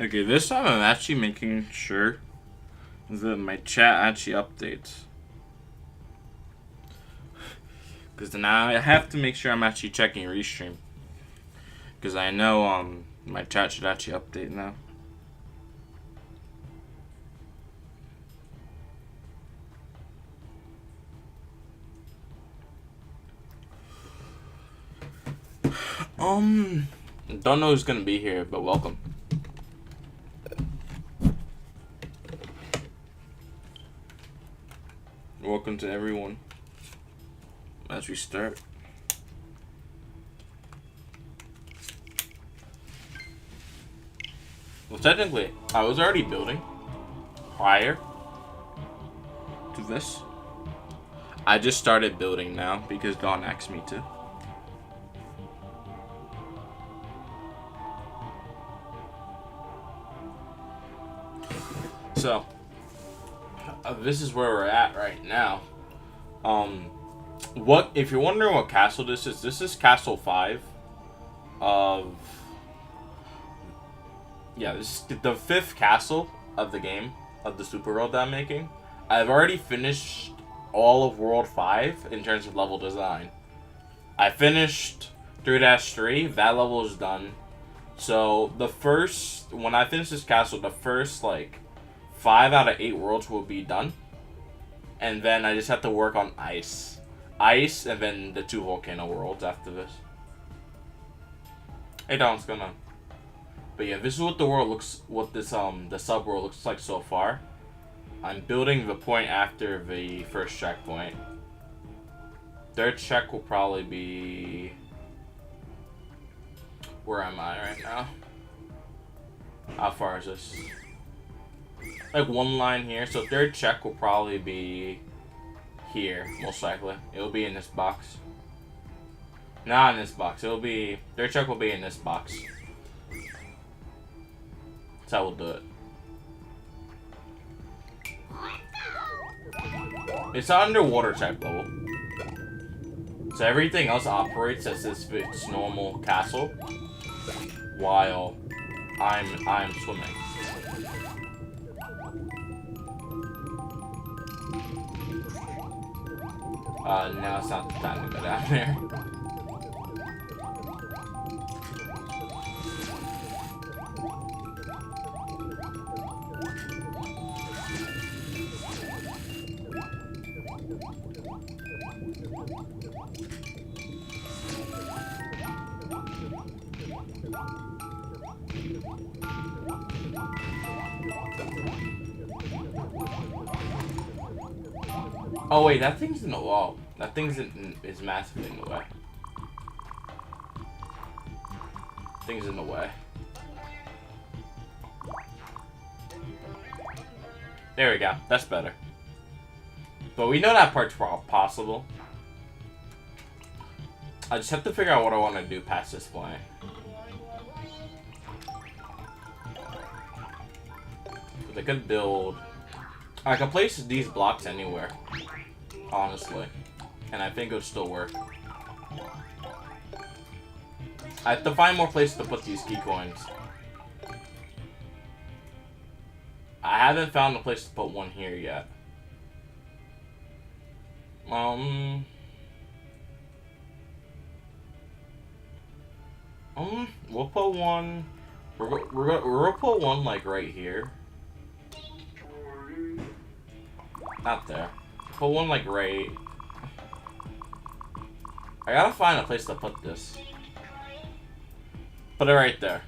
Okay, this time I'm actually making sure that my chat actually updates. Because now I have to make sure I'm actually checking Restream. Because I know my chat should actually update now. Don't know who's gonna be here, but welcome. Welcome to everyone. As we start. Well, technically, I was already building prior to this. I just started building now because Dawn asked me to. So, this is where we're at right now. What if you're wondering what castle this is Castle 5 of... Yeah, this is the 5th castle of the game, of the super world that I'm making. I've already finished all of World 5 in terms of level design. I finished 3-3, that level is done. So, when I finish this castle, the first, 5 out of 8 worlds will be done. And then I just have to work on ice. Ice, and then the 2 volcano worlds after this. Hey Don, what's going on? But yeah, this is what the world looks, the sub-world looks like so far. I'm building the point after the first checkpoint. Third check will probably be... Where am I right now? How far is this? Like one line here, so third check will probably be here, most likely. It'll be in this box. Not in this box. Third check will be in this box. That's how we'll do it. It's an underwater type level. So everything else operates as if it's normal castle, while I'm swimming. Now it's not the time to go down there. Oh wait, that thing's in the wall. That thing's is massively in the way. Thing's in the way. There we go. That's better. But we know that part's possible. I just have to figure out what I want to do past this point. I could build... I could place these blocks anywhere. Honestly. And I think it would still work. I have to find more places to put these key coins. I haven't found a place to put one here yet. We'll put one... We're gonna put one, like, right here. Not there. Put one, like, right... I gotta find a place to put this. Put it right there.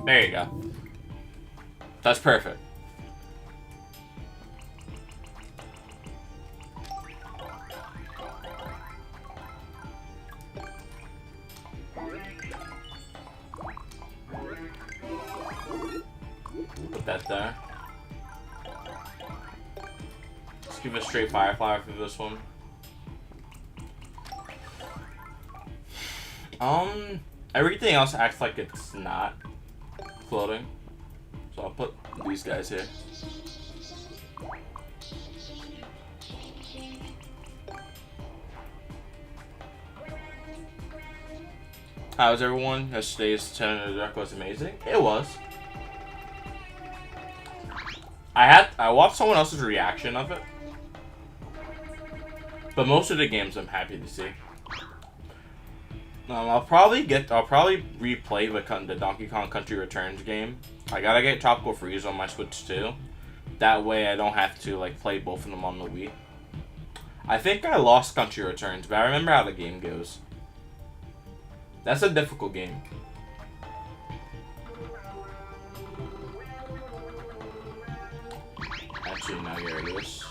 There you go. That's perfect. Put that there. Let's give a straight firefly for this one. Everything else acts like it's not floating. So I'll put these guys here. How's everyone? Yesterday's 10 in the Dark was amazing. It was. I watched someone else's reaction of it, but most of the games I'm happy to see. I'll probably replay the Donkey Kong Country Returns game. I gotta get Tropical Freeze on my Switch too. That way I don't have to like play both of them on the Wii. I think I lost Country Returns, but I remember how the game goes. That's a difficult game. Actually, now get rid of this.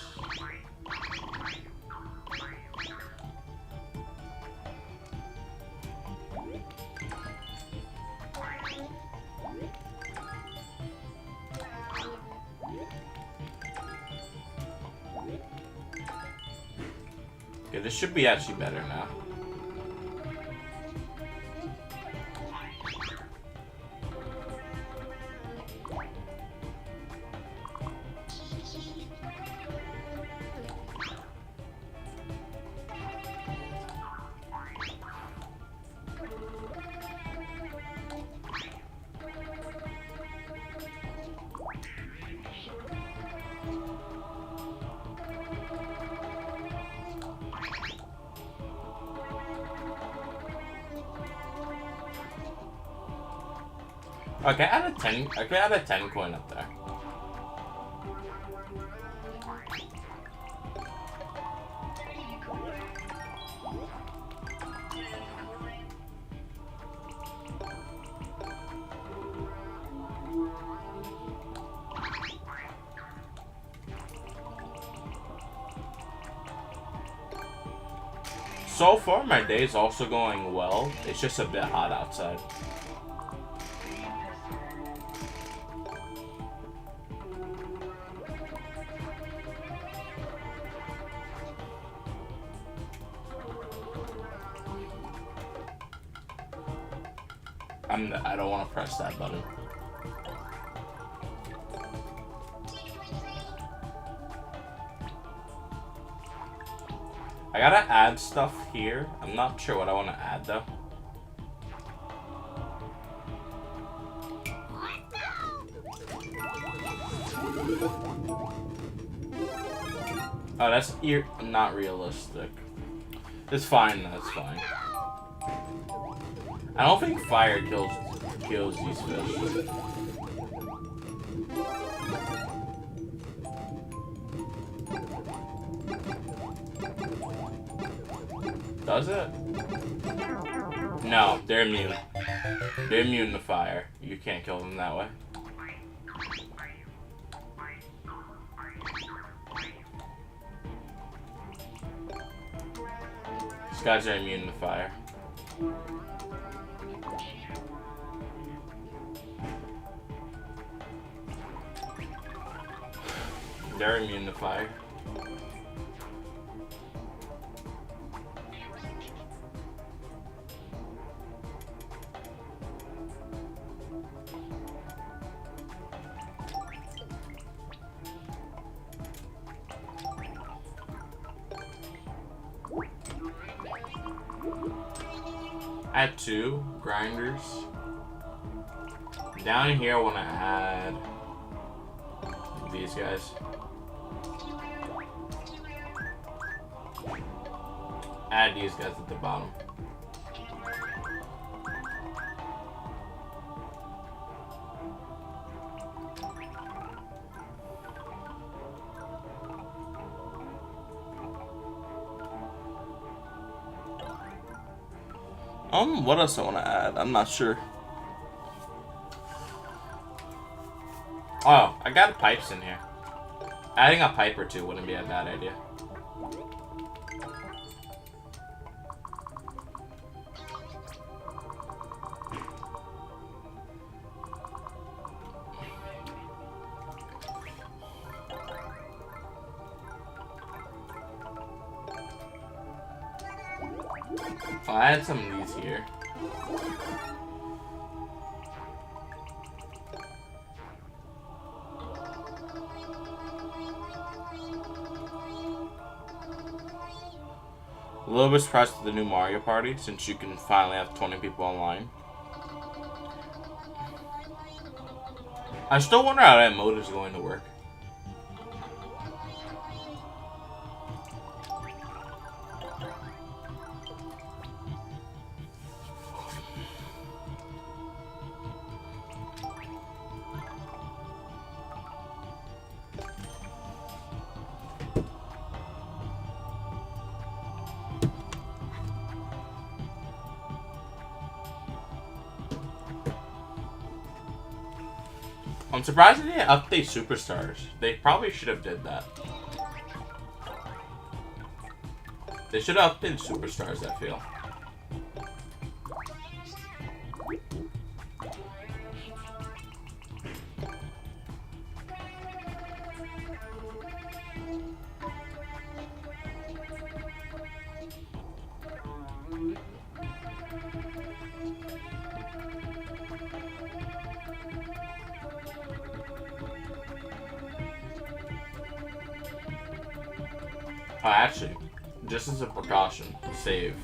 Okay, this should be actually better now. Okay, add a 10. I can add a 10 coin up there. So far, my day is also going well. It's just a bit hot outside. I don't want to press that button. I gotta add stuff here. I'm not sure what I want to add though. Oh, that's not realistic. It's fine. That's fine. I don't think fire kills these fish. Does it? No, they're immune. They're immune to fire. You can't kill them that way. These guys are immune to fire. They're immune to fire. Add 2 grinders. Down here I want to add these guys. Add these guys at the bottom. What else I want to add? I'm not sure. Oh, I got pipes in here. Adding a pipe or 2 wouldn't be a bad idea. I'll add some of these here. little bit surprised with the new Mario Party, since you can finally have 20 people online. I still wonder how that mode is going to work. I'm surprised they didn't update Superstars. They probably should have did that. They should have updated Superstars, I feel. Oh, actually, just as a precaution, save.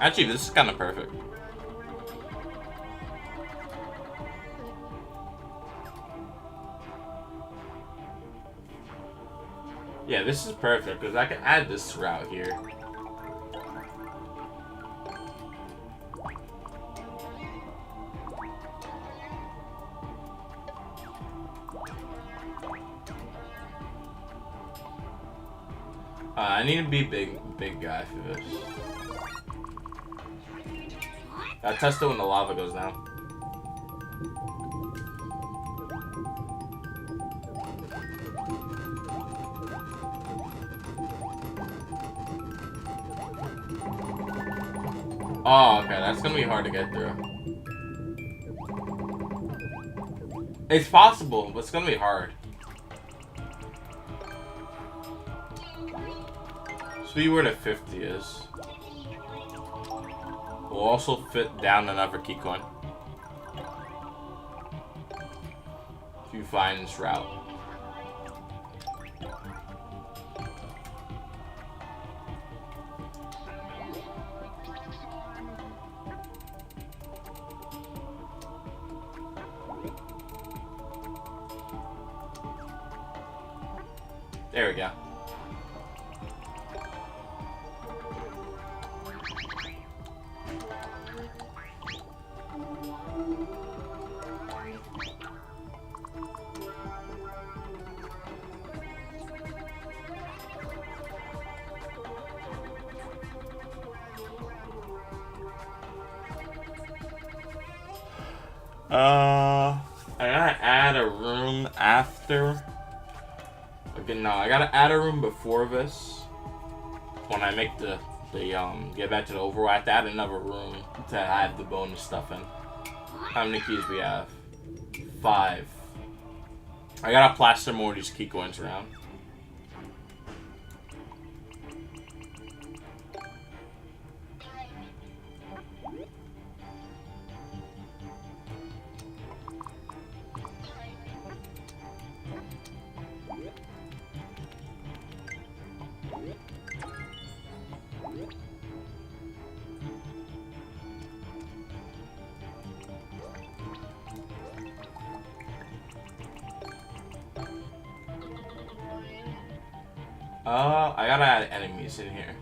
Actually, this is kind of perfect. Yeah, this is perfect because I can add this route here. I need to be big guy for this. I test it when the lava goes down. Oh, okay, that's gonna be hard to get through. It's possible, but it's gonna be hard. See where the 50 is. We'll also fit down another key coin. If you find this route. There we go. I gotta add a room after. Okay, no, I gotta add a room before this. When I make the get back to the overworld, I have to add another room to have the bonus stuff in. How many keys we have? 5. I gotta plaster more of these key coins around. I gotta add enemies in here.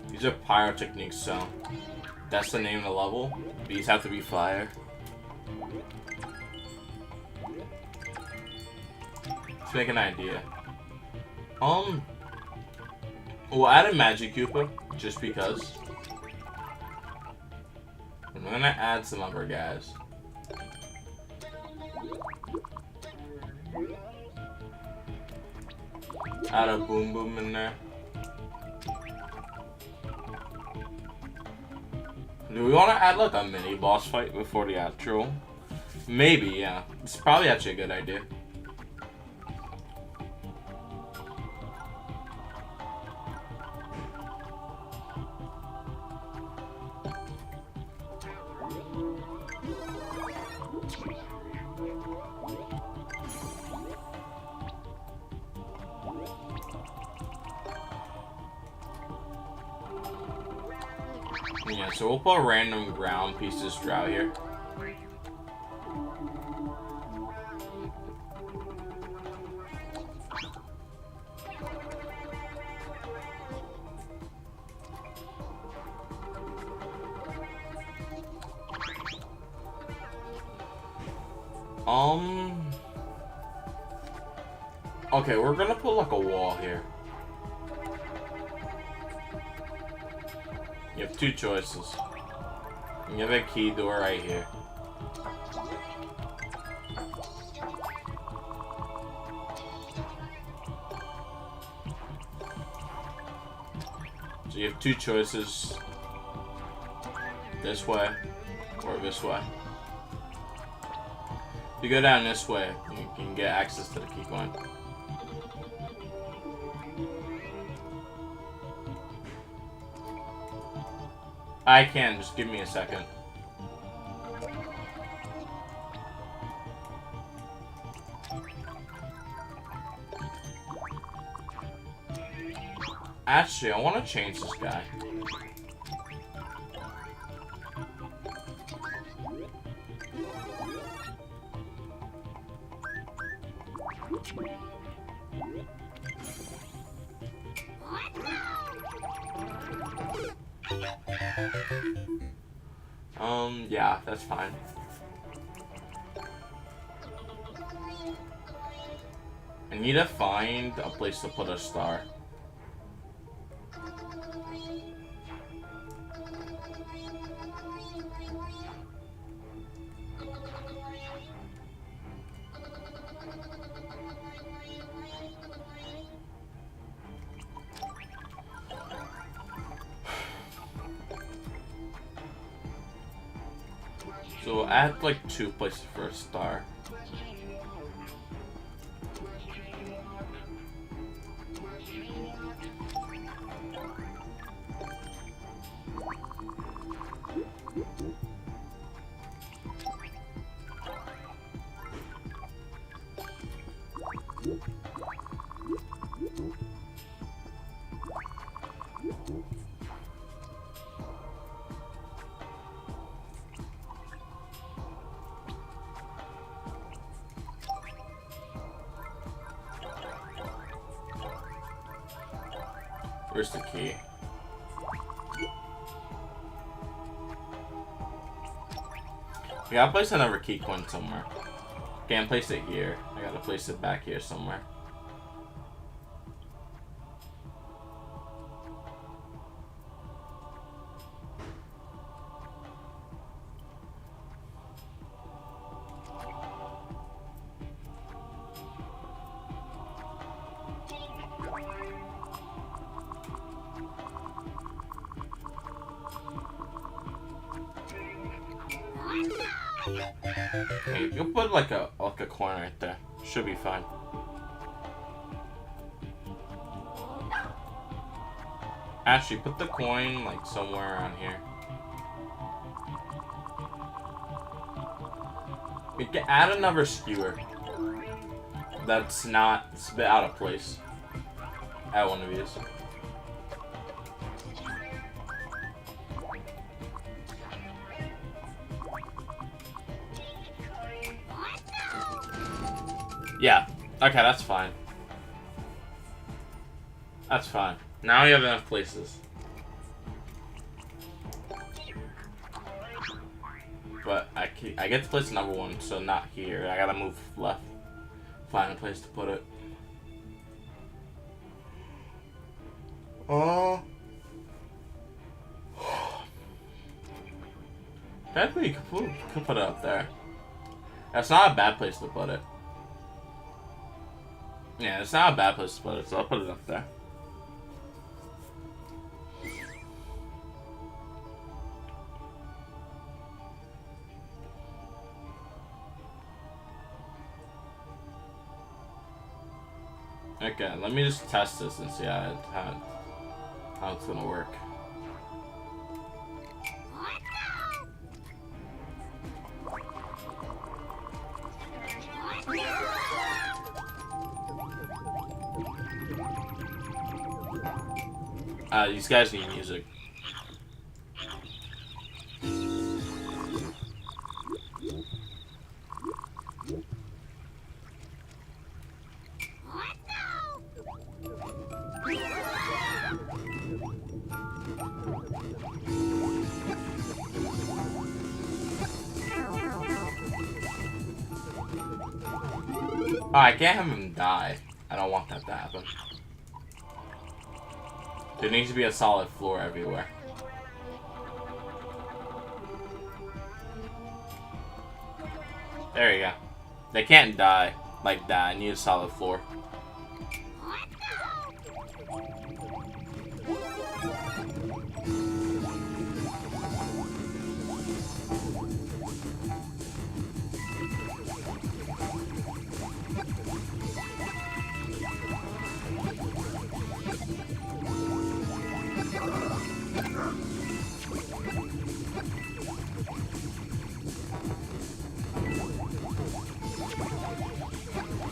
These are pyrotechnics, so that's the name of the level. These have to be fire. Let's make an idea. We'll add a magic Koopa just because. I'm gonna add some other guys. Add a Boom Boom in there. Do we want to add like a mini boss fight before the actual? Maybe, yeah. It's probably actually a good idea. Yeah, so we'll put random ground pieces throughout here. Okay, we're gonna put like a wall here. You have two choices. You have a key door right here. So you have two choices. This way or this way. If you go down this way, you can get access to the key coin. I can, just give me a second. Actually, I want to change this guy. Yeah, that's fine. I need to find a place to put a star. So we'll add like 2 places for a star. Where's the key? We gotta place another key coin somewhere. Can't place it here. I gotta place it back here somewhere. Okay, you put like a coin right there. Should be fine. Actually, put the coin like somewhere around here. We can add another skewer. That's not, it's a bit out of place. Add one of these. Yeah. Okay, that's fine. That's fine. Now we have enough places. But I get to place number 1, so not here. I gotta move left. Find a place to put it. Oh. Technically, you could put it up there. That's not a bad place to put it. Yeah, it's not a bad place to put it, so I'll put it up there. Okay, let me just test this and see how it's gonna work. These guys need music. Oh, I can't have him die. I don't want that to happen. There needs to be a solid floor everywhere. There you go. They can't die like that. I need a solid floor.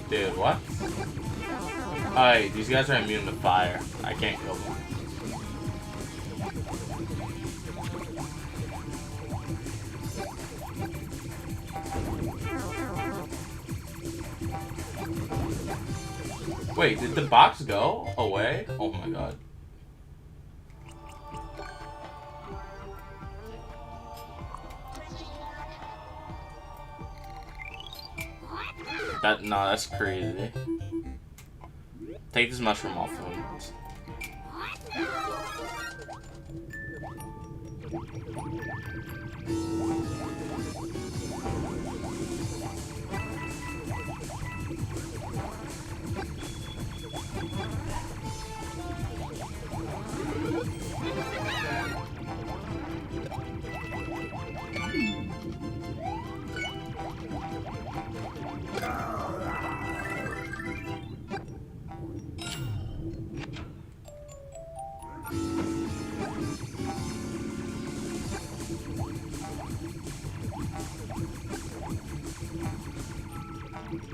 Dude, what? Alright, these guys are immune to fire. I can't kill them. Wait, did the box go away? Oh my god. No, that's crazy. Take this mushroom off of him.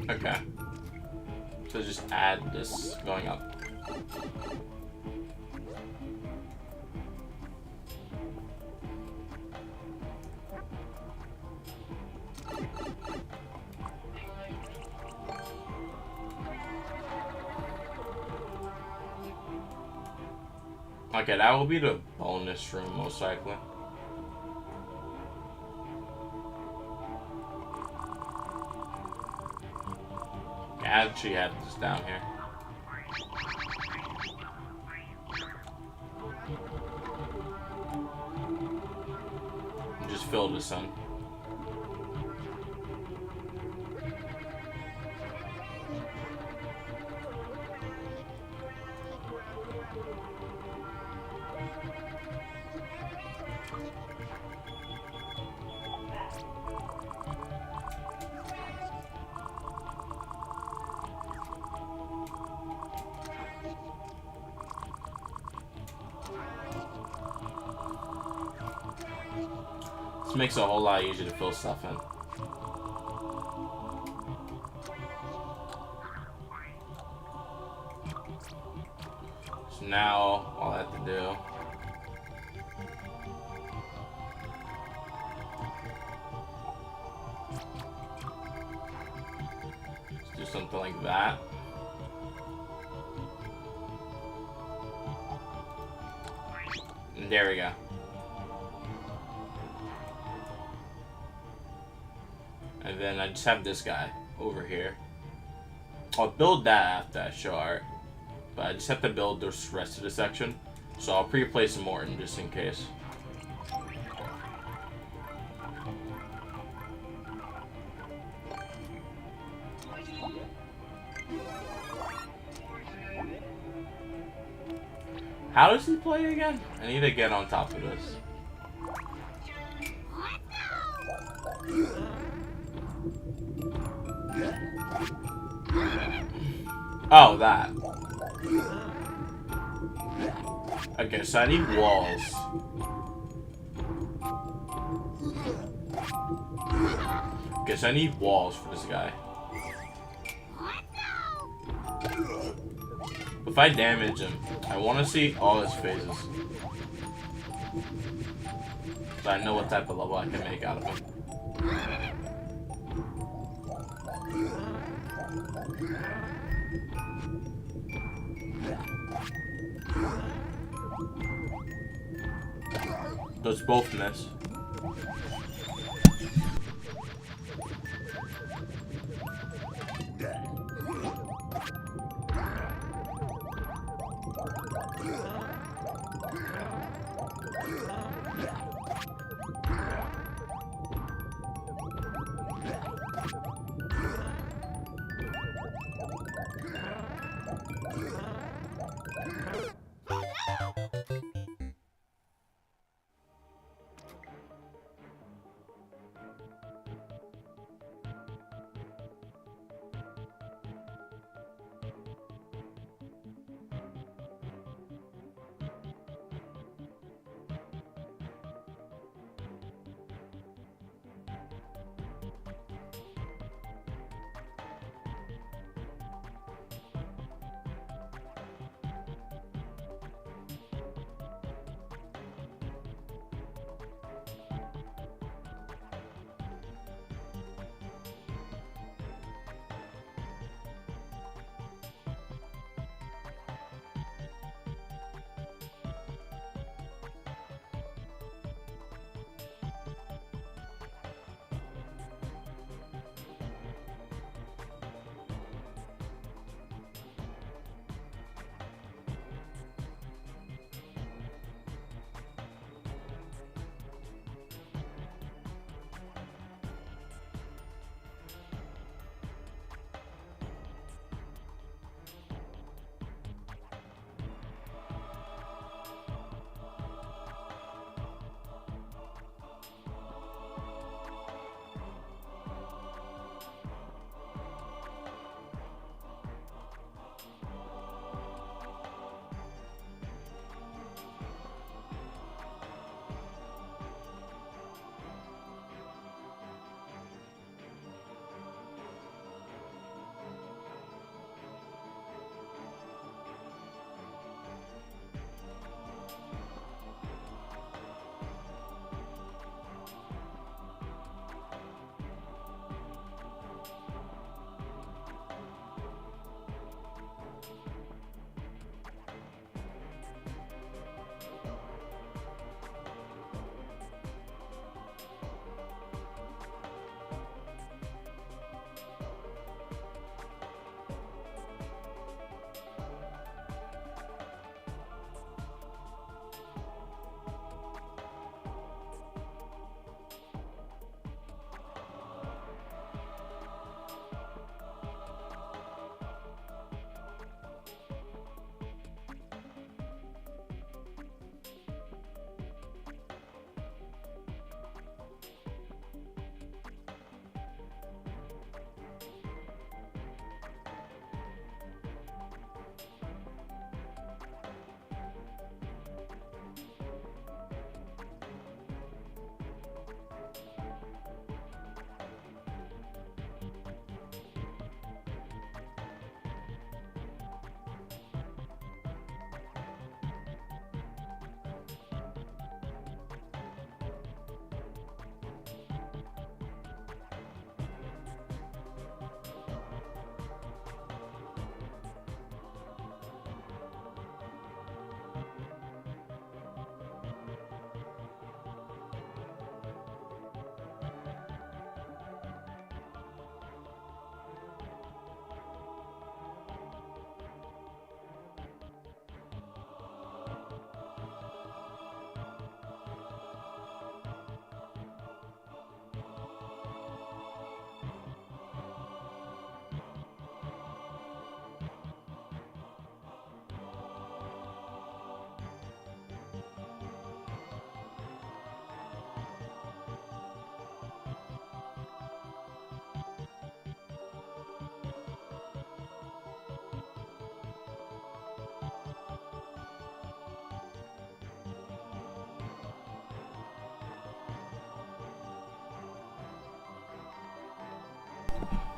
Okay. So just add this going up. Okay, that will be the bonus room most likely. I actually have this down here. Just fill this in. This makes it a whole lot easier to fill stuff in. So now, all I have to do is do something like that. There we go. And then I just have this guy over here. I'll build that after I show art. But I just have to build the rest of the section. So I'll pre-place Morton just in case. How does he play again? I need to get on top of this. Oh, that. Okay, so I need walls. Okay, so I need walls for this guy. If I damage him, I want to see all his phases. So I know what type of level I can make out of him. Those both miss.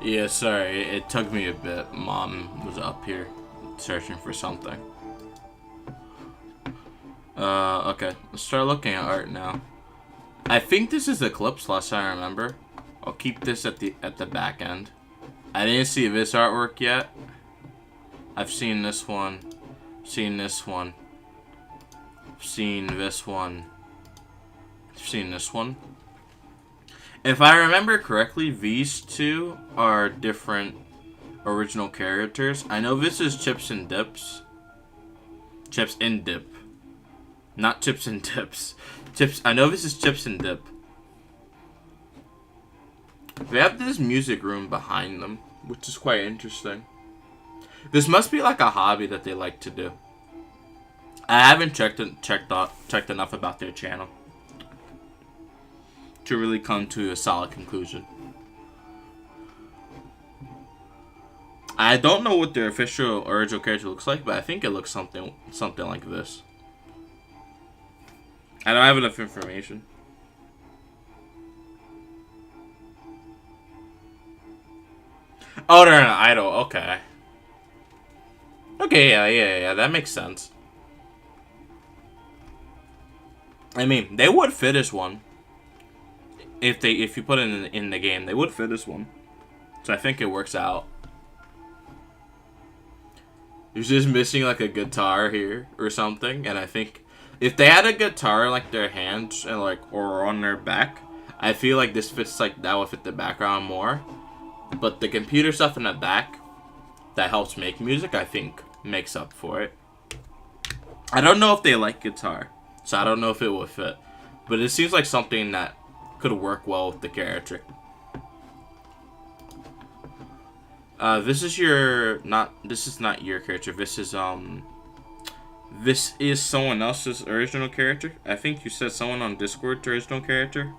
Yeah, sorry, it took me a bit. Mom was up here searching for something. Okay, let's start looking at art now. I think this is Eclipse, last I remember. I'll keep this at the back end. I didn't see this artwork yet. I've seen this one, seen this one, seen this one, seen this one. If I remember correctly, these two are different original characters. I know this is Chips and Dips. Chips and Dip. Not Chips and Dips. Chips. I know this is Chips and Dip. They have this music room behind them, which is quite interesting. This must be like a hobby that they like to do. I haven't checked enough about their channel to really come to a solid conclusion. I don't know what their official original character looks like, but I think it looks something like this. I don't have enough information. Oh, they're an idol. Okay. Okay, yeah. That makes sense. I mean, they would fit as one. If you put it in the game, they would fit as one. So I think it works out. You're just missing like a guitar here or something, and I think if they had a guitar in like their hands and like or on their back, I feel like this fits like that would fit the background more. But the computer stuff in the back that helps make music, I think, makes up for it. I don't know if they like guitar, so I don't know if it would fit. But it seems like something that could work well with the character. This is not your character. This is someone else's original character. I think you said someone on Discord's original character.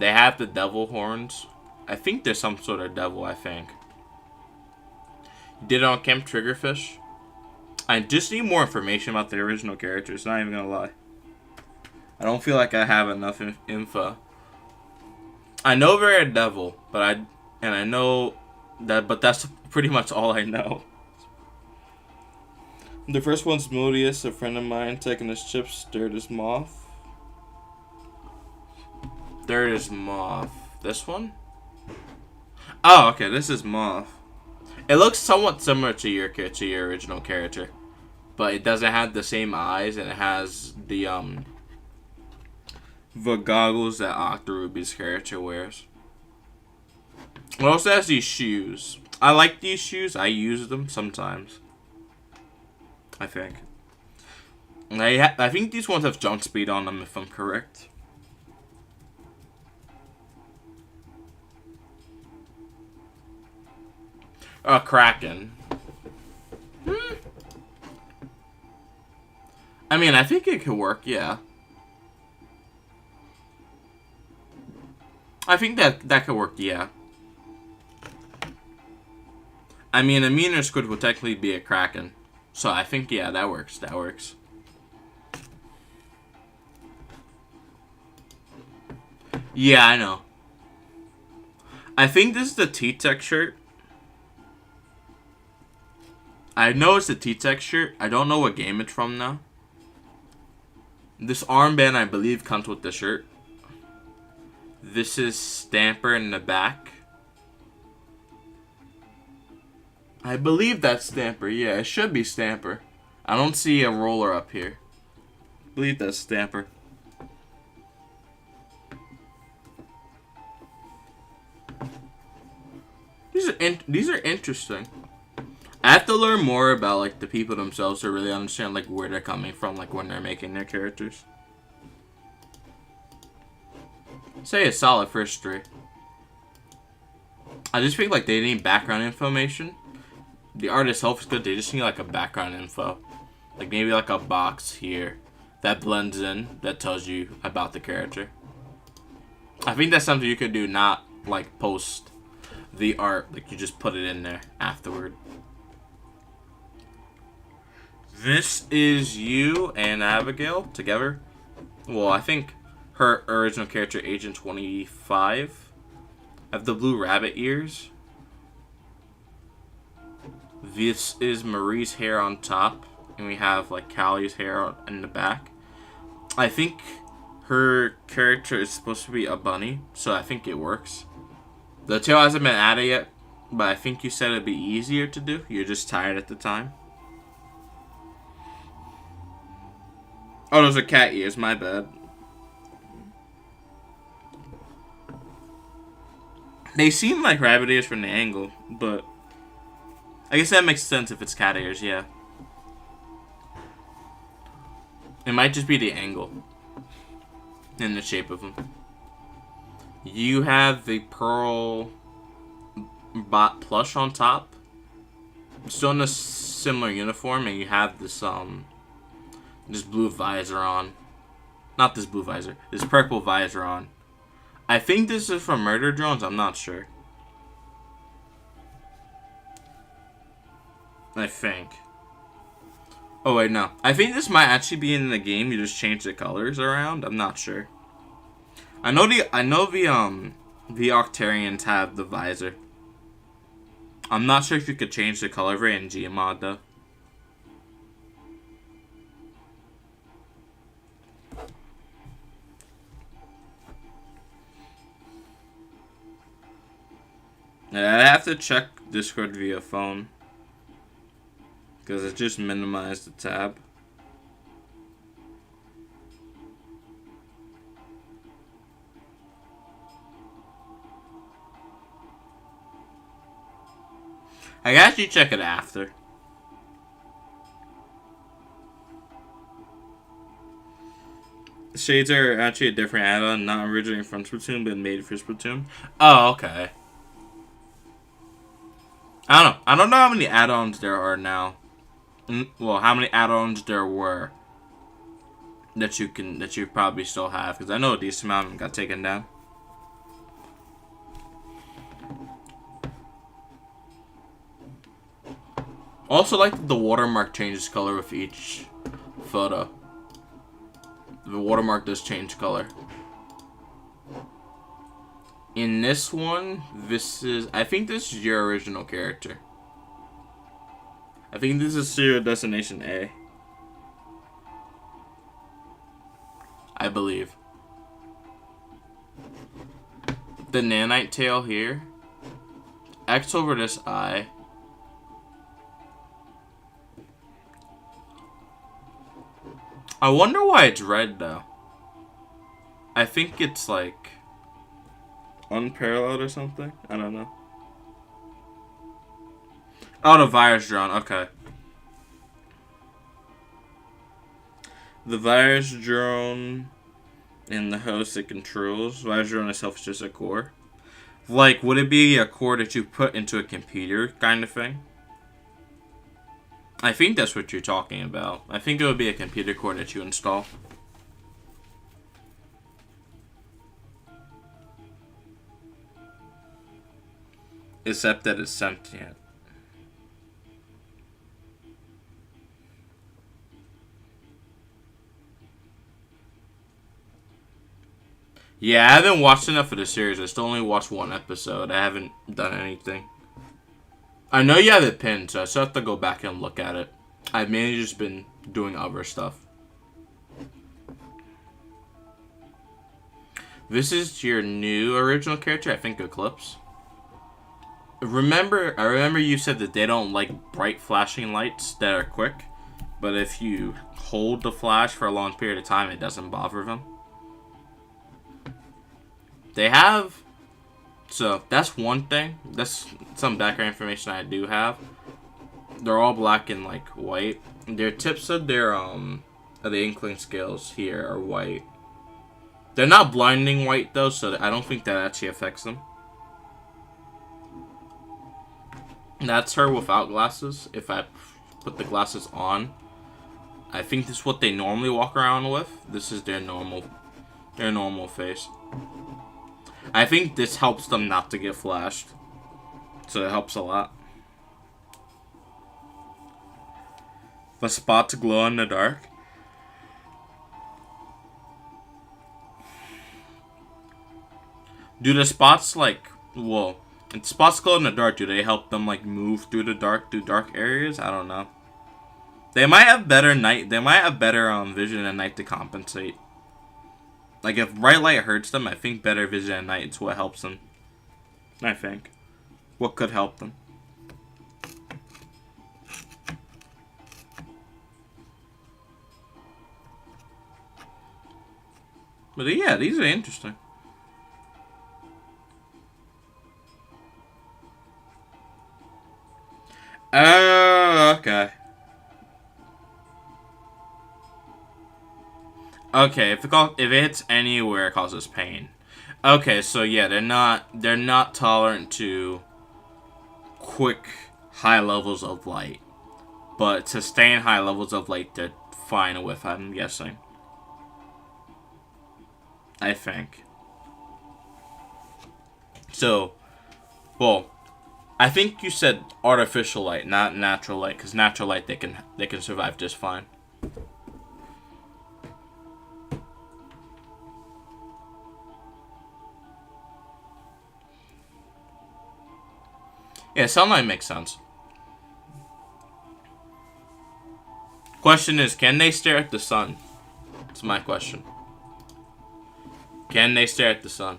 They have the devil horns. I think there's some sort of devil, I think. You did it on Camp Triggerfish. I just need more information about the original characters, not even gonna lie. I don't feel like I have enough info. I know they're a devil, but I know that, but that's pretty much all I know. The first one's Modius, a friend of mine, taking his chips. Third is Moth. Third is Moth. This one? Oh, okay, this is Moth. It looks somewhat similar to your original character, but it doesn't have the same eyes, and it has the goggles that Octoruby's character wears. It also has these shoes. I like these shoes. I use them sometimes. I think. I think these ones have jump speed on them, if I'm correct. Kraken. I mean, I think it could work, yeah. I think that could work, yeah. I mean, a meaner squid would technically be a Kraken. So I think, yeah, that works. That works. Yeah, I know. I think this is the T-Tech shirt. I know it's the T-Tech shirt. I don't know what game it's from now. This armband, I believe, comes with the shirt. This is Stamper in the back. I believe that's Stamper. Yeah, it should be Stamper. I don't see a roller up here. I believe that's Stamper. These are interesting. I have to learn more about like the people themselves to really understand like where they're coming from, like when they're making their characters. Say a solid first three. I just think like they need background information. The art itself is good. They just need like a background info, like maybe like a box here that blends in that tells you about the character. I think that's something you could do, not like post the art, like you just put it in there afterward. This is you and Abigail together. Well, I think her original character, Agent 25, have the blue rabbit ears. This is Marie's hair on top, and we have like Callie's hair in the back. I think her character is supposed to be a bunny, so I think it works. The tail hasn't been added yet, but I think you said it'd be easier to do. You're just tired at the time. Oh, those are cat ears, my bad. They seem like rabbit ears from the angle, but I guess that makes sense if it's cat ears, yeah. It might just be the angle and the shape of them. You have the pearl bot plush on top. Still in a similar uniform, and you have this this blue visor on. Not this blue visor. This purple visor on. I think this is from Murder Drones. I'm not sure. I think. Oh wait, no. I think this might actually be in the game. You just change the colors around. I'm not sure. I know the Octarians have the visor. I'm not sure if you could change the color variant in Gmod though. Yeah, I have to check Discord via phone. Because it just minimized the tab. I can actually check it after. Shades are actually a different add-on, not originally from Splatoon, but made for Splatoon. Oh, okay. I don't know how many add-ons there are now. Well, how many add-ons there were that you probably still have, because I know a decent amount of them got taken down. Also, like that the watermark changes color with each photo. The watermark does change color. In this one, I think this is your original character. I think this is Serial Destination A. I believe. The nanite tail here. X over this eye. I wonder why it's red though. I think it's like unparalleled or something. I don't know. Oh, the virus drone. Okay. The virus drone and the host it controls. Virus drone itself is just a core. Like, would it be a core that you put into a computer kind of thing? I think that's what you're talking about. I think it would be a computer core that you install. Except that it's sentient. Yeah, I haven't watched enough of the series. I still only watched one episode. I haven't done anything. I know you have it pinned, so I still have to go back and look at it. I've mainly just been doing other stuff. This is your new original character, I think Eclipse. I remember you said that they don't like bright flashing lights that are quick, but if you hold the flash for a long period of time, it doesn't bother them. They have... So, that's one thing. That's some background information I do have. They're all black and, like, white. Their tips of the inkling scales here are white. They're not blinding white, though, so I don't think that actually affects them. That's her without glasses. If I put the glasses on, I think this is what they normally walk around with. This is their normal face. I think this helps them not to get flashed. So it helps a lot. The spots glow in the dark. Do the spots like, well, And spots glow in the dark, do they help them like move through the dark, through dark areas? I don't know. They might have better night. They might have better vision at night to compensate. Like if bright light hurts them, I think better vision at night is what helps them. I think. What could help them? But yeah, these are interesting. Oh, okay. Okay, if it hits anywhere, it causes pain. Okay, so yeah, they're not tolerant to quick high levels of light, but sustained high levels of light they're fine with. I'm guessing. I think. So, well, I think you said artificial light, not natural light, because natural light they can survive just fine. Yeah, sunlight makes sense. Question is, can they stare at the sun? That's my question. Can they stare at the sun?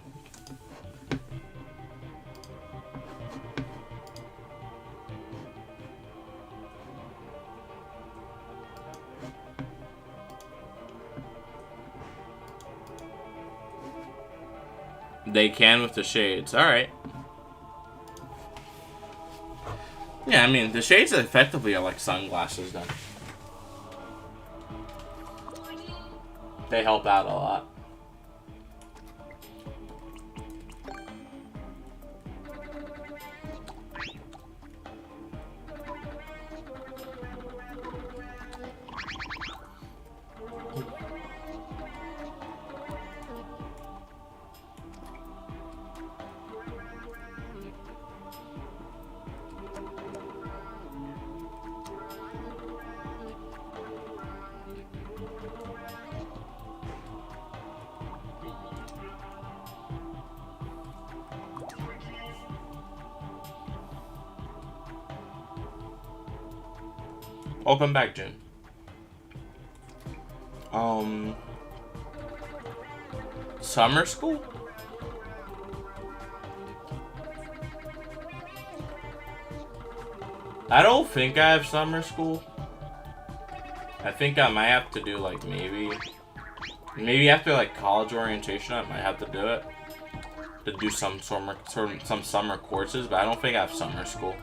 They can with the shades. Alright. Yeah, I mean, the shades effectively are like sunglasses then. They help out a lot. Welcome back, Jim. Summer school? I don't think I have summer school. I think I might have to do like maybe after like college orientation I might have to do it. To do some summer courses, but I don't think I have summer school.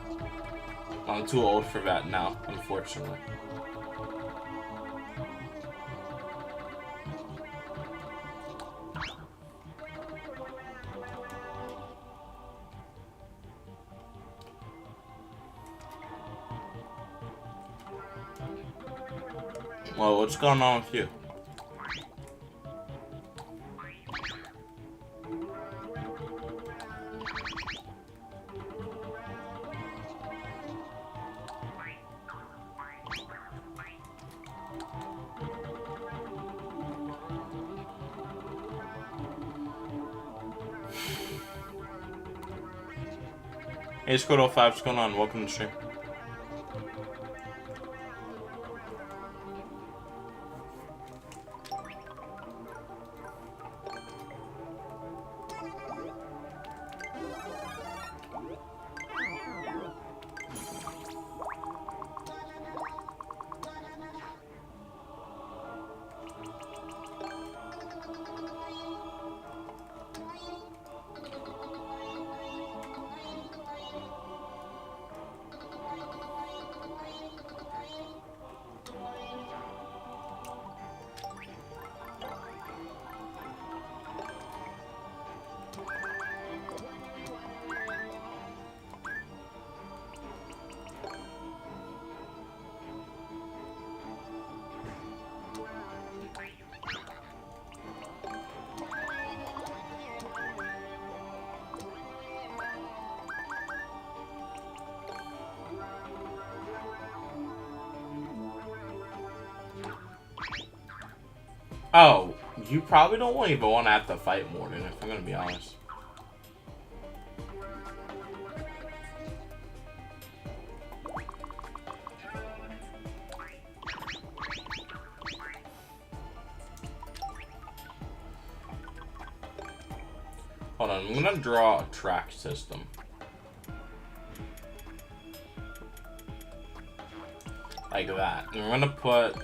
I'm too old for that now, unfortunately. Well, what's going on with you? Hey, Squid05, what's going on? Welcome to the stream. Oh, you probably don't even want to have to fight Morgan, if I'm gonna be honest. Hold on, I'm gonna draw a track system. Like that. And we're gonna put...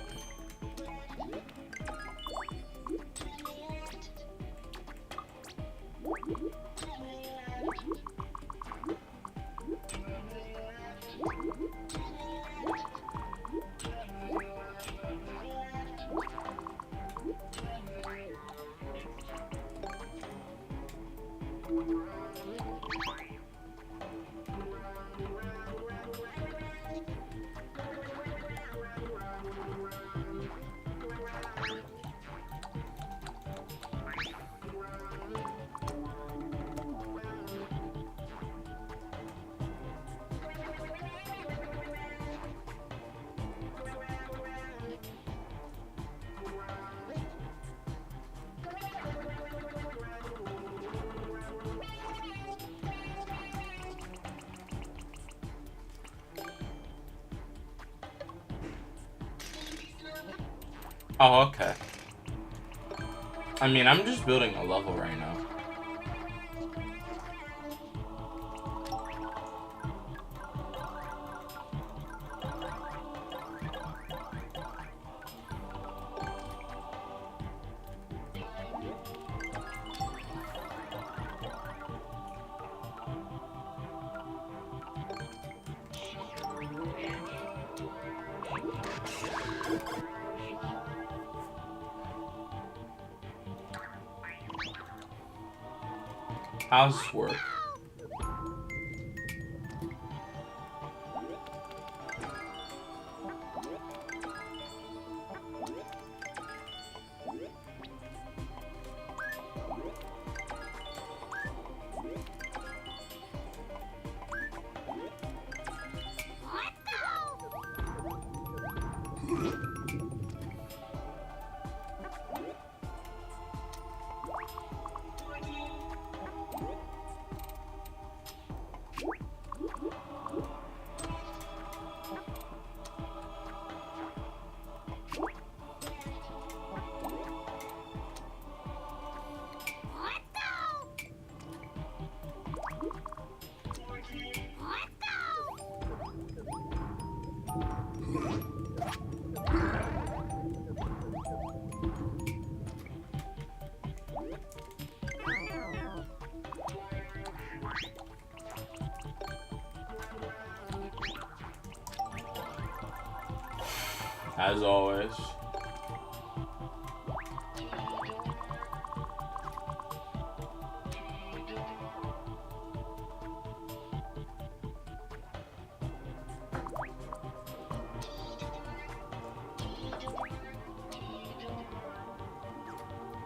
Oh, okay. I mean, I'm just building a level right now. How's this work? As always.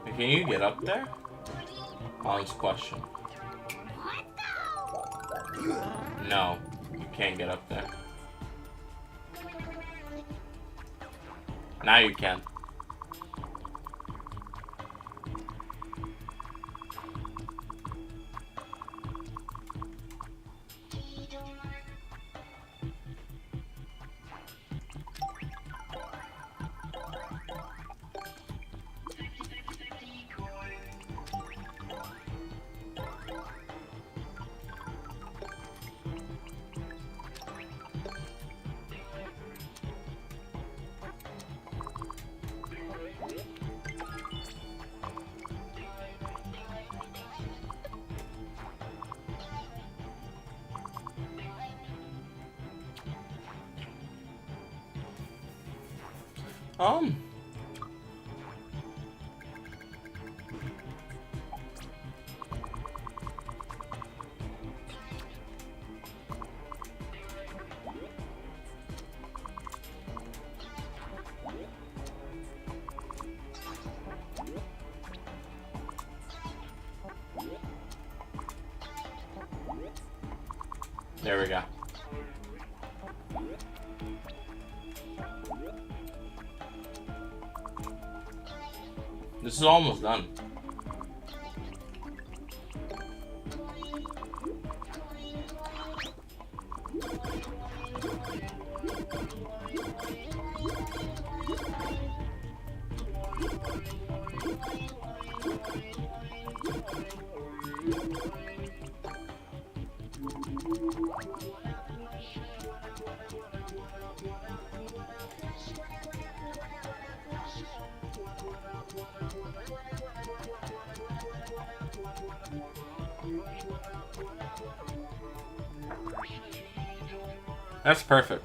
Can you get up there? Honest question. No, you can't get up there. Now you can. There we go. This is almost done. That's perfect.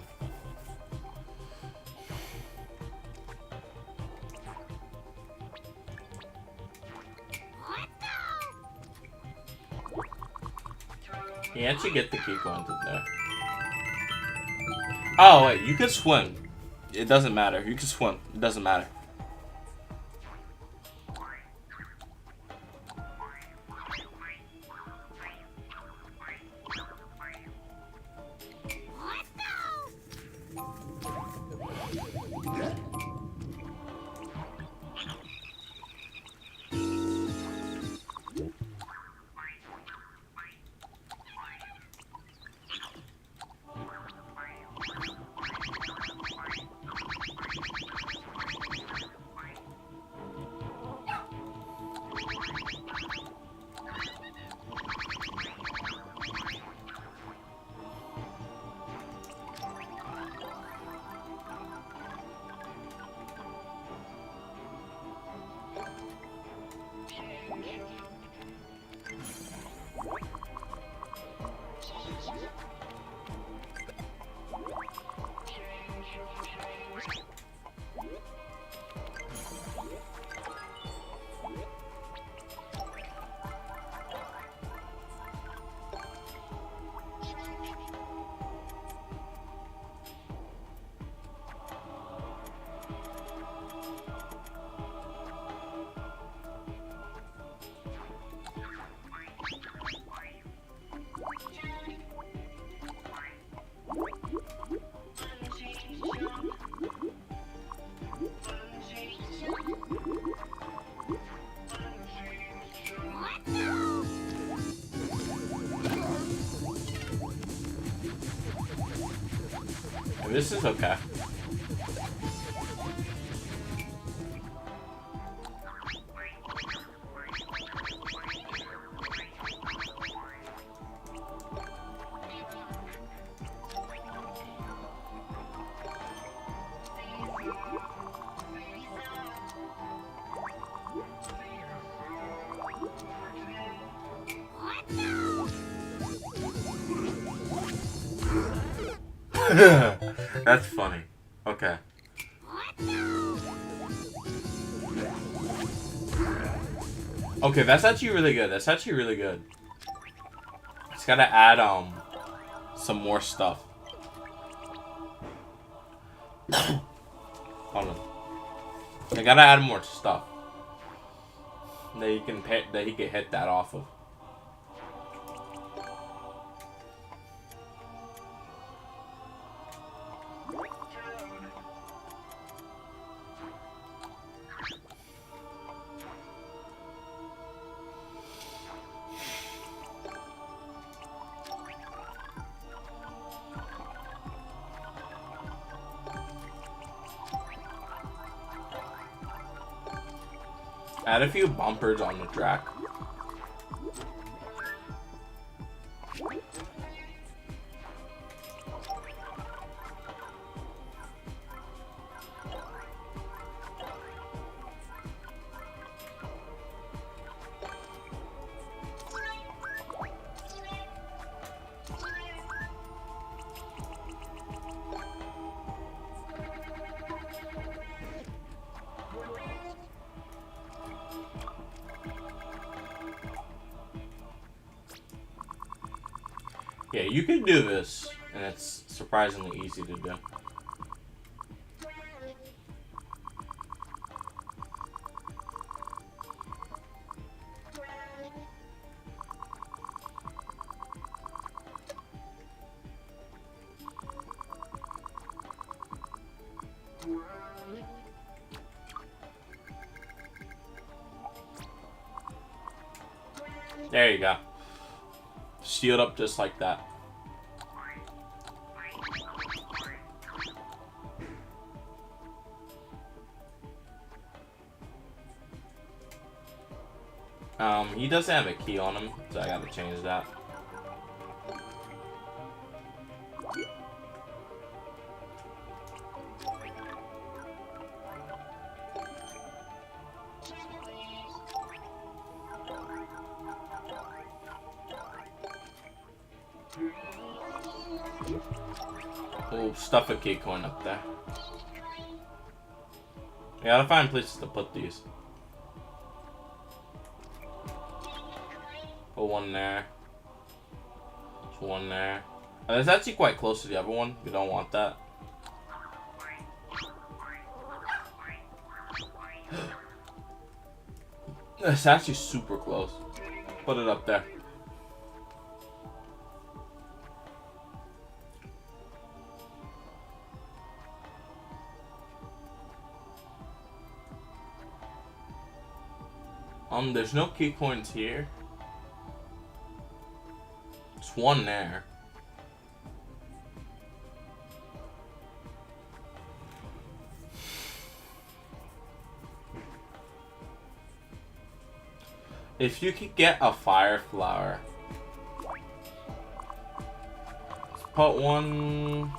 You actually get the key coins in there. Oh wait, you can swim. It doesn't matter. You can swim. It doesn't matter. This is okay. That's funny. Okay. Okay, that's actually really good. That's actually really good. Just gotta add some more stuff. Hold on. I gotta add more stuff that he can hit that off of. Add a few bumpers on the track. Yeah, you can do this, and it's surprisingly easy to do. There you go. Sealed up just like that. He doesn't have a key on him, so I gotta change that. We'll stuff a key coin up there. I gotta find places to put these. Put one there. There's one there. And it's actually quite close to the other one. We don't want that. It's actually super close. Put it up there. There's no key coins here. There's one there. If you could get a fire flower, let's put one.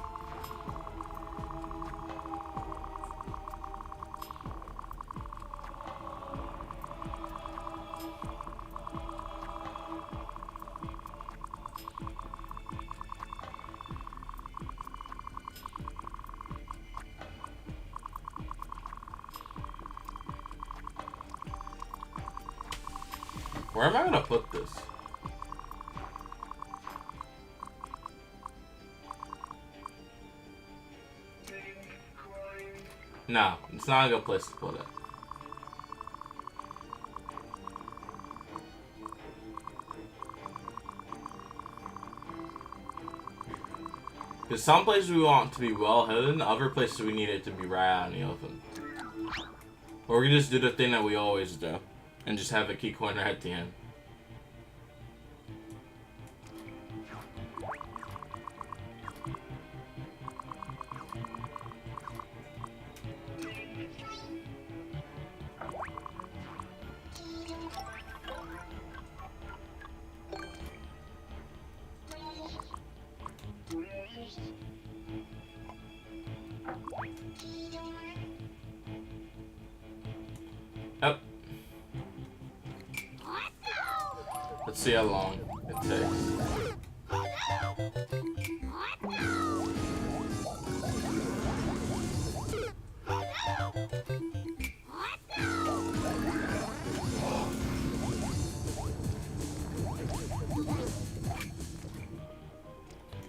Where am I gonna put this? No, it's not a good place to put it. Because some places we want to be well hidden, other places we need it to be right out in the open. Or we can just do the thing that we always do. And just have a key coin right at the end. Yep. Let's see how long it takes.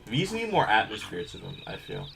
These need more atmosphere to them, I feel.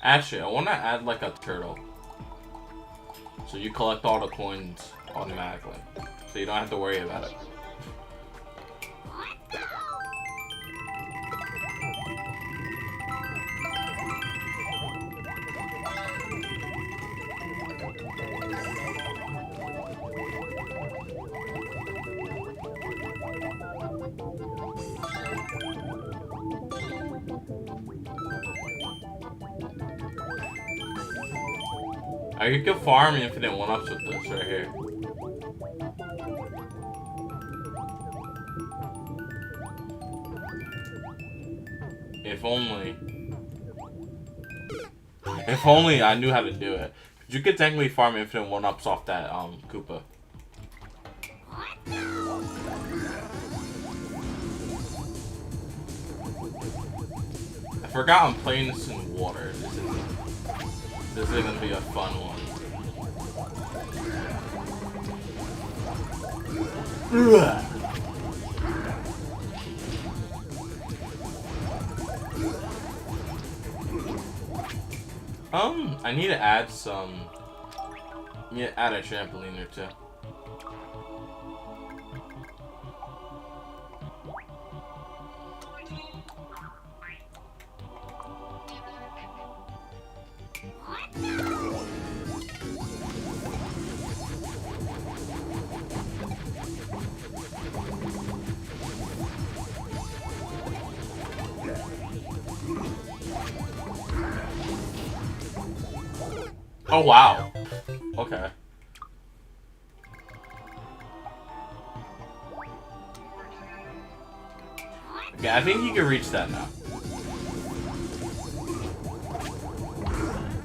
Actually, I want to add like a turtle. So you collect all the coins automatically. So you don't have to worry about it. You can farm infinite 1-ups with this right here. If only. If only I knew how to do it. You could technically farm infinite 1-ups off that Koopa. I forgot I'm playing this in water. This is gonna be a fun one. I need to add some. Yeah, add a trampoline or two. Oh, wow. Okay. Okay, I think you can reach that now.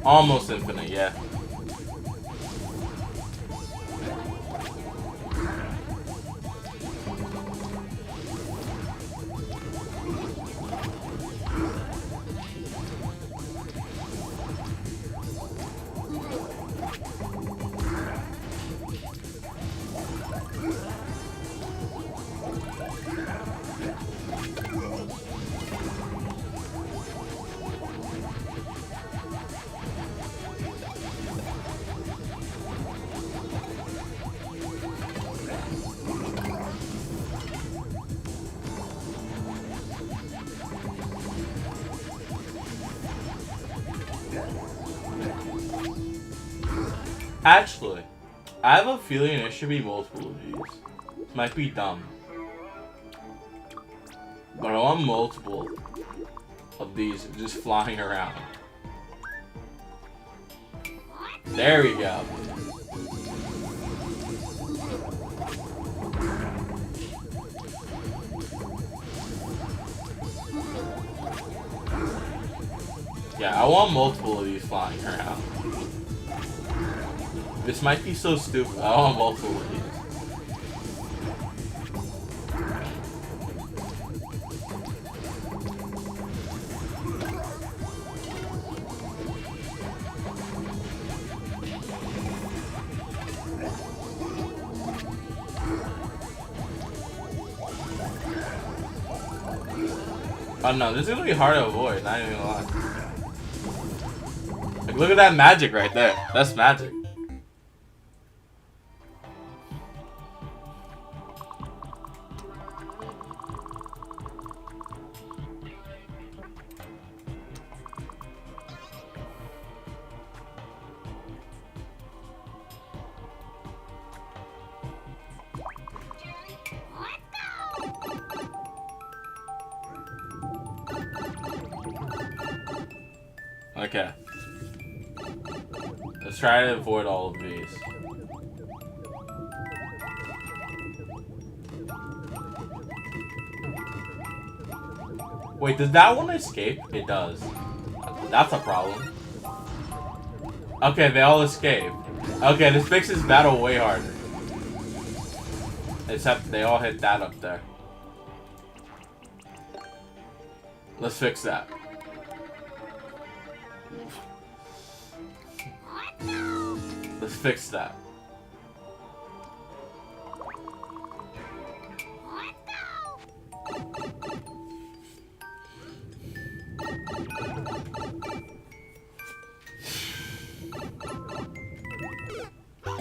Almost infinite, yeah. Actually, I have a feeling there should be multiple of these. This might be dumb. But I want multiple of these just flying around. There we go. Yeah, I want multiple of these flying around. This might be so stupid. I want multiple of these. Oh no, this is gonna be hard to avoid, not even gonna lie. Like, look at that magic right there. That's magic. Okay. Let's try to avoid all of these. Wait, does that one escape? It does. That's a problem. Okay, they all escape. Okay, this makes this battle way harder. Except they all hit that up there. Let's fix that. Let's fix that.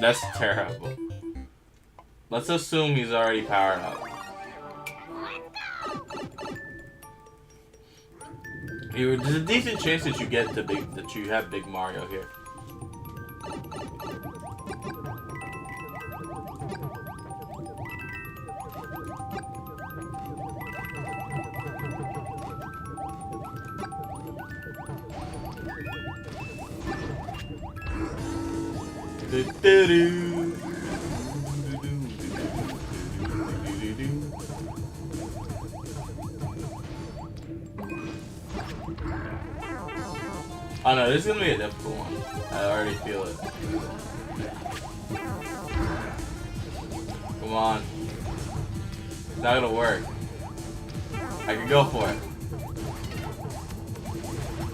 That's terrible. Let's assume he's already powered up. There's a decent chance that you have Big Mario here. Oh no, this is gonna be a difficult one. I already feel it. Come on. It's not gonna work. I can go for it.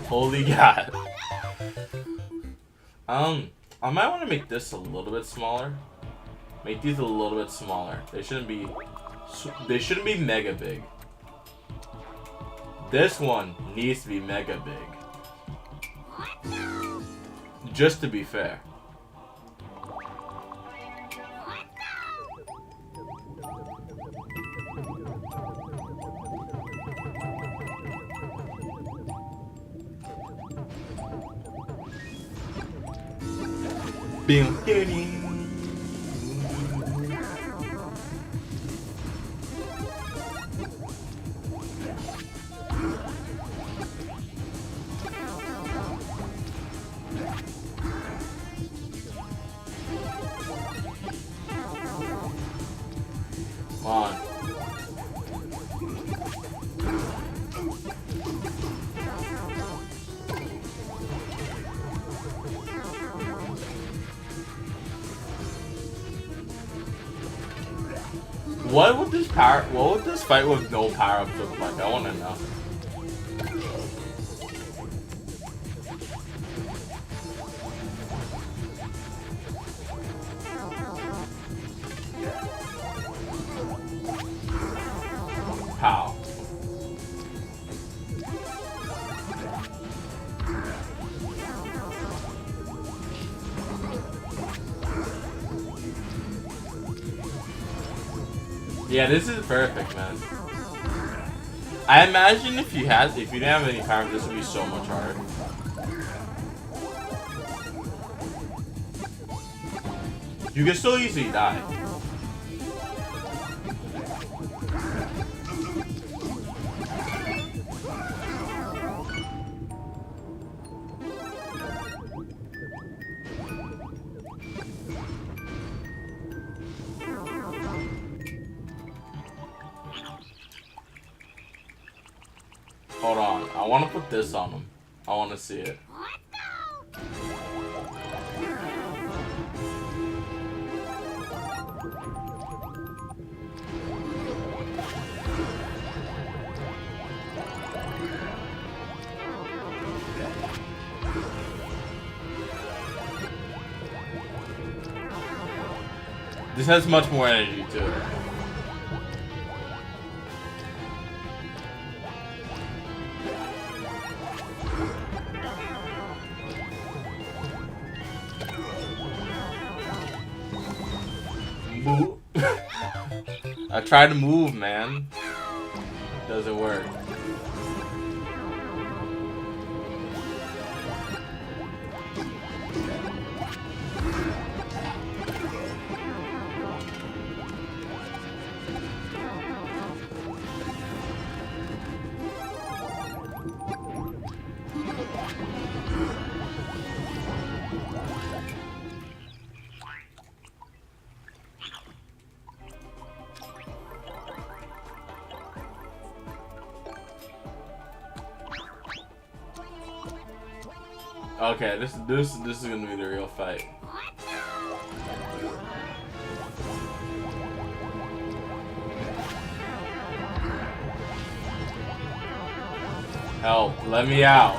Holy God. I might want to make this a little bit smaller. Make these a little bit smaller. They shouldn't be mega big. This one needs to be mega big. Just to be fair. What would this fight with no power-ups look like? I wanna know. How? Yeah, this is perfect, man. I imagine if you didn't have any power, this would be so much harder. You can still easily die. Hold on, I want to put this on him. I want to see it. This has much more energy to it. Move. I tried to move, man. Doesn't work. Okay, this is gonna be the real fight. Help, let me out.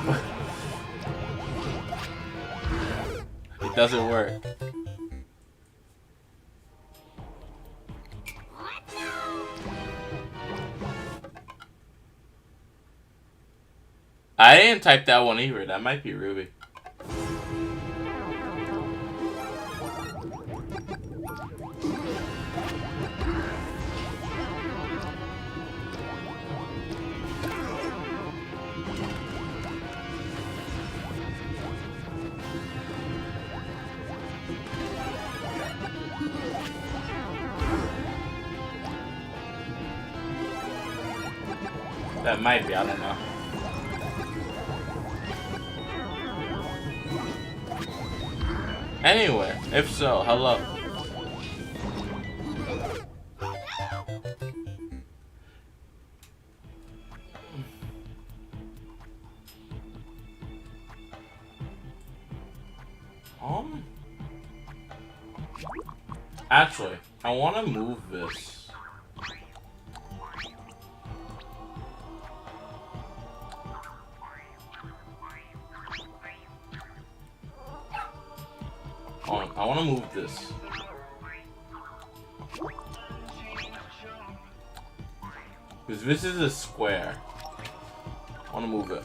It doesn't work. I didn't type that one either. That might be Ruby. That might be, I don't know. Anyway, if so, hello. Actually, I want to move this. I want to move this. Because this is a square. I want to move it.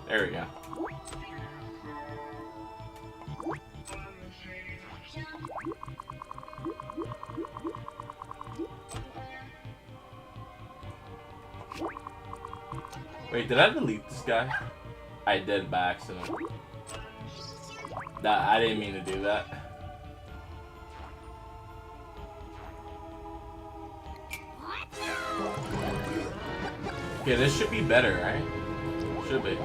There we go. Wait, did I delete this guy? I did by accident. I didn't mean to do that. Okay, this should be better, right? Should be.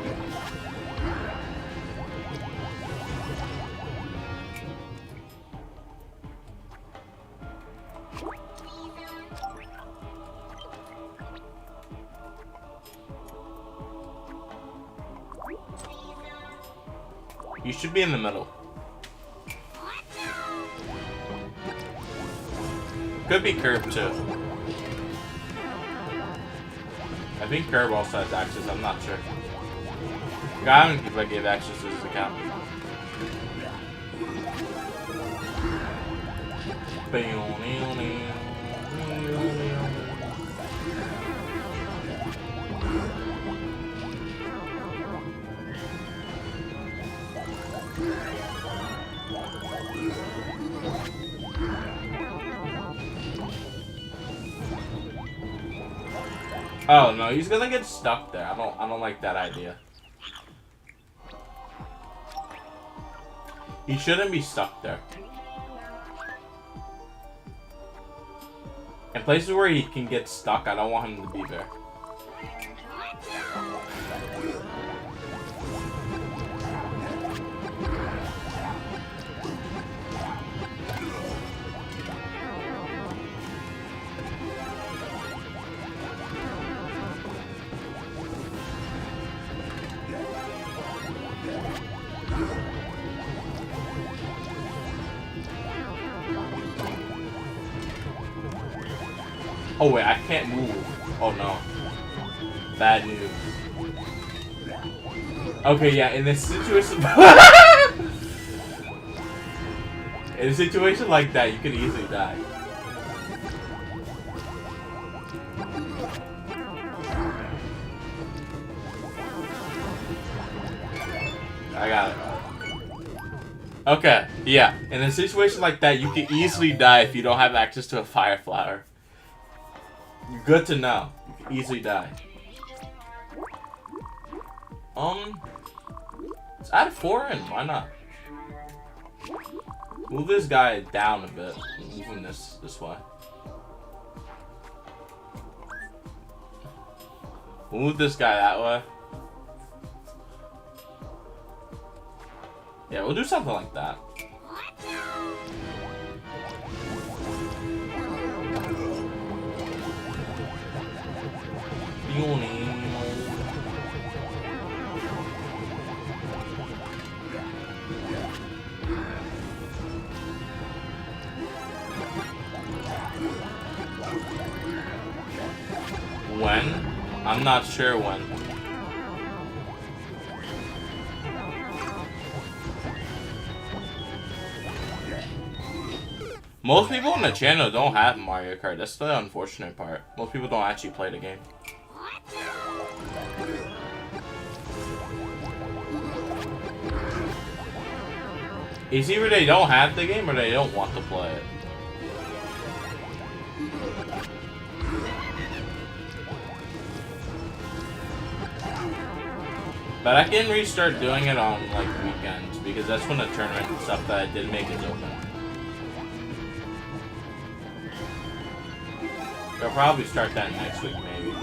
You should be in the middle. Could be Curb too. I think Curb also has access, I'm not sure. I don't think I gave access to his account. Oh no, he's gonna get stuck there. I don't like that idea. He shouldn't be stuck there. In places where he can get stuck, I don't want him to be there. Oh wait, I can't move. Oh no. Bad news. Okay, yeah, in this situation... in a situation like that, you could easily die. I got it. Okay, yeah, in a situation like that, you can easily die if you don't have access to a fire flower. Good to know. You can easily die. Let's add 4 in. Why not? Move this guy down a bit. Move him this way. Move this guy that way. Yeah, we'll do something like that. When? I'm not sure when. Most people on the channel don't have Mario Kart. That's the unfortunate part. Most people don't actually play the game. It's either they don't have the game or they don't want to play it. But I can restart doing it on like weekends because that's when the tournament and stuff that I did make is open. I'll probably start that next week maybe.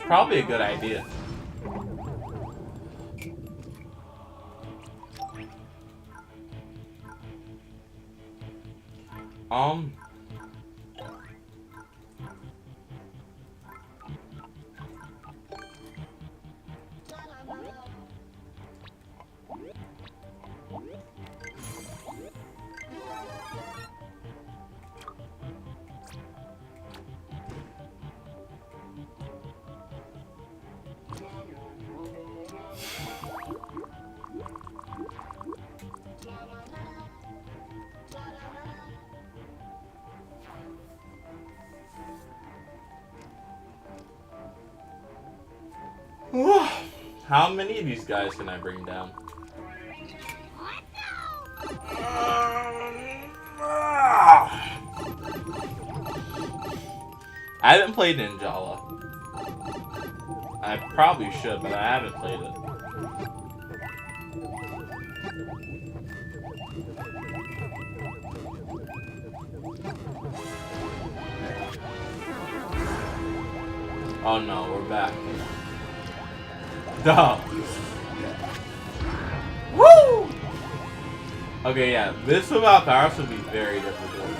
Probably a good idea. How many of these guys can I bring down? I haven't played Ninjala. I probably should, but I haven't played it. Oh no, we're back. Duh. Okay, yeah, this without powers would be very difficult.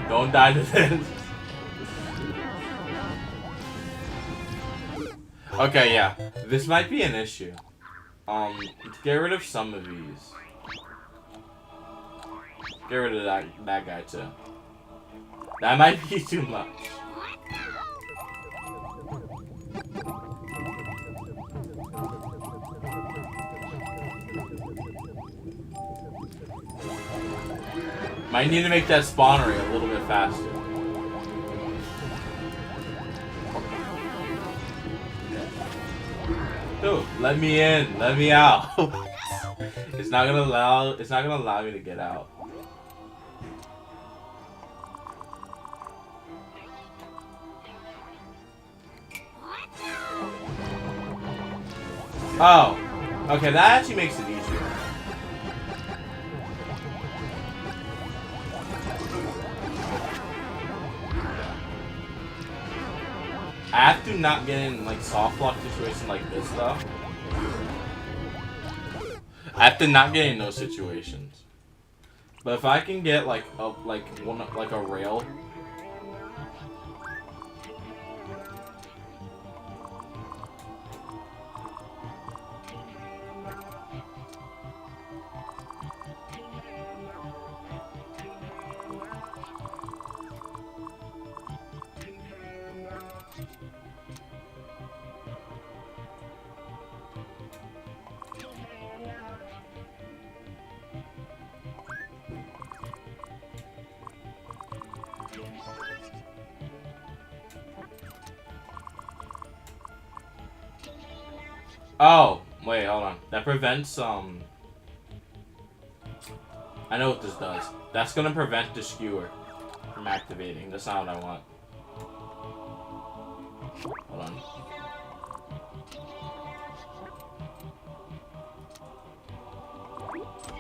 Don't die to this. Okay, yeah, this might be an issue. Get rid of some of these. Get rid of that guy too. That might be too much. Might need to make that spawn rate a little bit faster. Dude, let me in, let me out. It's not gonna allow me to get out. Oh, okay, that actually makes it easier. I have to not get in like soft lock situation like this though. I have to not get in those situations. But if I can get like a rail. Oh, wait, hold on. That prevents, I know what this does. That's gonna prevent the skewer from activating. That's not what I want. Hold on.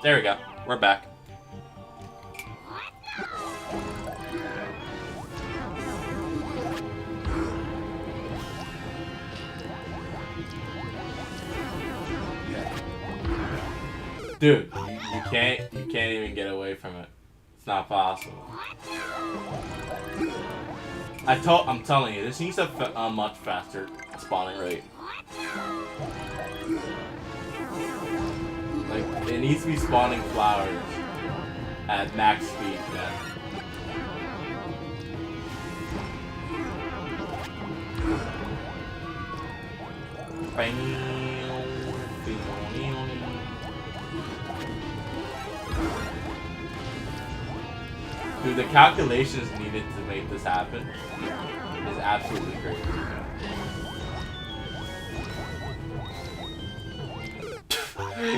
There we go. We're back. Dude, you can't even get away from it. It's not possible. I'm telling you, this needs a much faster spawning rate. Like, it needs to be spawning flowers at max speed, man. Bang. Dude, the calculations needed to make this happen is absolutely crazy.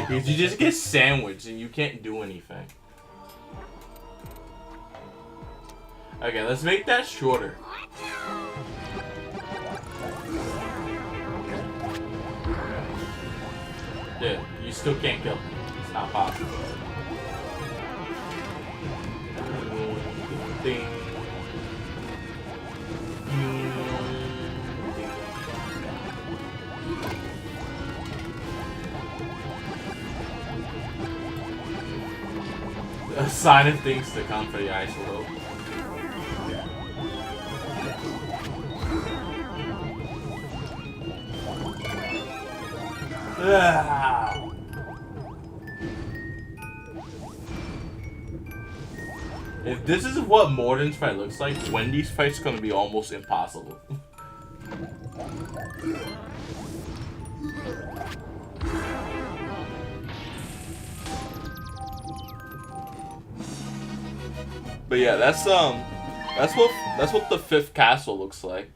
Because you just get sandwiched and you can't do anything. Okay, let's make that shorter. Dude, you still can't kill him. It's not possible. Ding. A sign of things to come for the ice world. If this is what Morden's fight looks like, Wendy's fight's gonna be almost impossible. But yeah, that's what the 5th castle looks like.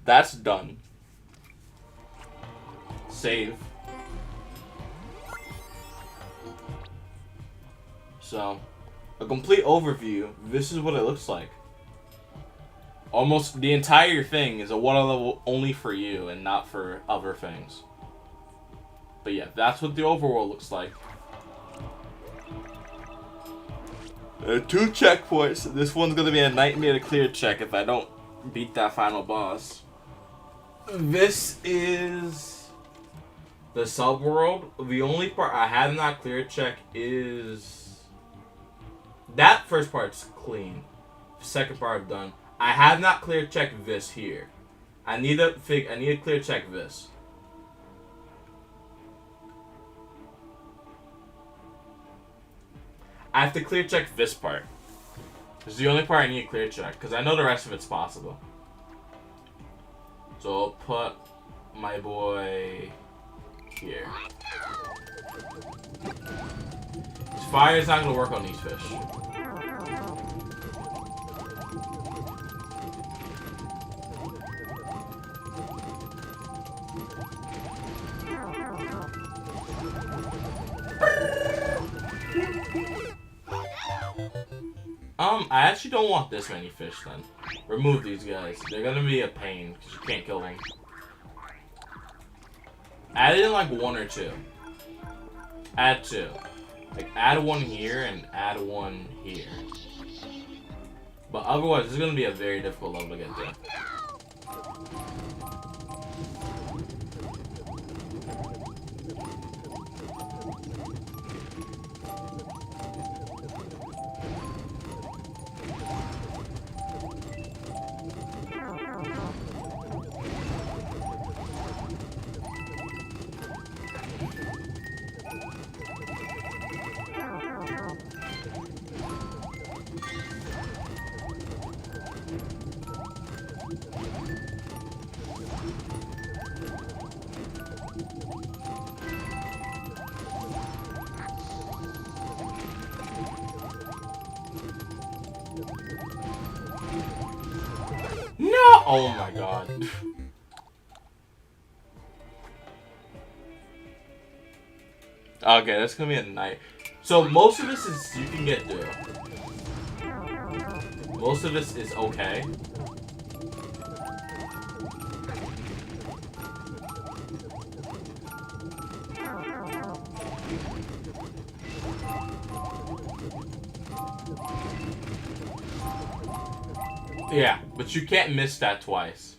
That's done. Save. So, a complete overview. This is what it looks like. Almost the entire thing is a water level only for you and not for other things. But yeah, that's what the overworld looks like. 2 checkpoints. This one's gonna be a nightmare to clear check if I don't beat that final boss. This is The subworld, the only part I have not clear check is that first part's clean. Second part I've done. I have not clear checked this here. I need to clear check this. I have to clear check this part. This is the only part I need to clear check because I know the rest of it's possible. So I'll put my boy here. This fire is not going to work on these fish. I actually don't want this many fish then. Remove these guys. They're gonna be a pain because you can't kill them. Add in like 1 or 2. Add 2. Like add 1 here and add 1 here. But otherwise, this is gonna be a very difficult level to get to. No! Oh my god. Okay, that's gonna be a night. So most of this is you can get through. Most of this is okay. Yeah, but you can't miss that twice.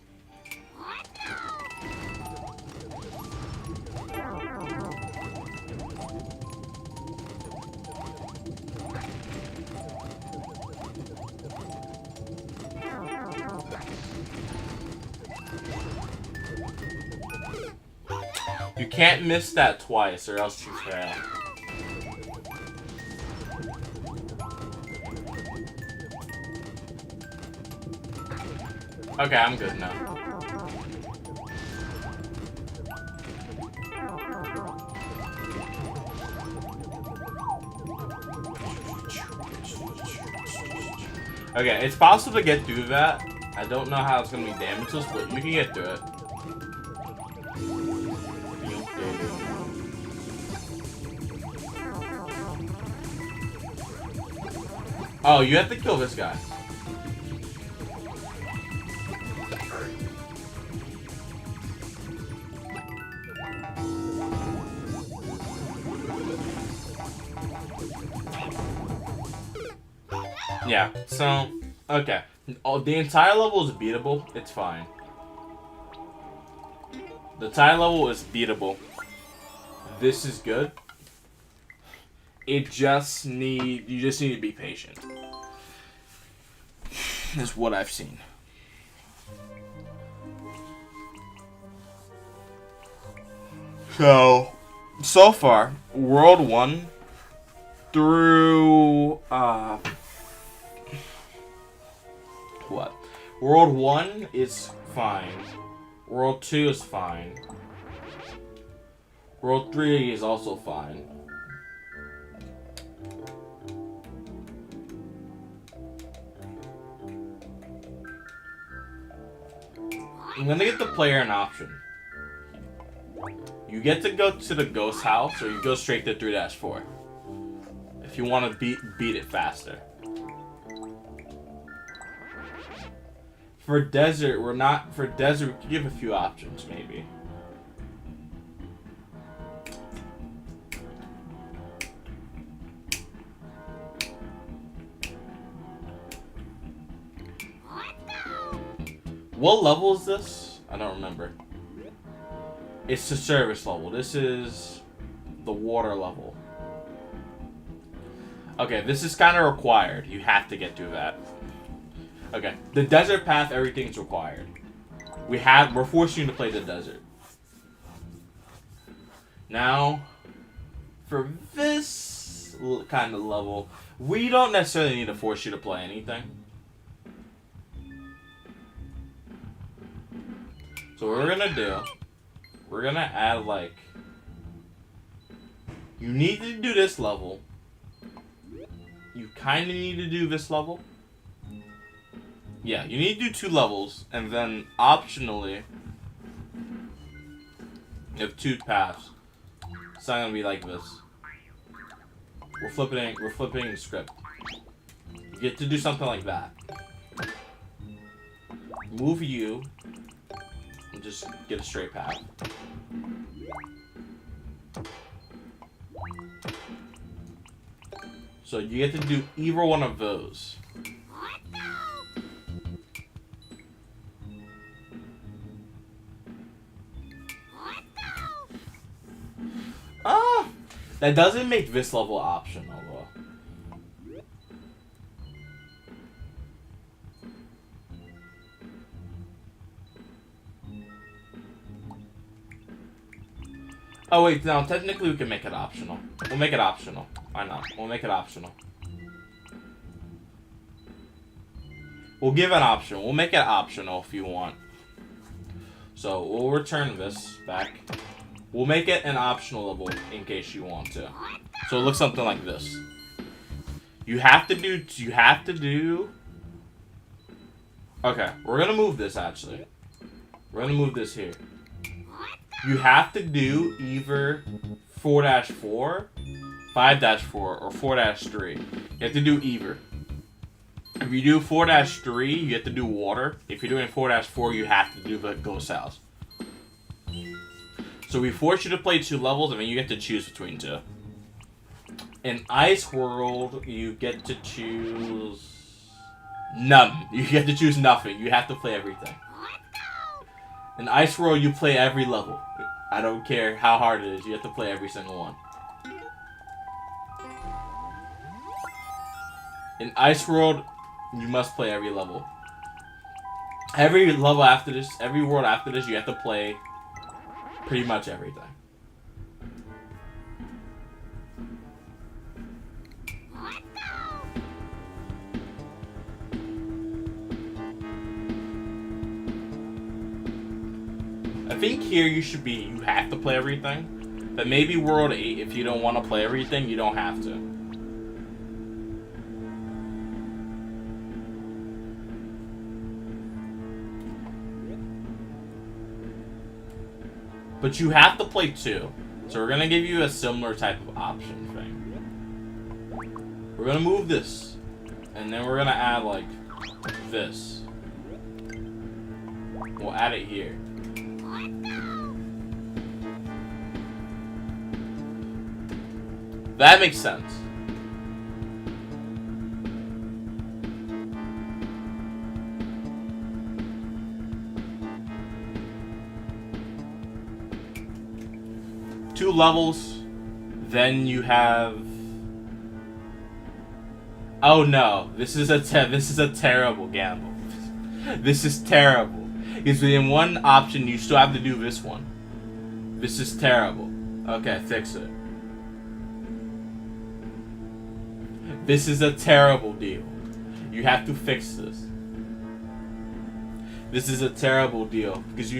You can't miss that twice or else you fail. Okay, I'm good now. Okay, it's possible to get through that. I don't know how it's gonna be damageless, but you can get through it. Oh, you have to kill this guy. Yeah, so, okay. Oh, the entire level is beatable. It's fine. The entire level is beatable. This is good. You just need to be patient. Is what I've seen. So far, World 1 through, what? World 1 is fine. World 2 is fine. World 3 is also fine. I'm gonna get the player an option. You get to go to the ghost house, or you go straight to 3-4. If you want to beat it faster. For desert, we can give a few options, maybe. What level is this? I don't remember. It's the service level. This is the water level. Okay, this is kind of required. You have to get through that. Okay, the desert path, everything's required. We're forcing you to play the desert. Now, for this kind of level, we don't necessarily need to force you to play anything. So what we're gonna do, we're gonna add like, you need to do this level. You kind of need to do this level. Yeah, you need to do 2 levels, and then optionally, you have 2 paths. It's not gonna be like this. We're flipping the script. You get to do something like that. Move you, and just get a straight path. So you get to do either one of those. That doesn't make this level optional, though. Oh wait, no, technically we can make it optional. We'll make it optional. Why not? We'll make it optional. We'll give an option. We'll make it optional if you want. So we'll return this back. We'll make it an optional level in case you want to. So it looks something like this. You have to do. Okay, we're gonna move this actually. We're gonna move this here. You have to do either 4-4, 5-4, or 4-3. You have to do either. If you do 4-3, you have to do water. If you're doing 4-4, you have to do the ghost house. So we force you to play 2 levels, and then you get to choose between 2. In Ice World, you get to choose none. You get to choose nothing. You have to play everything. In Ice World, you play every level. I don't care how hard it is. You have to play every single one. In Ice World, you must play every level. Every level after this, every world after this, you have to play pretty much everything. I think here you have to play everything. But maybe World 8, if you don't want to play everything, you don't have to. But you have to play 2. So we're going to give you a similar type of option thing. We're going to move this. And then we're going to add, like, this. We'll add it here. That makes sense. Two levels, then you have. Oh no! This is a terrible gamble. This is terrible. Because in one option, you still have to do this one. This is terrible. Okay, fix it. This is a terrible deal. You have to fix this. This is a terrible deal because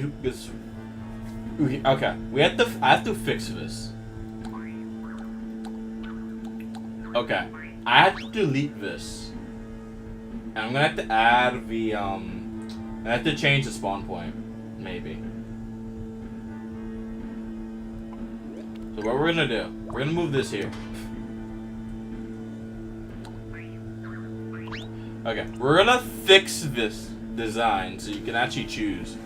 okay, I have to fix this. Okay, I have to delete this, and I'm gonna have to add the I have to change the spawn point, maybe. So what we're gonna do? We're gonna move this here. Okay, we're gonna fix this design so you can actually choose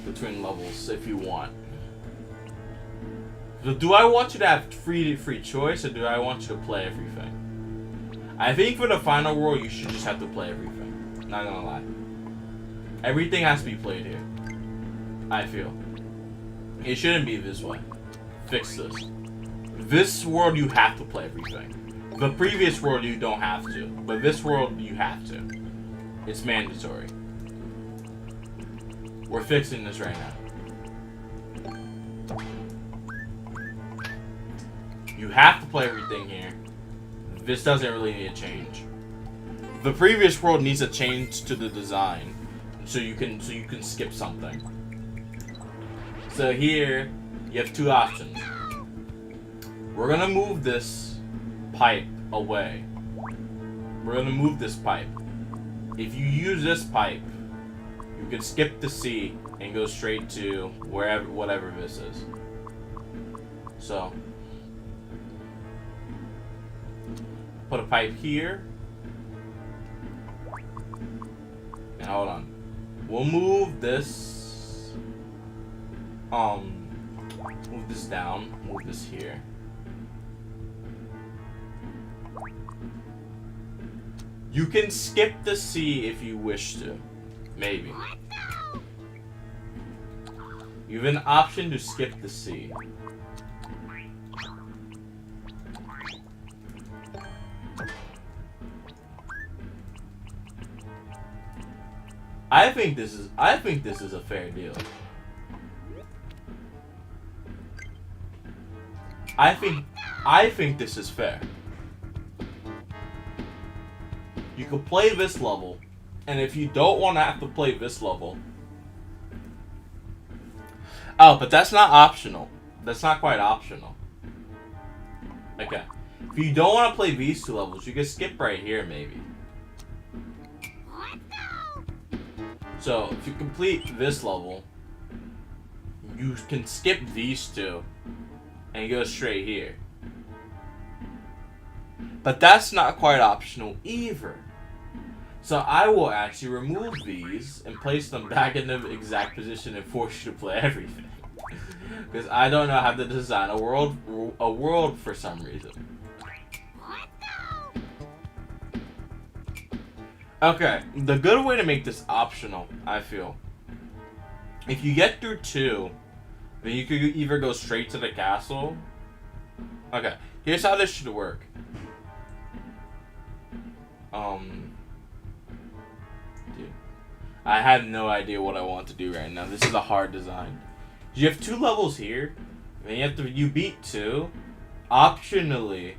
between levels if you want. So do I want you to have free choice, or do I want you to play everything? I think for the final world, you should just have to play everything. Not gonna lie. Everything has to be played here. I feel. It shouldn't be this way. Fix this. This world you have to play everything. The previous world you don't have to, but this world you have to. It's mandatory. We're fixing this right now. You have to play everything here. This doesn't really need a change. The previous world needs a change to the design, so you can skip something. So here you have two options. We're gonna move this pipe away. We're gonna move this pipe. If you use this pipe, you can skip the C and go straight to wherever, whatever this is. So, put a pipe here. And hold on. We'll move this. Move this down. Move this here. You can skip the C if you wish to. Maybe. You have an option to skip the C. I think this is a fair deal. I think this is fair. You can play this level, and if you don't want to have to play this level... Oh, but that's not optional. That's not quite optional. Okay. If you don't want to play these two levels, you can skip right here, maybe. So, if you complete this level, you can skip these two and go straight here. But that's not quite optional either. So I will actually remove these and place them back in the exact position and force you to play everything. Because I don't know how to design a world for some reason. Okay, the good way to make this optional, I feel. If you get through 2, then you could either go straight to the castle. Okay, here's how this should work. Dude, I have no idea what I want to do right now. This is a hard design. You have 2 levels here, then you beat 2. Optionally,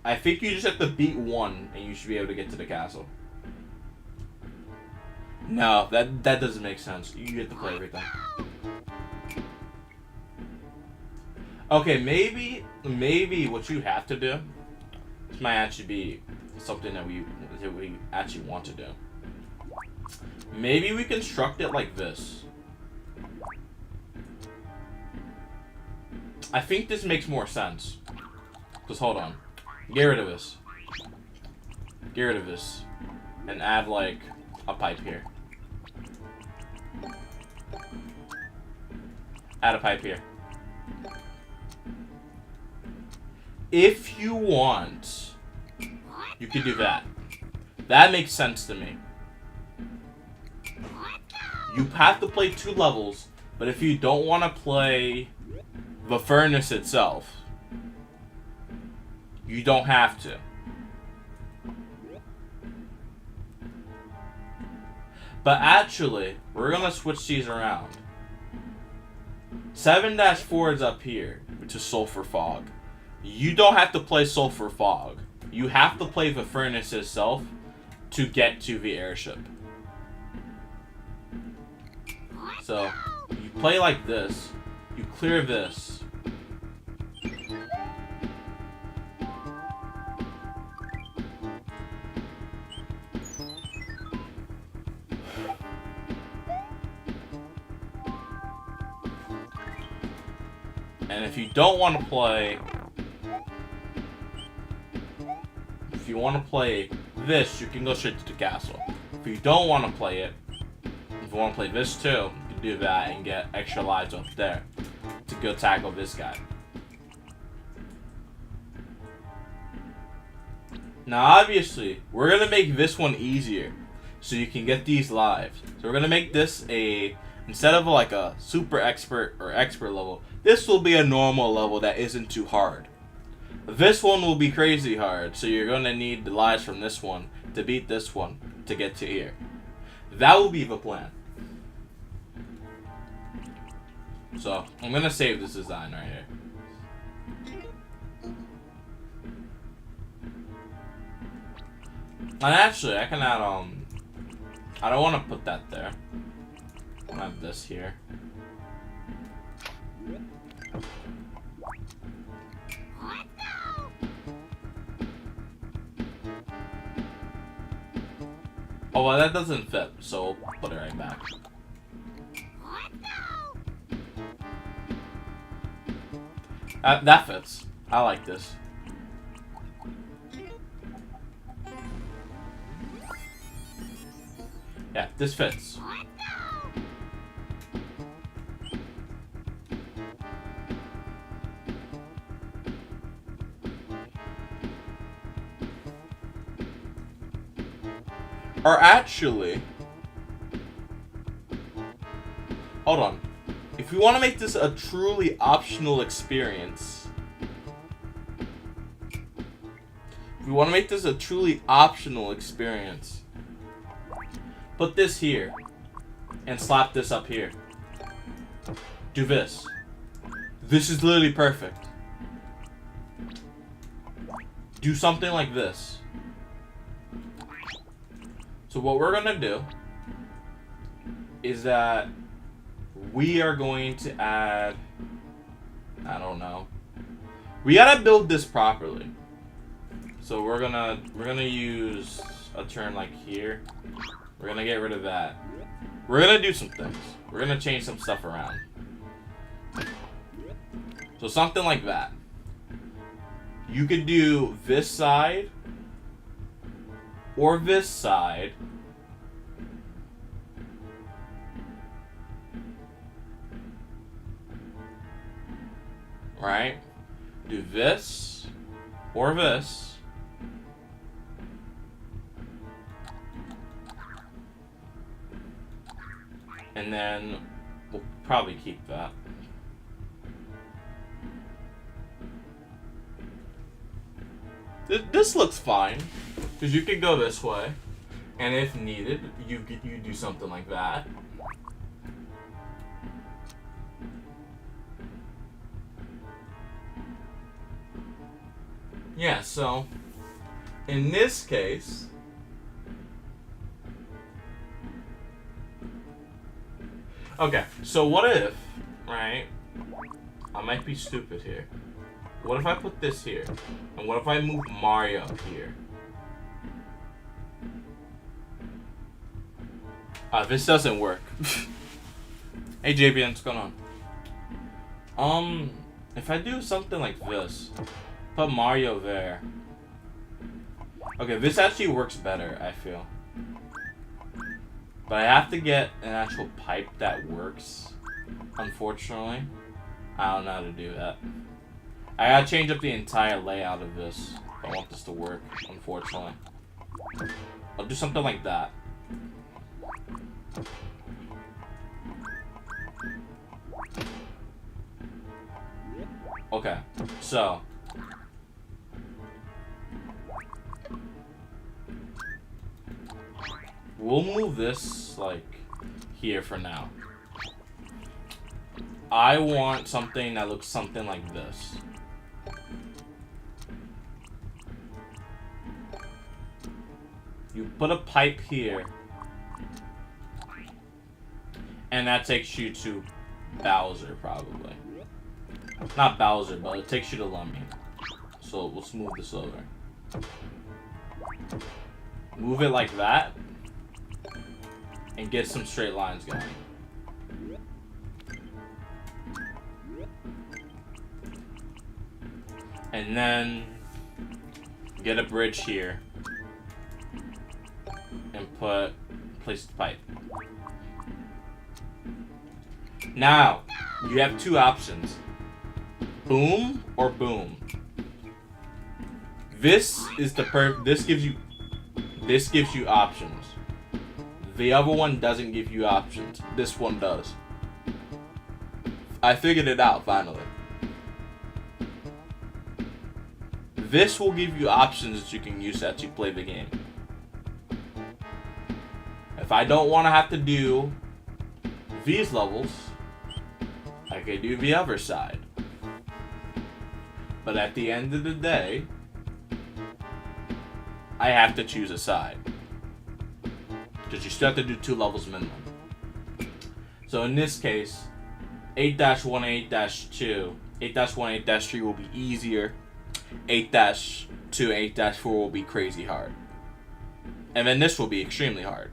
I think you just have to beat 1, and you should be able to get to the castle. No, that doesn't make sense. You get to play everything. Okay, maybe what you have to do, this might actually be something that we actually want to do. Maybe we construct it like this. I think this makes more sense. Because hold on. Get rid of this. Get rid of this. And add like a pipe here. Add a pipe here. If you want, you can do that. That makes sense to me. You have to play 2 levels, but if you don't want to play the furnace itself, you don't have to. But actually, we're going to switch these around. 7-4 is up here, which is Sulfur Fog. You don't have to play Sulfur Fog. You have to play the furnace itself to get to the airship. So, you play like this. You clear this. And if you don't want to play... If you want to play this, you can go straight to the castle. If you don't want to play it, if you want to play this too, you can do that and get extra lives up there to go tackle this guy. Now obviously, we're going to make this one easier so you can get these lives. So we're going to make this a Instead of like a super expert or expert level, this will be a normal level that isn't too hard. This one will be crazy hard, so you're gonna need the lives from this one to beat this one to get to here. That will be the plan. So, I'm gonna save this design right here. And actually, I can add, I don't want to put that there. I have this here. Oh, well, that doesn't fit, so we'll put it right back. That fits. I like this. Yeah, this fits. Or actually, hold on. If we want to make this a truly optional experience, put this here and slap this up here. Do this. This is literally perfect. Do something like this. So what we're gonna do is that we are going to add, I don't know. We gotta build this properly. So we're gonna use a turn like here. We're gonna get rid of that. We're gonna do some things. We're gonna change some stuff around. So something like that. You could do this side or this side. Right? Do this or this. And then we'll probably keep that. This looks fine, because you could go this way, and if needed, you do something like that. Yeah, so in this case, okay, so what if, right, I might be stupid here. What if I put this here? And what if I move Mario here? This doesn't work. Hey JBN, what's going on? If I do something like this, put Mario there. Okay, this actually works better, I feel. But I have to get an actual pipe that works, unfortunately. I don't know how to do that. I gotta change up the entire layout of this if I want this to work, unfortunately. I'll do something like that. Okay, so we'll move this, like, here for now. I want something that looks something like this. You put a pipe here, and that takes you to Bowser, probably. Not Bowser, but it takes you to Lummy. So we'll smooth this over. Move it like that, and get some straight lines going. And then get a bridge here. And place the pipe. Now, you have two options. Boom or boom. This is the this gives you options. The other one doesn't give you options. This one does. I figured it out finally. This will give you options that you can use as you play the game. If I don't want to have to do these levels, I could do the other side. But at the end of the day, I have to choose a side. Because you still have to do 2 levels minimum. So in this case, 8-1, 8-2, 8-1, 8-3 will be easier. 8-2, 8-4 will be crazy hard. And then this will be extremely hard.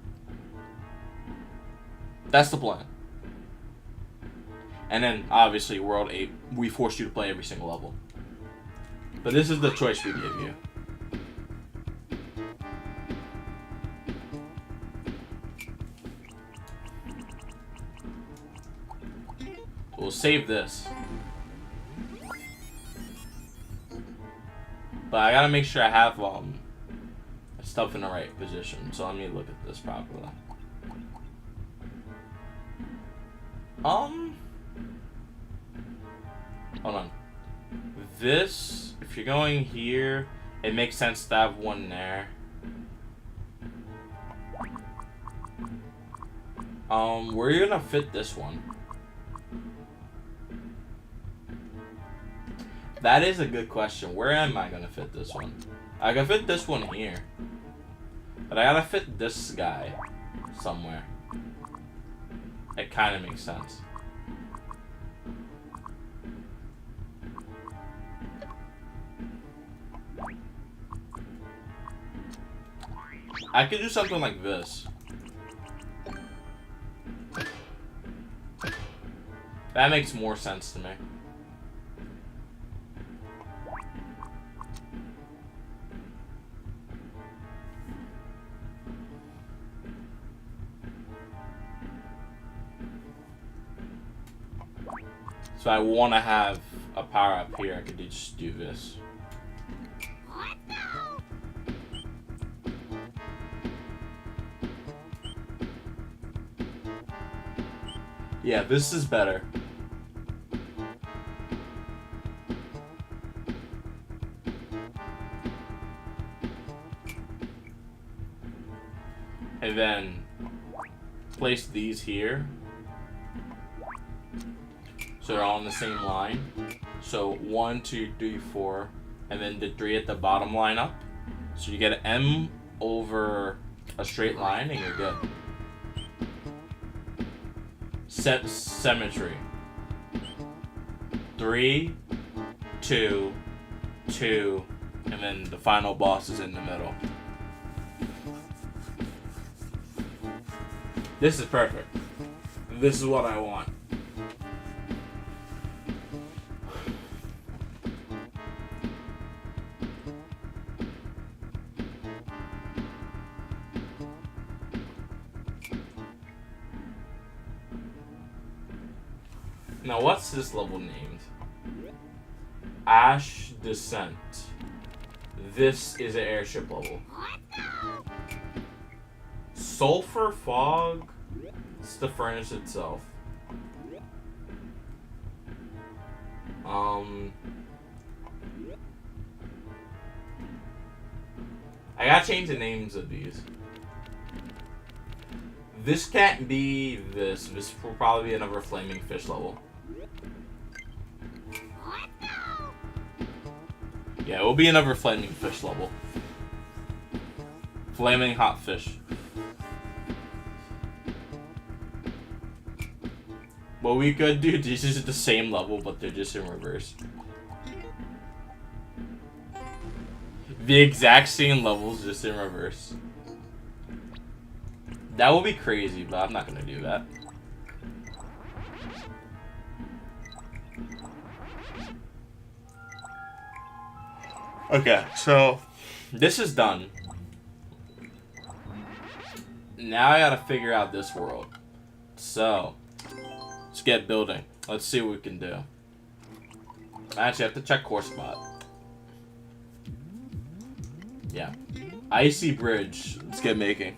That's the plan. And then, obviously, World 8, we force you to play every single level. But this is the choice we give you. We'll save this. But I gotta make sure I have stuff in the right position. So let me look at this properly. Hold on. This, if you're going here, it makes sense to have one there. Where are you gonna fit this one? That is a good question. Where am I gonna fit this one? I can fit this one here. But I gotta fit this guy somewhere. It kind of makes sense. I could do something like this. That makes more sense to me. So I want to have a power up here. I could just do this. Yeah, this is better. And then place these here. So they're all on the same line. So 1, 2, 3, 4, and then the 3 at the bottom line up. So you get an M over a straight line, and you're good. Set symmetry. 3, 2, 2, and then the final boss is in the middle. This is perfect. This is what I want. Now, what's this level named? Ash Descent. This is an airship level. Sulfur Fog. It's the furnace itself. I gotta change the names of these. This can't be this. This will probably be another flaming fish level. Yeah, it will be another flaming fish level. Flaming hot fish. What we could do, this is the same level, but they're just in reverse. The exact same levels, just in reverse. That would be crazy, but I'm not gonna do that. Okay, so this is done. Now I gotta figure out this world. So let's get building. Let's see what we can do. Actually, I have to check core spot. Yeah. Icy bridge. Let's get making.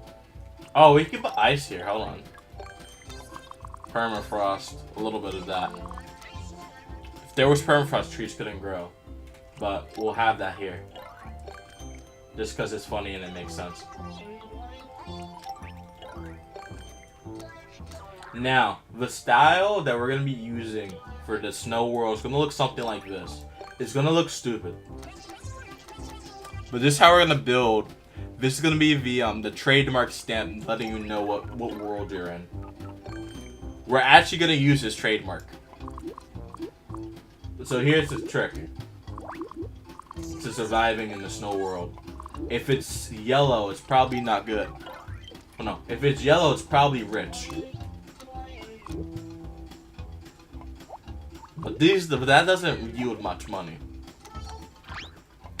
Oh, we can put ice here. Hold on. Permafrost. A little bit of that. If there was permafrost, trees couldn't grow. But we'll have that here. Just because it's funny and it makes sense. Now, the style that we're going to be using for the snow world is going to look something like this. It's going to look stupid. But this is how we're going to build. This is going to be the trademark stamp letting you know what world you're in. We're actually going to use this trademark. So here's the trick to surviving in the snow world. If it's yellow, it's probably not good. Oh, no, if it's yellow, it's probably rich. But that doesn't yield much money.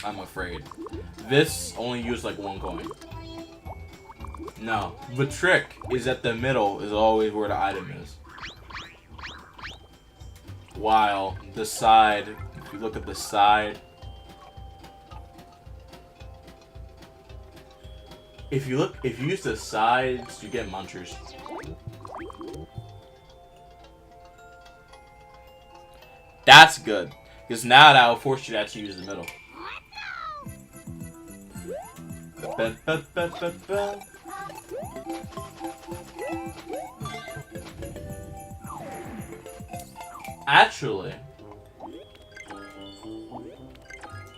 I'm afraid. This only used like 1 coin. No, the trick is that the middle is always where the item is. While the side, if you look at the side, if you use the sides, you get munchers. That's good, because now that will force you to actually use the middle. Actually,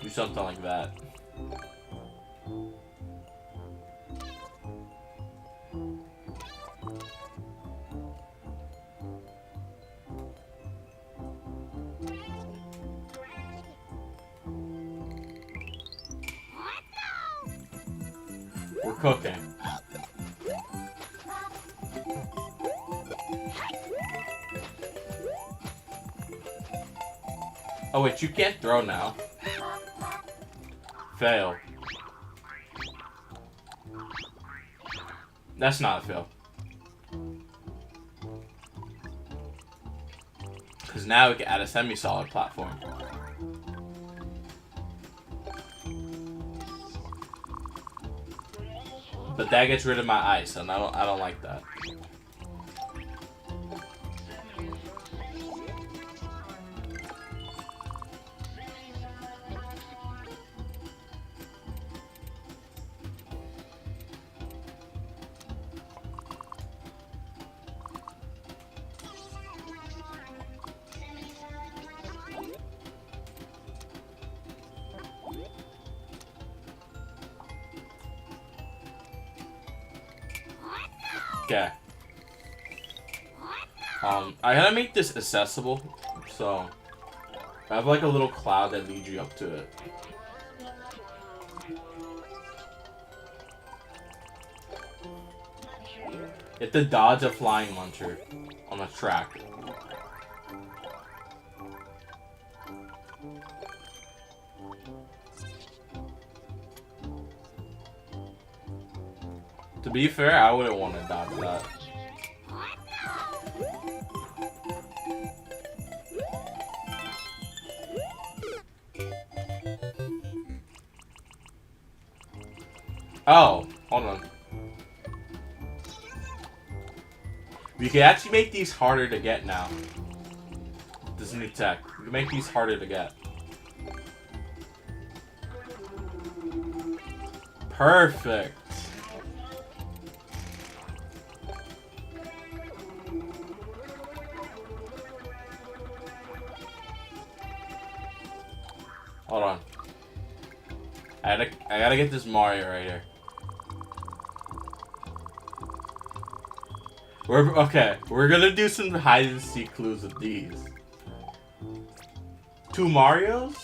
do something like that. We're cooking. Oh wait, you can't throw now. Fail. That's not a fail. Because now we can add a semi-solid platform. But that gets rid of my ice, and I don't like that. Okay. I gotta make this accessible, so I have like a little cloud that leads you up to it. You have to dodge a flying muncher on a track. To be fair, I wouldn't want to dodge that. Oh, hold on. We can actually make these harder to get now. This new tech. We can make these harder to get. Perfect. Hold on. I gotta get this Mario right here. We're gonna do some hide and seek clues with these. 2 Marios?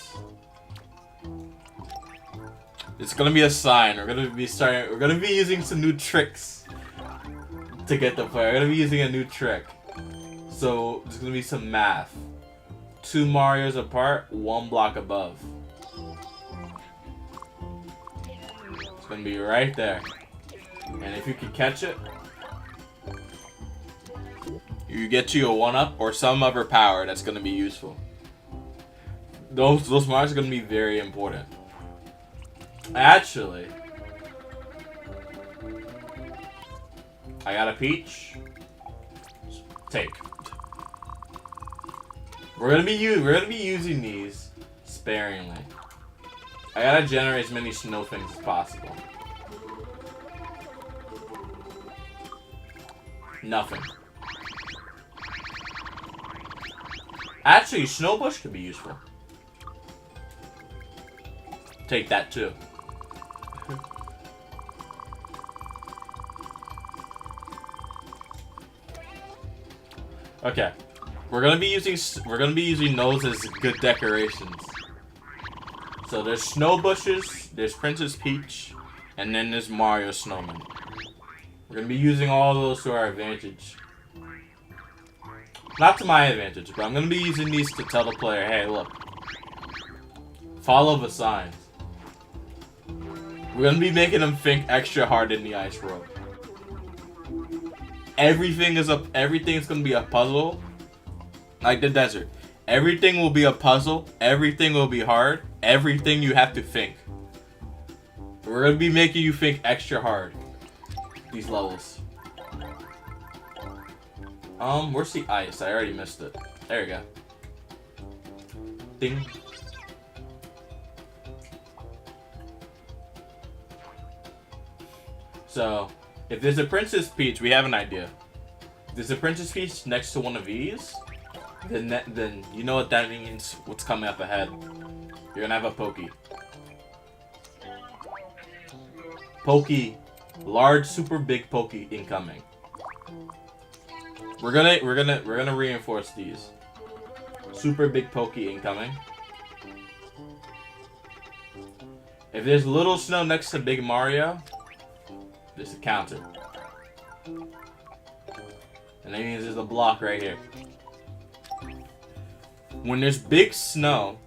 It's gonna be a sign. We're gonna be using some new tricks to get the player. We're gonna be using a new trick. So there's gonna be some math. 2 Marios apart, 1 block above. It's gonna be right there. And if you can catch it, you get you a 1-up or some other power that's gonna be useful. Those Marios are gonna be very important. Actually, I got a peach. Take. We're gonna be using these sparingly. I gotta generate as many snow things as possible. Nothing. Actually, snow bush could be useful. Take that too. Okay, we're gonna be using those as good decorations. So there's snow bushes, there's Princess Peach, and then there's Mario Snowman. We're gonna be using all those to our advantage. Not to my advantage, but I'm gonna be using these to tell the player, hey, look, follow the signs. We're gonna be making them think extra hard in the ice world. Everything's gonna be a puzzle, like the desert. Everything will be a puzzle. Everything will be hard. Everything you have to think. We're gonna be making you think extra hard. These levels. Where's the ice? I already missed it. There you go. Ding. So, if there's a Princess Peach, we have an idea. If there's a Princess Peach next to one of these, then you know what that means. What's coming up ahead? You're gonna have a Pokey. Pokey, large, super big Pokey incoming. We're gonna reinforce these. Super big Pokey incoming. If there's little snow next to Big Mario, there's a counter. And that means there's a block right here. When there's big snow,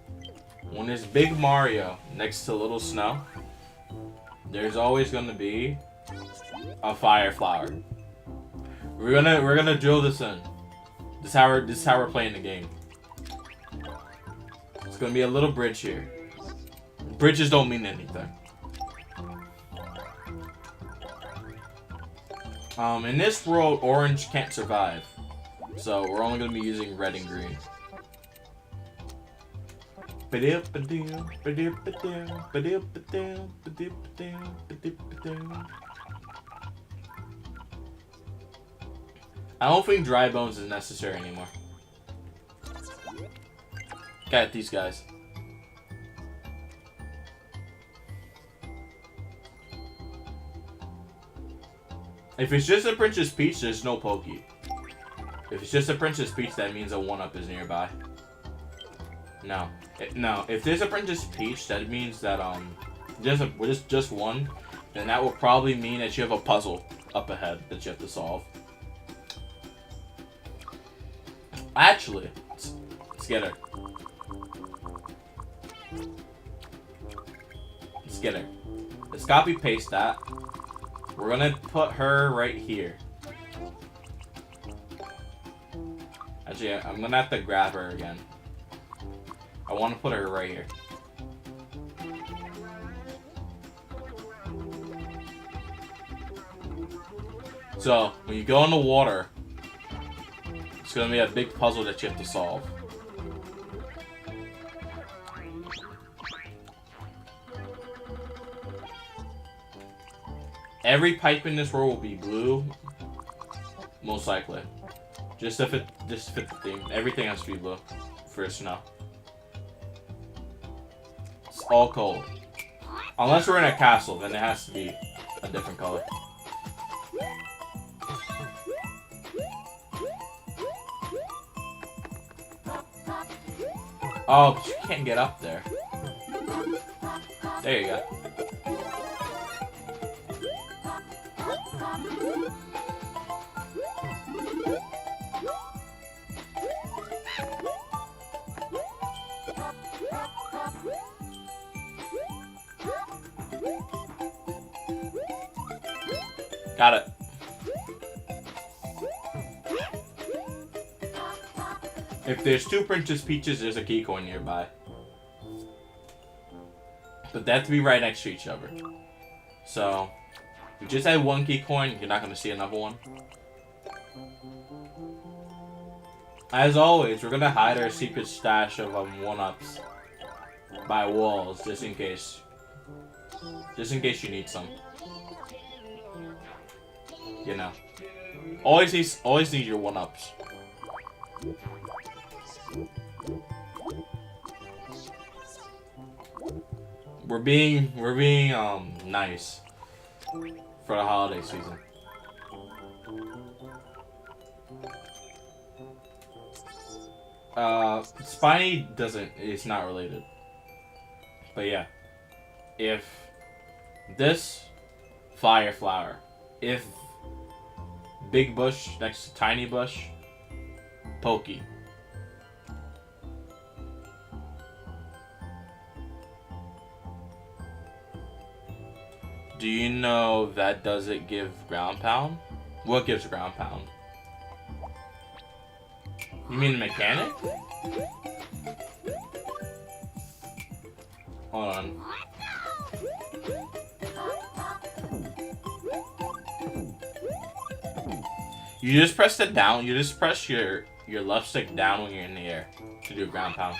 when there's Big Mario next to little snow, there's always gonna be a fire flower. We're gonna drill this in. This is how we're playing the game. It's gonna be a little bridge here. Bridges don't mean anything. In this world, orange can't survive. So we're only gonna be using red and green. I don't think dry bones is necessary anymore. Got these guys. If it's just a Princess Peach, there's no Pokey. If it's just a Princess Peach, that means a 1-up is nearby. No. No. If there's a Princess Peach, that means that just one, then that will probably mean that you have a puzzle up ahead that you have to solve. Actually, let's get her. Let's get her. Let's copy paste that. We're gonna put her right here. Actually, I'm gonna have to grab her again. I want to put her right here. So, when you go in the water, it's gonna be a big puzzle that you have to solve. Every pipe in this world will be blue, most likely. Just to fit the theme. Everything has to be blue for snow. It's all cold. Unless we're in a castle, then it has to be a different color. Oh, but you can't get up there. There you go. Got it. If there's two Princess Peaches, there's a key coin nearby. But they have to be right next to each other. So, You just had one key coin, you're not gonna see another one. As always, we're gonna hide our secret stash of 1-ups by walls, just in case. Just in case you need some. You know. Always need your 1-ups. We're being nice for the holiday season. Spiny it's not related. But yeah. If this fire flower, if big bush next to tiny bush, pokey. Do you know that doesn't give ground pound? What gives ground pound? You mean the mechanic? Hold on. You just press it down. You just press your left stick down when you're in the air to do ground pound.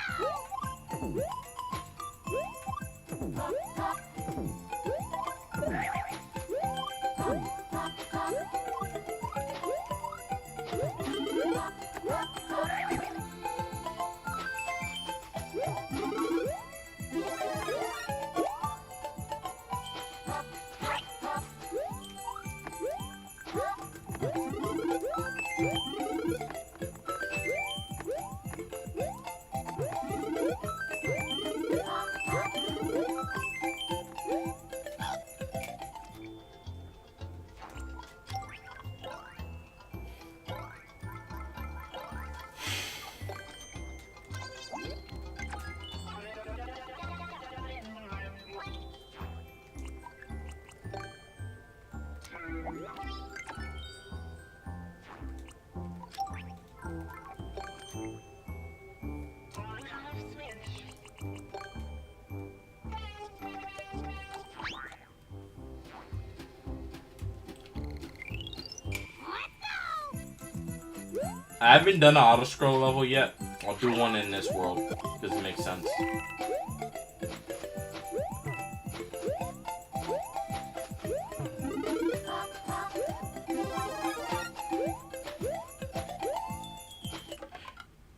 I haven't done an auto-scroll level yet. I'll do one in this world, because it makes sense.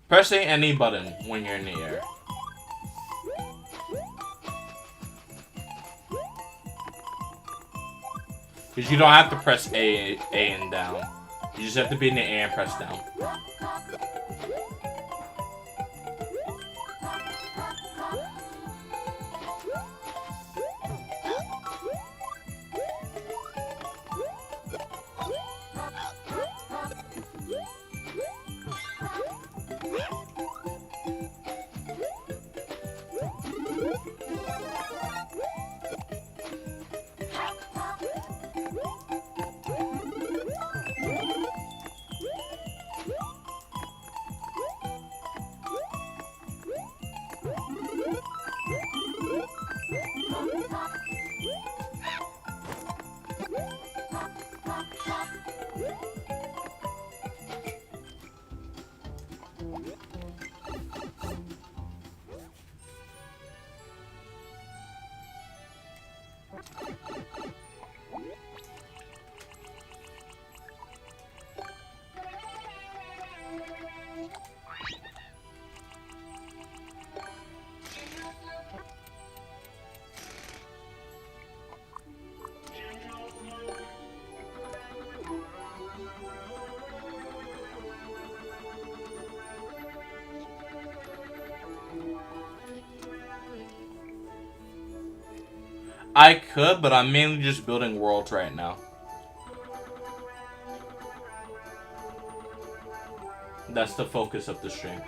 Pressing any button when you're in the air. Because you don't have to press A and down. You just have to be in the air and press down. I could, but I'm mainly just building worlds right now. That's the focus of the stream.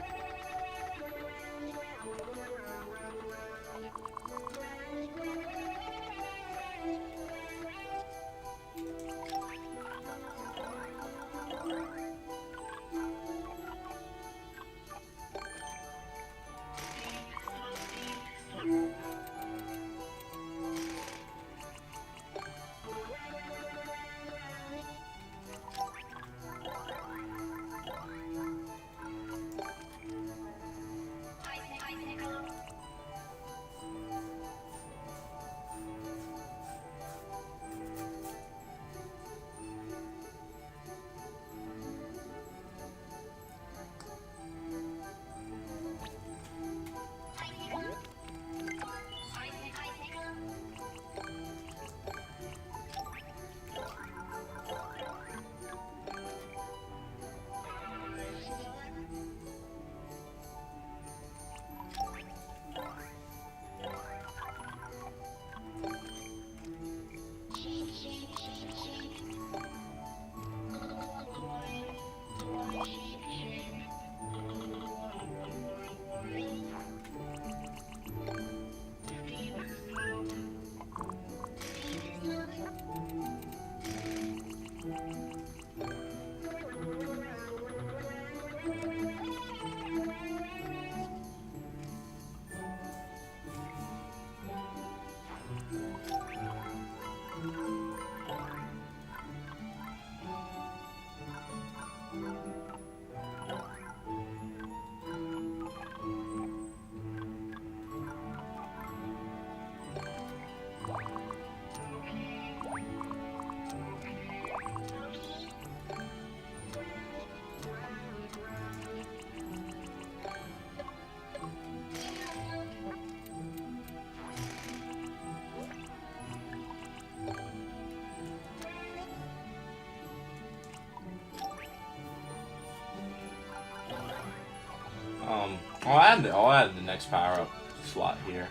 I'll add the next power up slot here.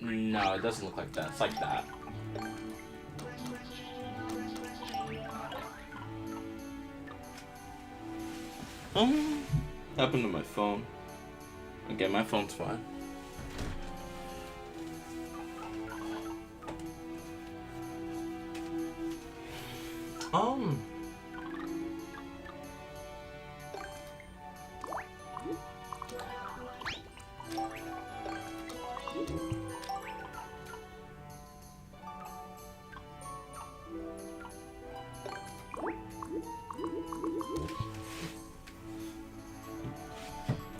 No, it doesn't look like that. It's like that. Happened to my phone. Okay, my phone's fine.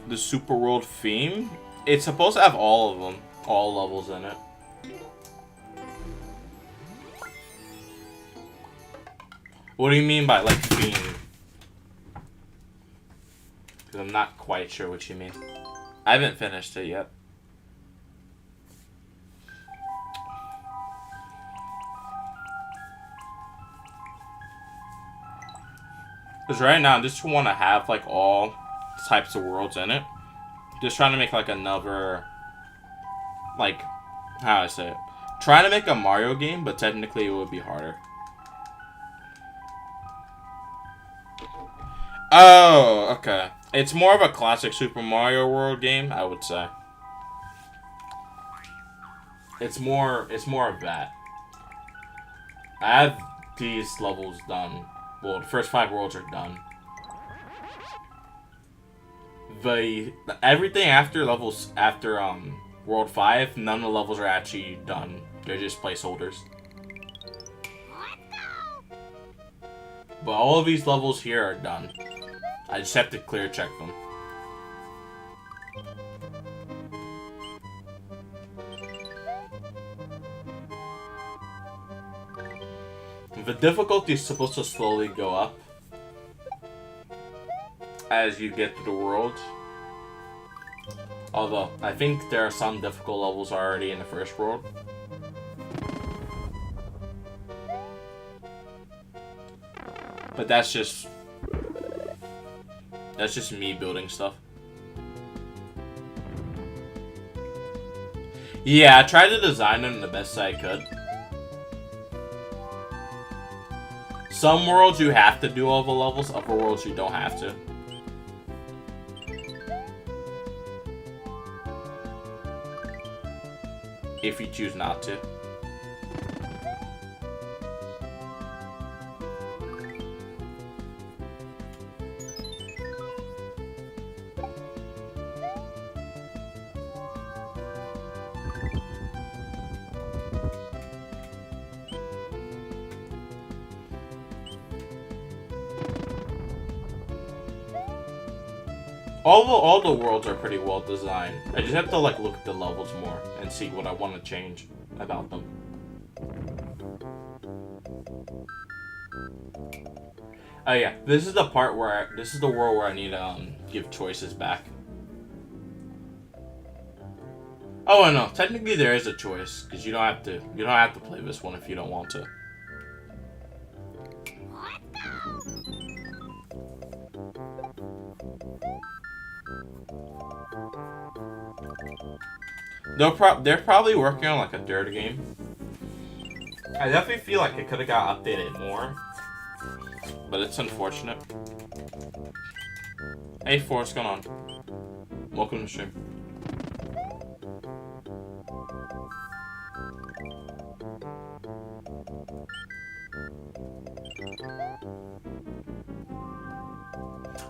The Super World theme? It's supposed to have all of them, all levels in it. What do you mean by, like, theme? Because I'm not quite sure what you mean. I haven't finished it yet. Because right now, I just want to have, like, all types of worlds in it. Just trying to make, like, another... Like, how do I say it? Trying to make a Mario game, but technically it would be harder. Oh, okay. It's more of a classic Super Mario World game, I would say. It's more of that. I have these levels done. Well, the first 5 worlds are done. Everything after World 5, none of the levels are actually done. They're just placeholders. But all of these levels here are done. I just have to clear check them. The difficulty is supposed to slowly go up as you get through the world. Although, I think there are some difficult levels already in the first world. But that's just me building stuff. Yeah, I tried to design them the best I could. Some worlds you have to do all the levels, other worlds you don't have to. If you choose not to. All the worlds are pretty well designed. I just have to like look at the levels more and see what I want to change about them. Oh yeah, this is the part where this is the world where I need to give choices back. Oh no, technically there is a choice because you don't have to play this one if you don't want to. They're probably working on like a dirt game. I definitely feel like it could have got updated more, but it's unfortunate. Hey, what's going on? Welcome to the stream.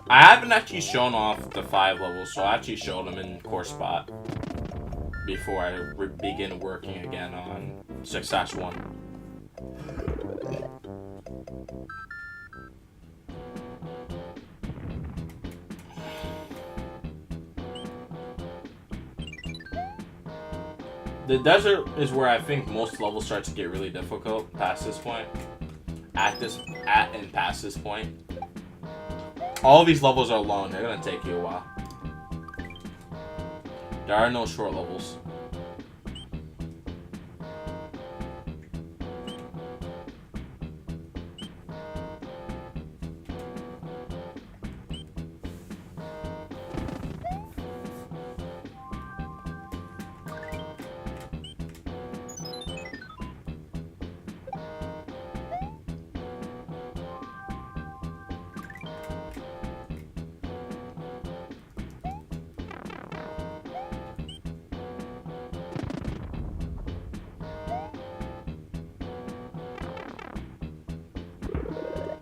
I haven't actually shown off the 5 levels, so I actually showed them in Core Spot before I begin working again on 6-1. The desert is where I think most levels start to get really difficult past this point. Past this point. All these levels are long, they're gonna take you a while. There are no short levels.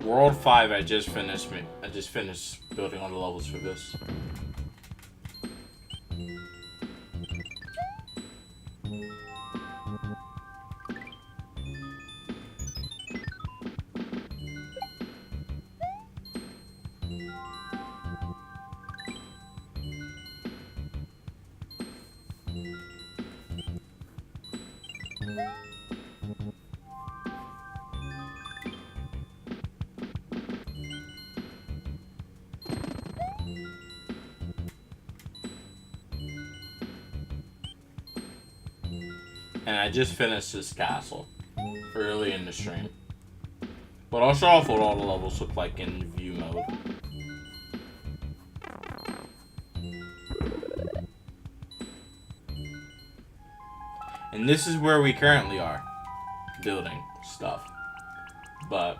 World 5, I just finished building all the levels for this. And I just finished this castle early in the stream. But I'll show off what all the levels look like in view mode. And this is where we currently are, building stuff. But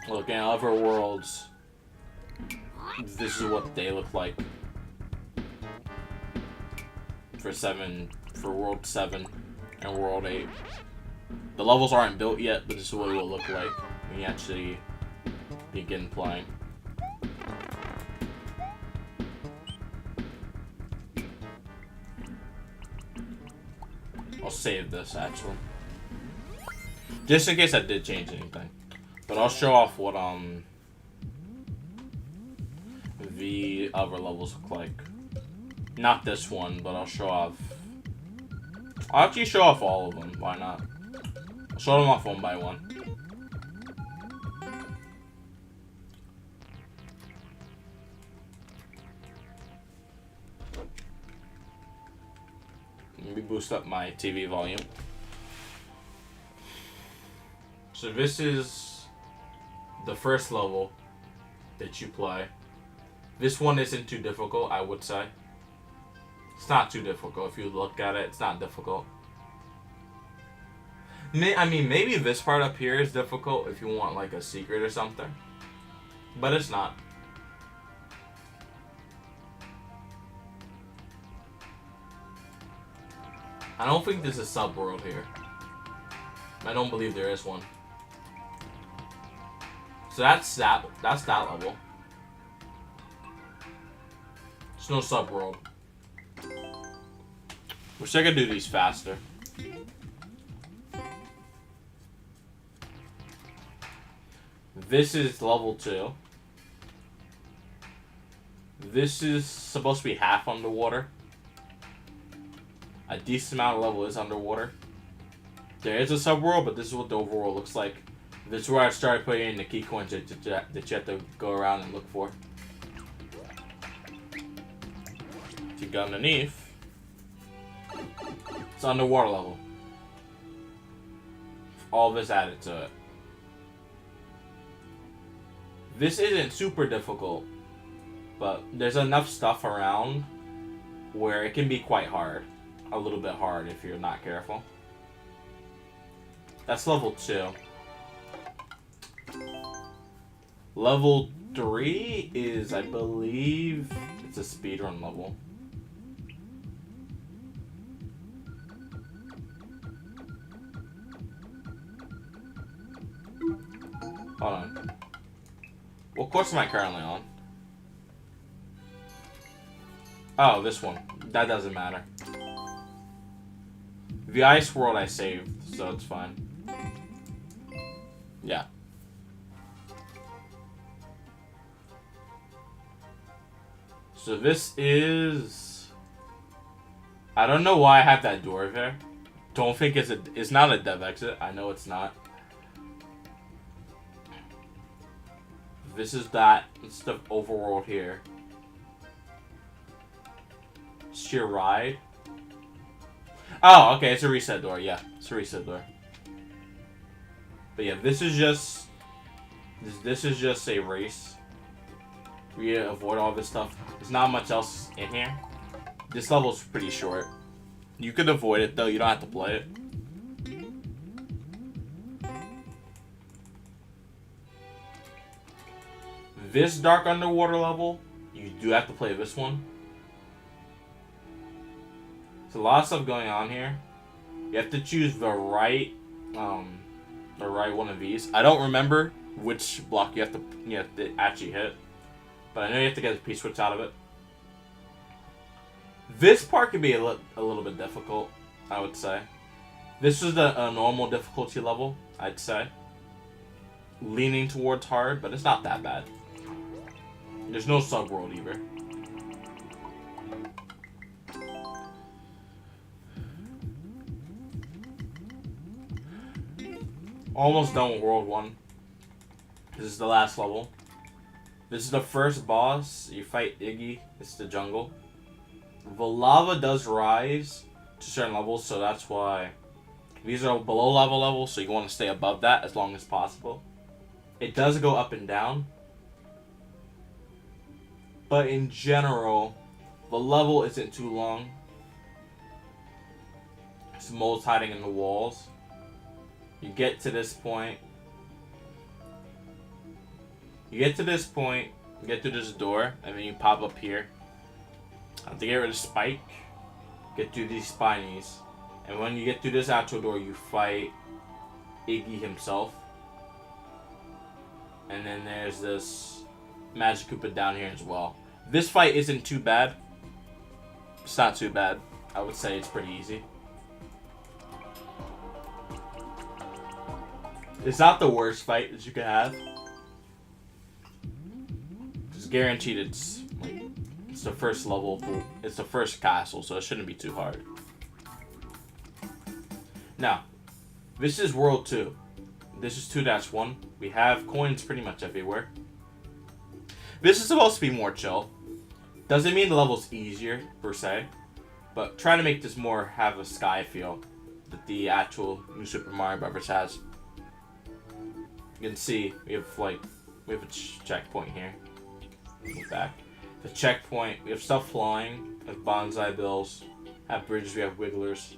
look, in other worlds, this is what they look like for World 7 and World 8. The levels aren't built yet, but this is what it will look like when you actually begin playing. I'll save this, actually. Just in case I did change anything. But I'll show off what, the other levels look like. Not this one, but I'll show off... I'll actually show off all of them. Why not? I'll show them off one by one. Let me boost up my TV volume. So this is the first level that you play. This one isn't too difficult, I would say. It's not too difficult. If you look at it, it's not difficult. I mean, maybe this part up here is difficult if you want, like, a secret or something. But it's not. I don't think there's a sub-world here. I don't believe there is one. So that's that level. There's no sub-world. Wish I could do these faster. This is level 2. This is supposed to be half underwater. A decent amount of level is underwater. There is a subworld, but this is what the overworld looks like. This is where I started putting in the key coins that you have to go around and look for. If you go underneath, it's underwater level. All this added to it. This isn't super difficult, but there's enough stuff around where it can be quite hard. A little bit hard if you're not careful. That's level 2. Level 3 is, I believe, it's a speedrun level. Hold on. What course am I currently on? Oh, this one. That doesn't matter. The ice world I saved, so it's fine. Yeah. So this is... I don't know why I have that door there. Don't think it's not a dev exit. I know it's not. This is that. It's the overworld here. It's your ride. Oh, okay, it's a reset door. Yeah, it's a reset door. But yeah, this is just a race. We avoid all this stuff. There's not much else in here. This level's pretty short. You could avoid it though. You don't have to play it. This dark underwater level, you do have to play this one. There's a lot of stuff going on here. You have to choose the right one of these. I don't remember which block you have to actually hit. But I know you have to get a P-switch out of it. This part can be a little bit difficult, I would say. This is a normal difficulty level, I'd say. Leaning towards hard, but it's not that bad. There's no sub-world either. Almost done with World 1. This is the last level. This is the first boss. You fight Iggy. It's the jungle. The lava does rise to certain levels, so that's why these are below lava levels, so you want to stay above that as long as possible. It does go up and down. But in general, the level isn't too long. It's moles hiding in the walls. You get to this point. You get to this door, and then you pop up here. To get rid of Spike, get through these spinies. And when you get through this actual door, you fight Iggy himself. And then there's this Magic Koopa down here as well. This fight isn't too bad. It's not too bad. I would say it's pretty easy. It's not the worst fight that you can have. It's guaranteed it's the first level. It's the first castle, so it shouldn't be too hard. Now, this is World 2. This is 2-1. We have coins pretty much everywhere. This is supposed to be more chill. Doesn't mean the level's easier, per se. But try to make this more have a sky feel that the actual New Super Mario Bros. Has. You can see we have a checkpoint here. Move back. The checkpoint. We have stuff flying. We have bonsai bills. Have bridges. We have wigglers.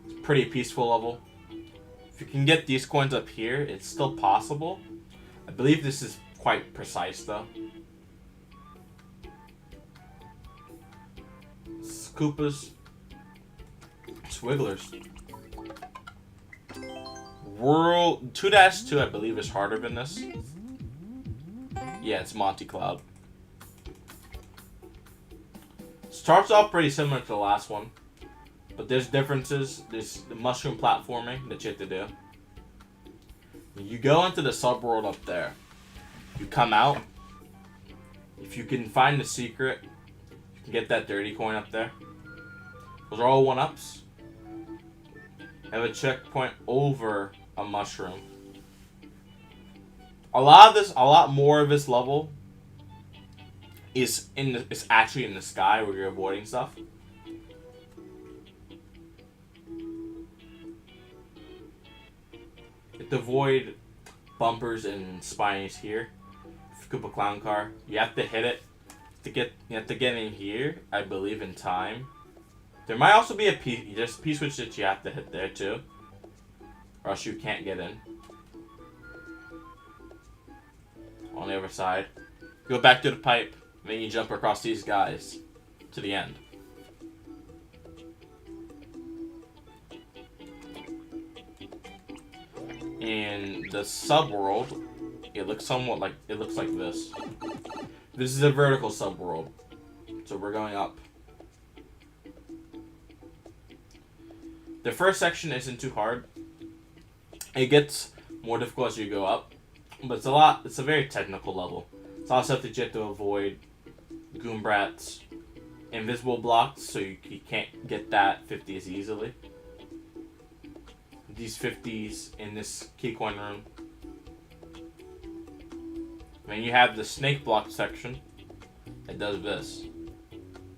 It's a pretty peaceful level. If you can get these coins up here, it's still possible. I believe this is quite precise though. It's Koopas. It's wigglers. World 2-2, I believe, is harder than this. Yeah, it's Monty Cloud. Starts off pretty similar to the last one, but there's differences. There's the mushroom platforming that you have to do. You go into the subworld up there. You come out. If you can find the secret, you can get that dirty coin up there. Those are all 1-ups. Have a checkpoint over a mushroom. A lot more of this level is actually in the sky where you're avoiding stuff. You have to avoid bumpers and spinies here. Koopa Clown Car. You have to hit it you have to get in here, I believe, in time. There might also be there's a P-switch that you have to hit there too, or else you can't get in. On the other side, go back to the pipe, then you jump across these guys to the end. In the subworld, it looks like this. This is a vertical subworld, so we're going up. The first section isn't too hard. It gets more difficult as you go up, but it's a very technical level. It's also stuff that you have to avoid. Goombrats, invisible blocks, so you can't get that 50 as easily. These 50s in this key coin room. Then you have the snake block section that does this.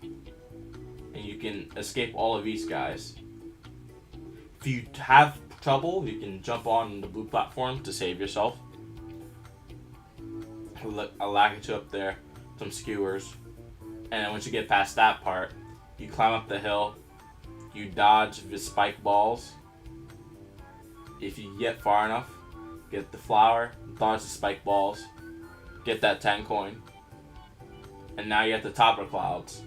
And you can escape all of these guys. If you have trouble, you can jump on the blue platform to save yourself. I'll lag you up there, some skewers. And then once you get past that part, you climb up the hill, you dodge the spike balls. If you get far enough, get the flower, dodge the spike balls, get that 10 coin. And now you're at the top of the clouds,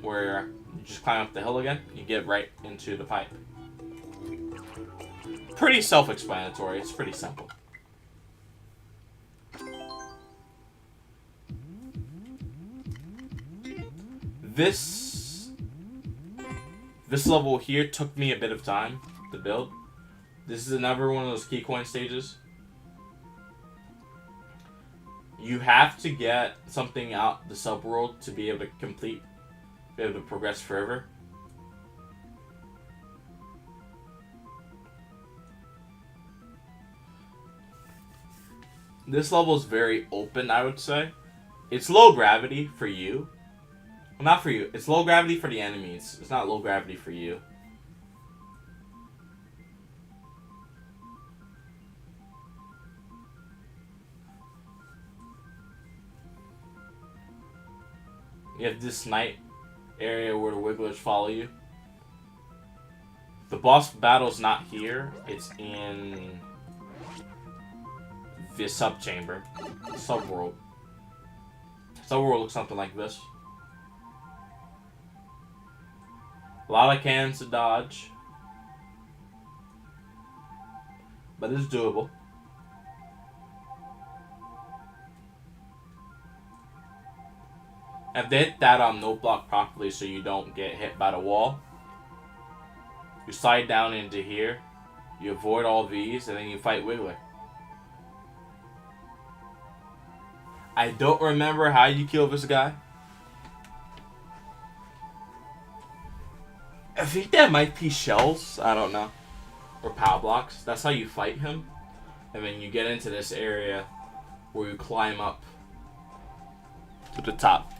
where you just climb up the hill again, you get right into the pipe. Pretty self-explanatory, it's pretty simple. This level here took me a bit of time to build. This is another one of those key coin stages. You have to get something out the subworld to be able to be able to progress further. This level is very open, I would say. It's low gravity for you. Well, not for you. It's low gravity for the enemies. It's not low gravity for you. You have this night area where the Wigglers follow you. The boss battle's not here. It's in the sub-chamber. Subworld. Subworld looks something like this. A lot of cannons to dodge. But it's doable. If they hit that note block properly so you don't get hit by the wall, you slide down into here, you avoid all these, and then you fight Wiggler. I don't remember how you kill this guy. I think that might be shells, I don't know. Or power blocks. That's how you fight him. And then you get into this area where you climb up to the top.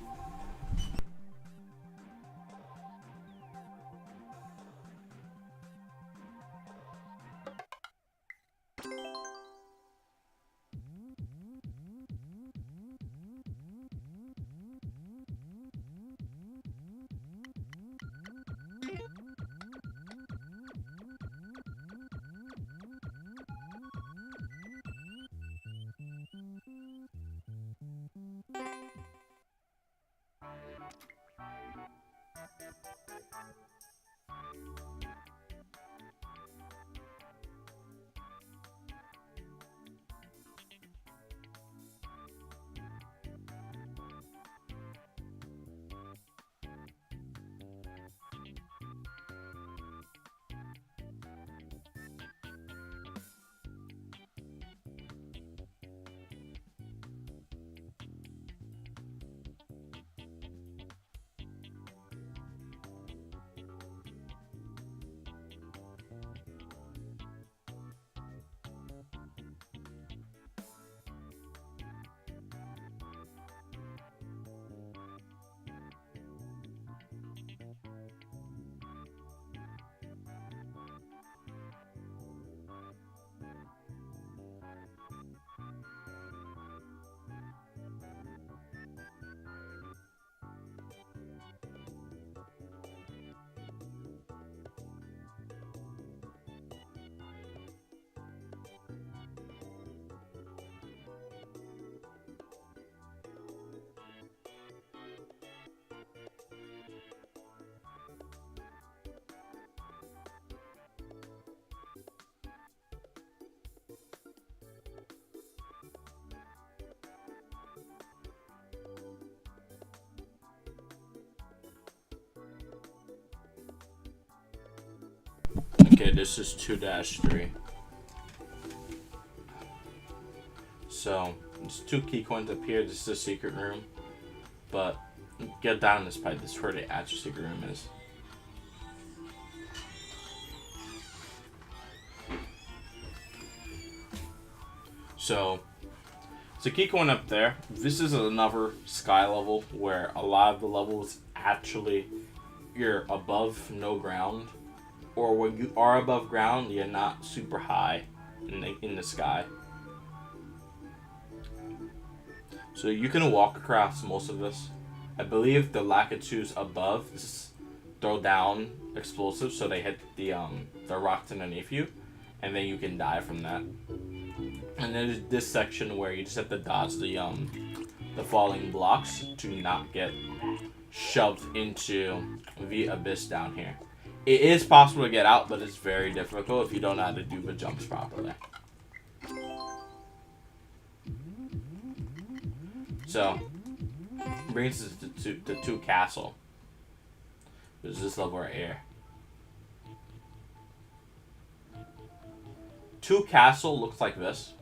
Okay, this is 2-3. So, there's 2 key coins up here. This is a secret room. But, get down this pipe. This is where the actual secret room is. So, it's a key coin up there. This is another sky level where a lot of the levels actually, you're above no ground. Or when you are above ground, you're not super high in the sky. So you can walk across most of this. I believe the Lakitus above throw down explosives, so they hit the rocks underneath you, and then you can die from that. And then there's this section where you just have to dodge the falling blocks to not get shoved into the abyss down here. It is possible to get out, but it's very difficult if you don't know how to do the jumps properly. So, brings us to castle. There's this level right here. 2 castle looks like this.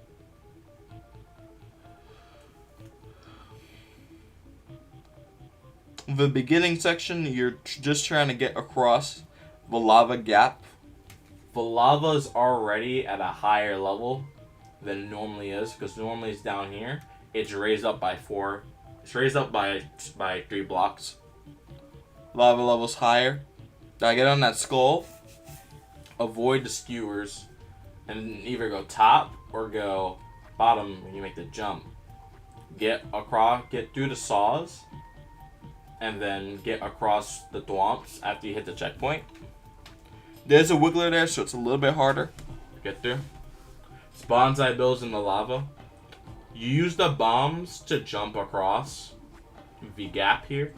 The beginning section, you're just trying to get across the lava gap. The lava is already at a higher level than it normally is, because normally it's down here. It's raised up by 4. It's raised up by 3 blocks. Lava level's higher. Gotta get on that skull. Avoid the skewers. And either go top or go bottom when you make the jump. Get across, get through the saws, and then get across the thwomps after you hit the checkpoint. There's a wiggler there, so it's a little bit harder to get through. Bonsai builds in the lava. You use the bombs to jump across the gap here,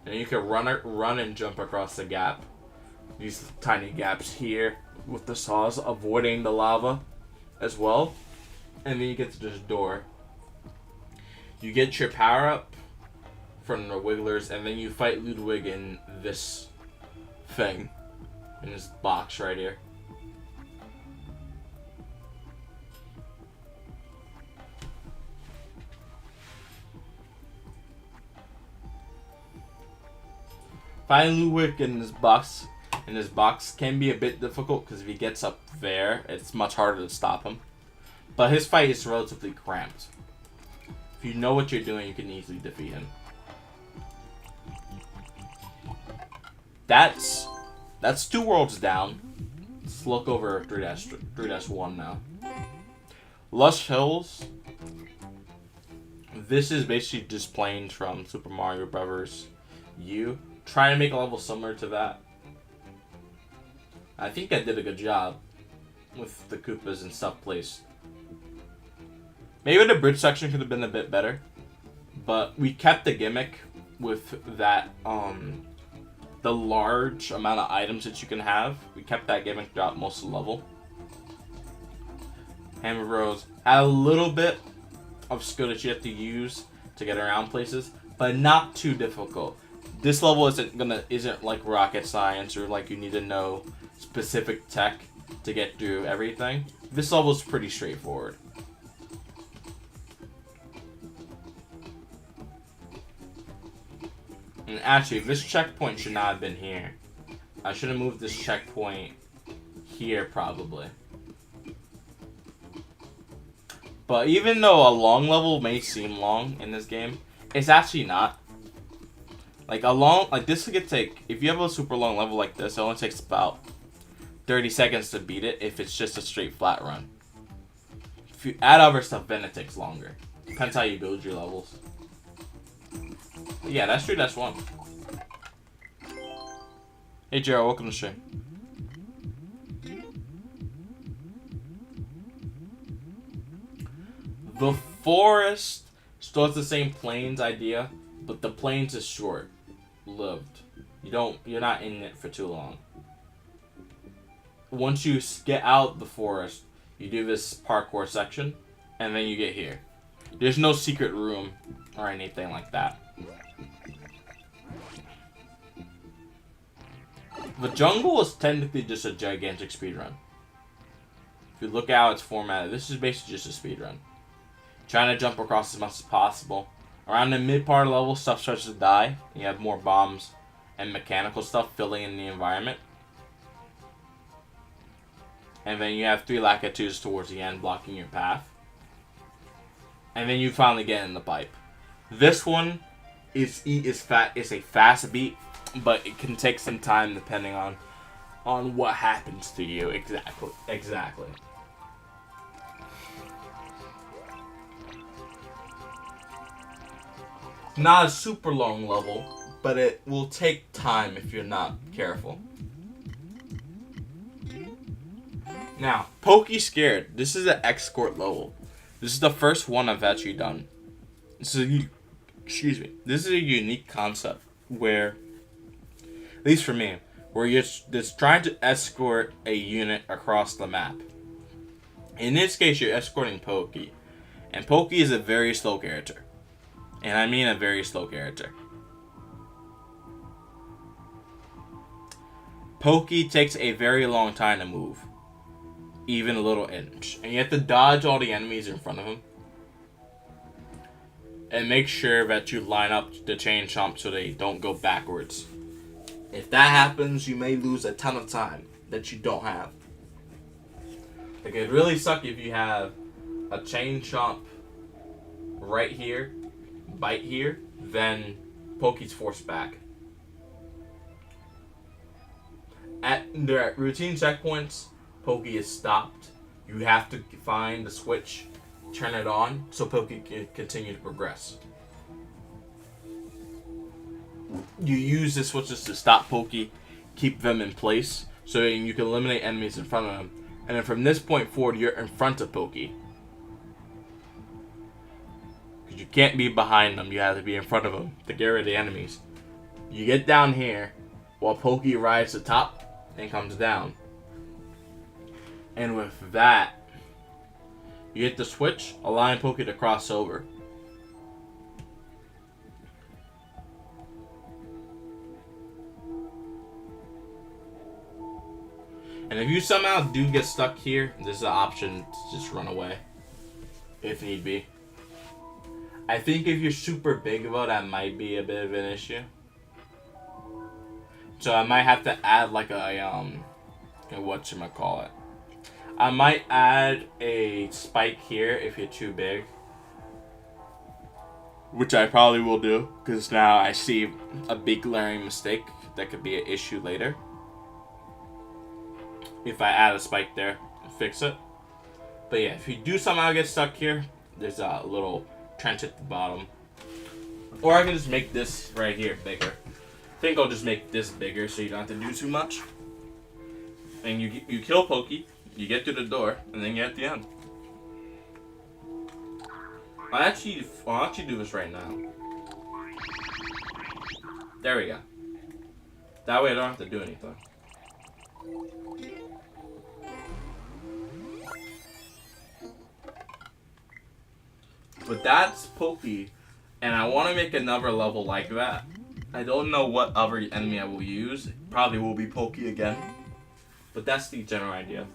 and you can run and jump across the gap. These tiny gaps here with the saws, avoiding the lava as well. And then you get to this door. You get your power up from the wigglers, and then you fight Ludwig in this thing, in this box right here. Fighting Ludwig in this box can be a bit difficult, because if he gets up there, it's much harder to stop him. But his fight is relatively cramped. If you know what you're doing, you can easily defeat him. That's 2 worlds down. Let's look over 3-1 now. Lush Hills. This is basically just planes from Super Mario Bros. U. Try to make a level similar to that. I think I did a good job with the Koopas and stuff placed. Maybe the bridge section could have been a bit better, but we kept the gimmick with that, the large amount of items that you can have. We kept that gimmick throughout most of the level. Hammer Bros had a little bit of skill that you have to use to get around places, but not too difficult. This level isn't like rocket science, or like you need to know specific tech to get through everything. This level is pretty straightforward. And actually, this checkpoint should not have been here. I should have moved this checkpoint here, probably. But even though a long level may seem long in this game, it's actually not. Like this could take, if you have a super long level like this, it only takes about 30 seconds to beat it if it's just a straight flat run. If you add other stuff, then it takes longer. Depends how you build your levels. But yeah, that's true, that's 1. Hey Gerald, welcome to the stream. The forest still has the same plains idea, but the plains is short lived. You're not in it for too long. Once you get out the forest, you do this parkour section, and then you get here. There's no secret room or anything like that. The jungle is technically just a gigantic speedrun. If you look at how it's formatted, this is basically just a speedrun. Trying to jump across as much as possible. Around the mid part of the level, stuff starts to die. You have more bombs and mechanical stuff filling in the environment. And then you have 3 Lakitus towards the end blocking your path. And then you finally get in the pipe. This one is a fast beat, but it can take some time depending on what happens to you. Exactly. Not a super long level, but it will take time if you're not careful. Now, Pokey Scared. This is an escort level. This is the first one I've actually done. This is a unique concept where, at least for me, where you're just trying to escort a unit across the map. In this case, you're escorting Pokey. And Pokey is a very slow character. And I mean a very slow character. Pokey takes a very long time to move. Even a little inch. And you have to dodge all the enemies in front of him. And make sure that you line up the chain chomp so they don't go backwards. If that happens, you may lose a ton of time that you don't have. Like, it'd really suck if you have a chain chomp right here, bite here, then Pokey's forced back. At the routine checkpoints, Pokey is stopped. You have to find the switch, turn it on, so Pokey can continue to progress. You use the switches to stop Pokey, keep them in place, so you can eliminate enemies in front of them. And then from this point forward, you're in front of Pokey. Because you can't be behind them, you have to be in front of them to get rid of the enemies. You get down here, while Pokey rides the top and comes down. And with that, you hit the switch, allowing Pokey to cross over. And if you somehow do get stuck here, there's an option to just run away. If need be. I think if you're super big though, that might be a bit of an issue. So I might have to add like a, whatchamacallit. I might add a spike here if you're too big. Which I probably will do, because now I see a big glaring mistake that could be an issue later. If I add a spike there and fix it. But yeah, if you do somehow get stuck here, there's a little trench at the bottom. Or I can just make this right here bigger. I think I'll just make this bigger so you don't have to do too much. And you kill Pokey, you get to the door, and then you're at the end. I'll actually do this right now. There we go. That way I don't have to do anything. But that's Pokey, and I want to make another level like that. I don't know what other enemy I will use. Probably will be Pokey again. But that's the general idea.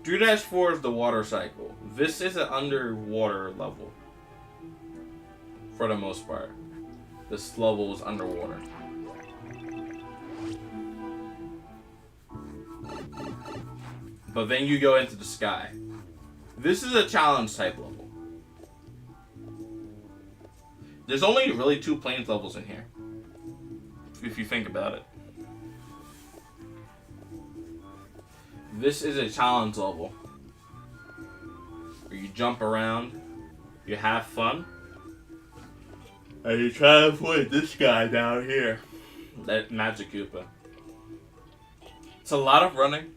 3-4 is the water cycle. This is an underwater level. For the most part. This level is underwater. But then you go into the sky. This is a challenge type level. There's only really 2 planes levels in here. If you think about it. This is a challenge level. Where you jump around, you have fun, and you try to avoid this guy down here. That Magic Koopa. It's a lot of running.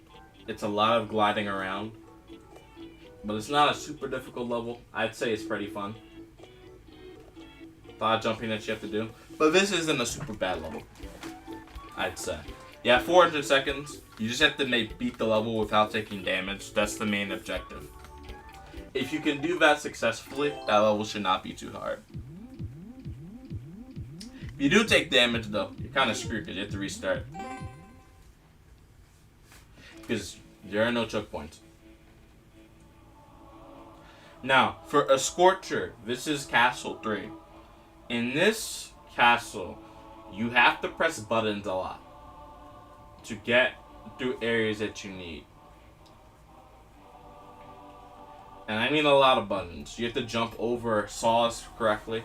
It's a lot of gliding around. But it's not a super difficult level. I'd say it's pretty fun. A lot of jumping that you have to do. But this isn't a super bad level. I'd say. Yeah, 400 seconds. You just have to beat the level without taking damage. That's the main objective. If you can do that successfully, that level should not be too hard. If you do take damage though, you're kind of screwed because you have to restart. Because there are no choke points. Now, for a Scorcher, this is Castle 3. In this castle, you have to press buttons a lot to get through areas that you need. And I mean a lot of buttons. You have to jump over saws correctly.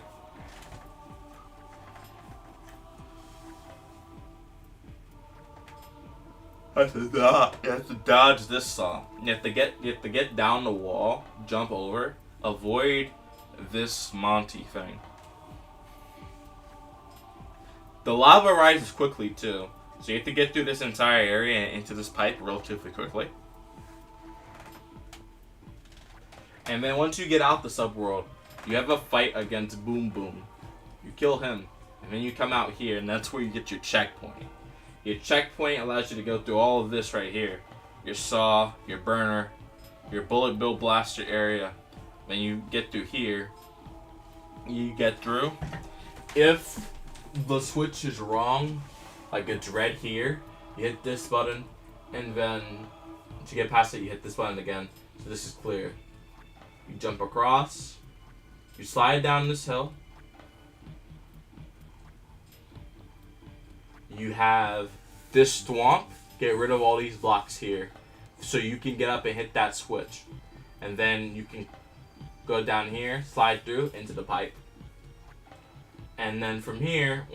You have to dodge this saw. You have to get down the wall, jump over, avoid this Monty thing. The lava rises quickly too, so you have to get through this entire area and into this pipe relatively quickly. And then once you get out the subworld, you have a fight against Boom Boom. You kill him, and then you come out here, and that's where you get your checkpoint. Your checkpoint allows you to go through all of this right here. Your saw, your burner, your bullet bill blaster area. Then you get through here. You get through. If the switch is wrong, like it's red here, you hit this button, and then to get past it, you hit this button again. So this is clear. You jump across, you slide down this hill. You have this swamp. Get rid of all these blocks here, so you can get up and hit that switch, and then you can go down here, slide through into the pipe, and then from here,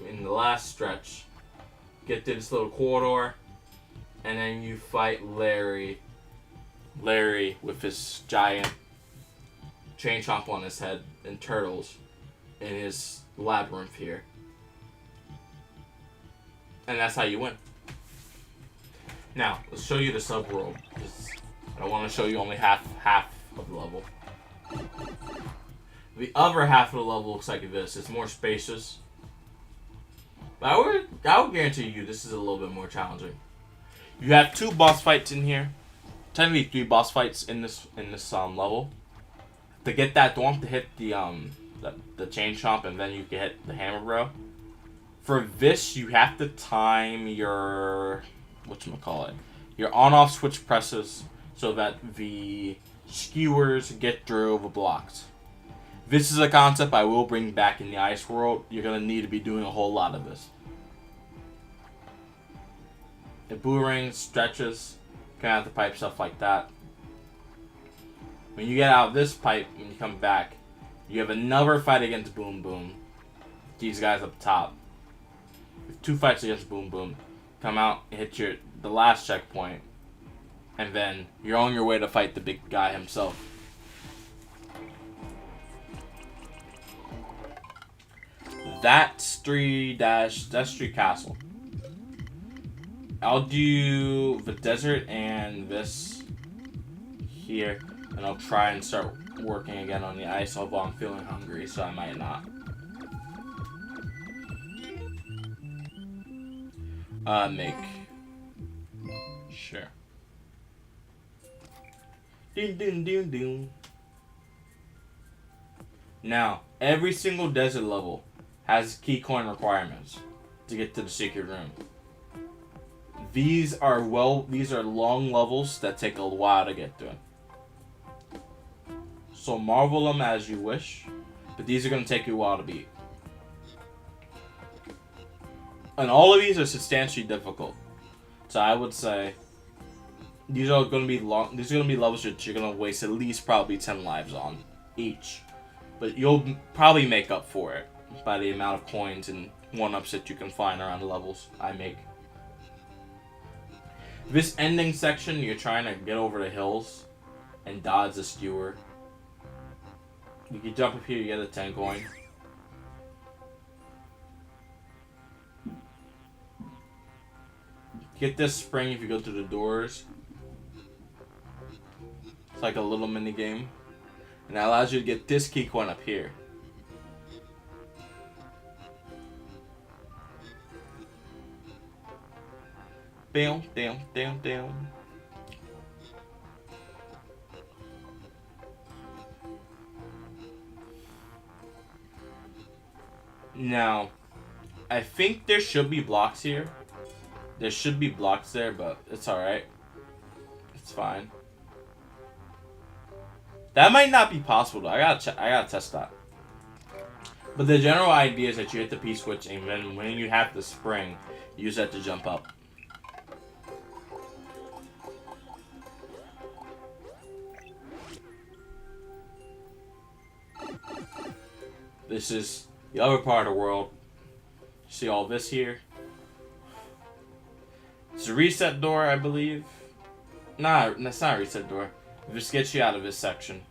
in the last stretch, get to this little corridor, and then you fight Larry with his giant chain chomp on his head and turtles in his labyrinth here, and that's how you win. Now, let's show you the subworld. I want to show you only half of the level. The other half of the level looks like this. It's more spacious. But I would guarantee you this is a little bit more challenging. You have 2 boss fights in here. Technically 3 boss fights in this level. To get that Thwomp to hit the chain chomp, and then you can hit the hammer bro. For this, you have to time your your on-off switch presses so that the skewers get through the blocks. This is a concept I will bring back in the ice world. You're gonna need to be doing a whole lot of this. The boomerang stretches, come out the pipe, stuff like that. When you get out of this pipe and you come back, you have another fight against Boom Boom. These guys up top. 2 fights against Boom Boom. Come out and hit the last checkpoint, and then you're on your way to fight the big guy himself. That's 3 Castle. I'll do the desert and this here, and I'll try and start working again on the ice, although I'm feeling hungry, so I might not. Make. Sure. Doom, doom, doom, doom. Now, every single desert level has key coin requirements to get to the secret room. These are long levels that take a while to get through. So marvel them as you wish, but these are going to take you a while to beat. And all of these are substantially difficult. So I would say these are going to be long. These are going to be levels that you're going to waste at least probably 10 lives on each. But you'll probably make up for it by the amount of coins and 1-ups that you can find around the levels I make. This ending section, you're trying to get over the hills and dodge the skewer. You can jump up here, you get a 10 coin. Get this spring if you go through the doors. It's like a little mini game. And that allows you to get this key coin up here. Down, down, down, down. Now, I think there should be blocks here. There should be blocks there, but it's alright. It's fine. That might not be possible though. I gotta test that. But the general idea is that you hit the P switch, and then when you have the spring, use that to jump up. This is the other part of the world. See all this here? It's a reset door, I believe. Nah, that's not a reset door. This gets you out of this section.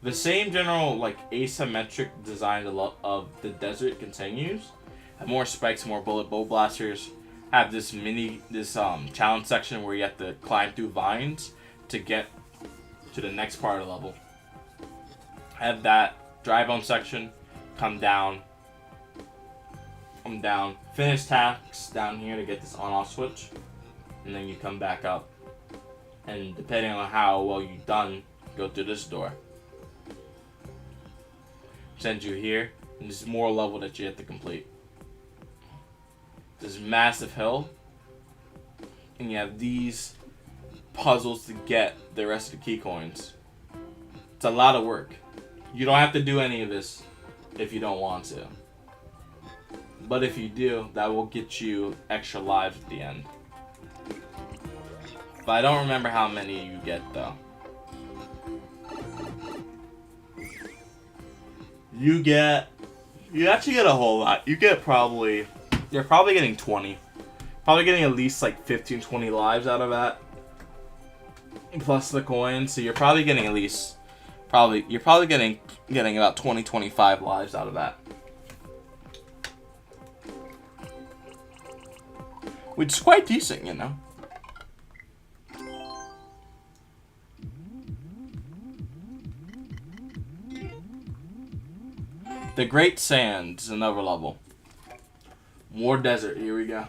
The same general, like, asymmetric design of the desert continues. Have more spikes, more bullet bow blasters. Have this challenge section where you have to climb through vines to get to the next part of the level. Have that dry bone section. Come down. Finish tasks down here to get this on-off switch. And then you come back up. And depending on how well you've done, go through this door. Send you here. And there's more level that you have to complete. This massive hill. And you have these puzzles to get the rest of the key coins. It's a lot of work. You don't have to do any of this if you don't want to. But if you do, that will get you extra lives at the end. But I don't remember how many you get though. You actually get a whole lot. You're probably getting 20. Probably getting at least like 15, 20 lives out of that. Plus the coins, so you're probably getting at least, you're probably getting about 20, 25 lives out of that. Which is quite decent, you know. The Great Sands is another level. More desert. Here we go.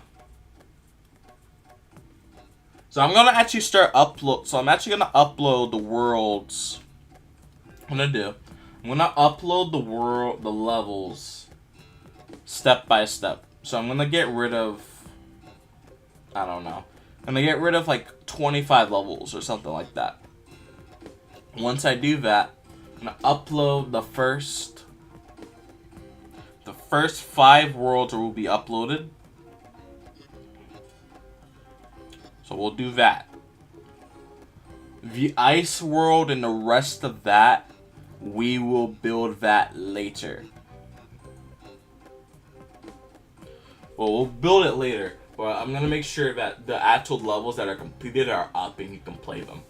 So I'm gonna actually start upload. So I'm actually gonna upload the worlds. I'm gonna upload the levels step by step. So I'm gonna get rid of, I don't know. I'm gonna get rid of like 25 levels or something like that. Once I do that, I'm gonna upload the first 5 worlds will be uploaded. So we'll do that. The ice world and the rest of that, we will build that later. Well, we'll build it later, but I'm gonna make sure that the actual levels that are completed are up and you can play them.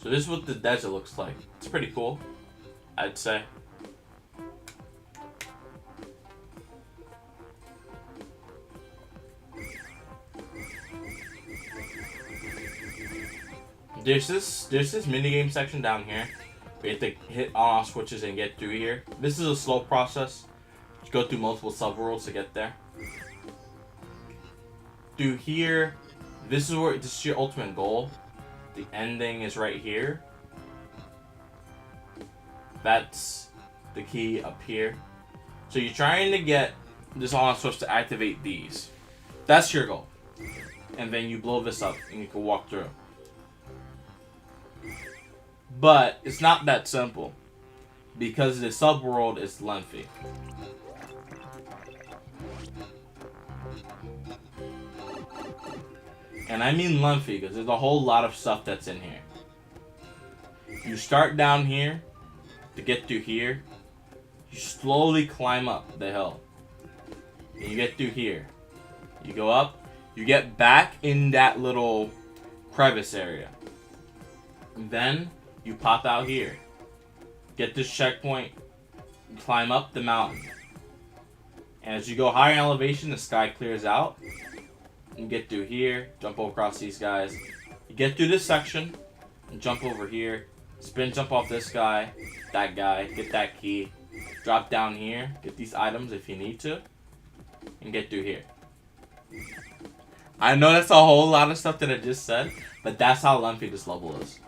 So this is what the desert looks like. It's pretty cool, I'd say. There's this minigame section down here. We have to hit on-off switches and get through here. This is a slow process. You go through multiple subworlds to get there. Through here, this is your ultimate goal. The ending is right here. That's the key up here. So you're trying to get this on-off switch to activate these. That's your goal. And then you blow this up and you can walk through. But it's not that simple, because the subworld is lengthy. And I mean lengthy because there's a whole lot of stuff that's in here. You start down here to get through here. You slowly climb up the hill. And you get through here. You go up. You get back in that little crevice area. And then you pop out here. Get this checkpoint. Climb up the mountain. And as you go higher in elevation, the sky clears out. You get through here. Jump across these guys. You get through this section. And jump over here. Spin jump off this guy. That guy. Get that key. Drop down here. Get these items if you need to. And get through here. I know that's a whole lot of stuff that I just said. But that's how lengthy this level is.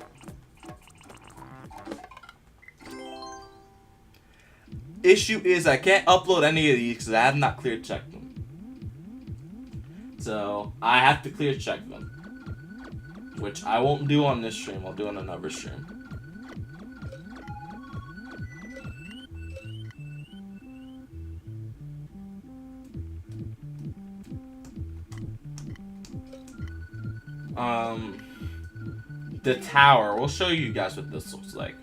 Issue is I can't upload any of these because I have not clear checked them. So I have to clear check them. Which I won't do on this stream. I'll do on another stream. The tower. We'll show you guys what this looks like.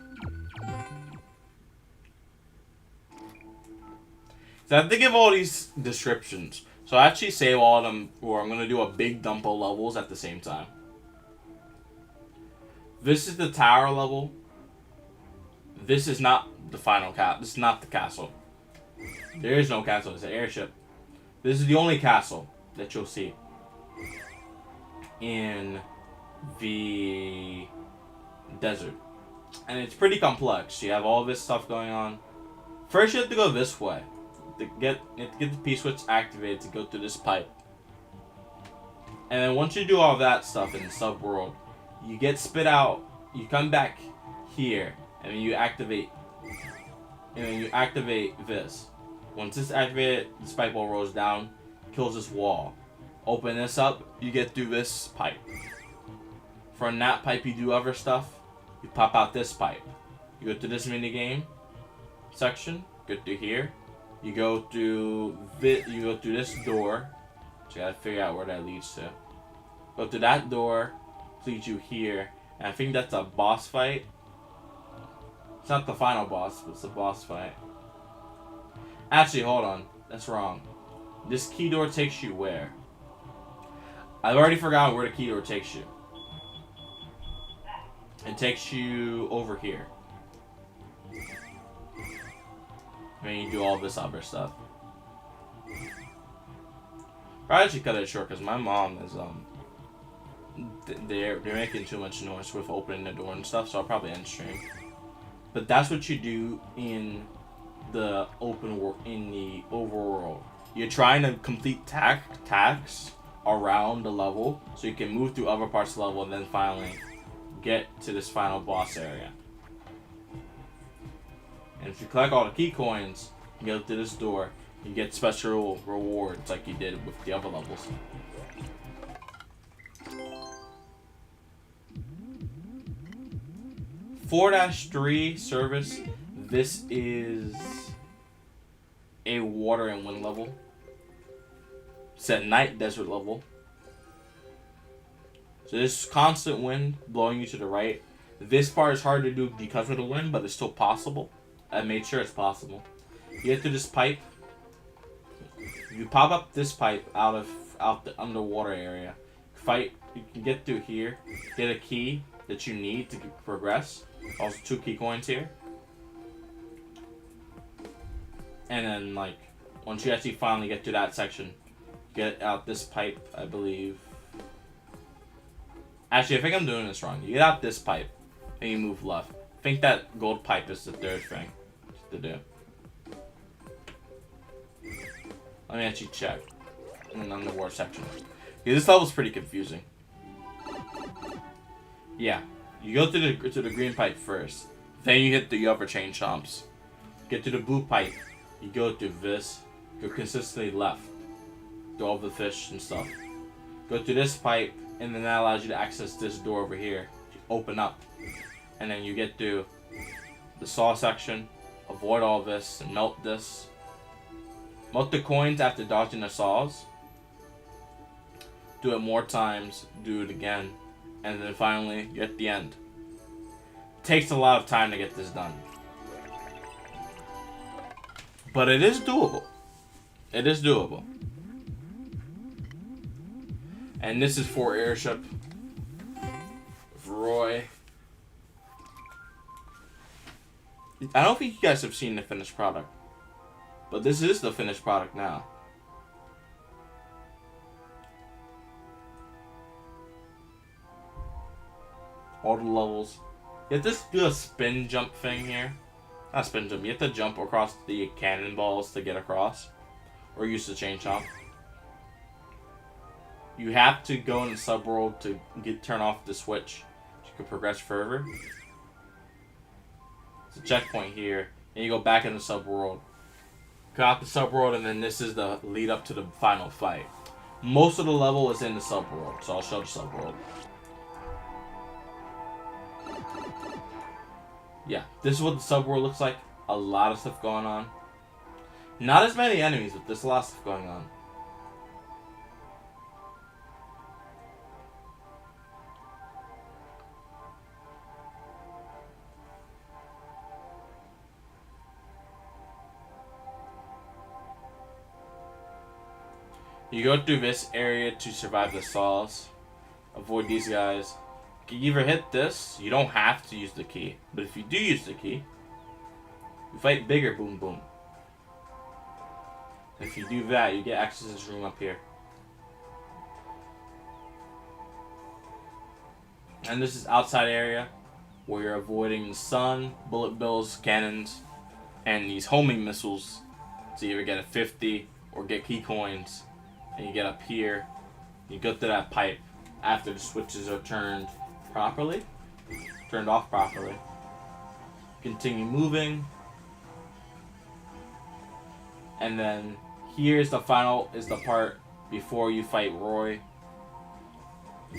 So I have to give all these descriptions. So I actually save all of them, or I'm going to do a big dump of levels at the same time. This is the tower level. This is not the final castle. This is not the castle. There is no castle. It's an airship. This is the only castle that you'll see in the desert. And it's pretty complex. You have all this stuff going on. First you have to go this way. You have to get the P-switch activated to go through this pipe. And then once you do all that stuff in the subworld, you get spit out you come back here, and then you activate, this. Once it's activated, the spike ball rolls down, kills this wall. Open this up, you get through this pipe. From that pipe, you do other stuff. You pop out this pipe. You go to this mini game section. Go through here. You go through this door. So you gotta figure out where that leads to. Go through that door, leads you here, and I think that's a boss fight. It's not the final boss, but it's a boss fight. Actually, hold on. That's wrong. This key door takes you where? I've already forgotten where the key door takes you. It takes you over here. And you do all this other stuff. Probably should cut it short because my mom is they're making too much noise with opening the door and stuff, so I'll probably end stream. But that's what you do in the open world, in the overworld. You're trying to complete tasks around the level so you can move through other parts of the level and then finally get to this final boss area. And if you collect all the key coins, you go to this door, you get special rewards like you did with the other levels. (4-3) service. This is a water and wind level. It's at night desert level. So there's constant wind blowing you to the right. This part is hard to do because of the wind, but it's still possible. I made sure it's possible. You get to this pipe. You pop up this pipe out the underwater area. Fight. You can get through here. Get a key that you need to progress. Also 2 key coins here. And then like once you actually finally get to that section, get out this pipe, I believe. Actually, I think I'm doing this wrong. You get out this pipe and you move left. I think that gold pipe is the third thing to do. Let me actually check. In the underwater section. Yeah, this level's pretty confusing. Yeah. You go to the green pipe first. Then you hit the other chain chomps. Get to the blue pipe. You go through this. Go consistently left. Do all the fish and stuff. Go to this pipe, and then that allows you to access this door over here. You open up. And then you get to the saw section. Avoid all this and melt this. Melt the coins after dodging the saws. Do it more times. Do it again. And then finally, you're at the end. It takes a lot of time to get this done. But it is doable. It is doable. And this is for Airship. Roy. I don't think you guys have seen the finished product. But this is the finished product now. All the levels. You have to do a spin jump thing here. Not spin jump. You have to jump across the cannonballs to get across. Or use the chain chomp. You have to go in the subworld to turn off the switch. So you can progress further. It's a checkpoint here. And you go back in the subworld. Go out the subworld, and then this is the lead up to the final fight. Most of the level is in the subworld, so I'll show the subworld. Yeah, this is what the subworld looks like. A lot of stuff going on. Not as many enemies, but there's a lot of stuff going on. You go through this area to survive the saws. Avoid these guys. You either hit this, you don't have to use the key. But if you do use the key, you fight bigger boom boom. If you do that, you get access to this room up here. And this is outside area where you're avoiding the sun, bullet bills, cannons, and these homing missiles. So you either get a 50 or get key coins. And you get up here, you go to that pipe after the switches are turned properly. turned off properly. Continue moving. And then here's the final, is the part before you fight Roy.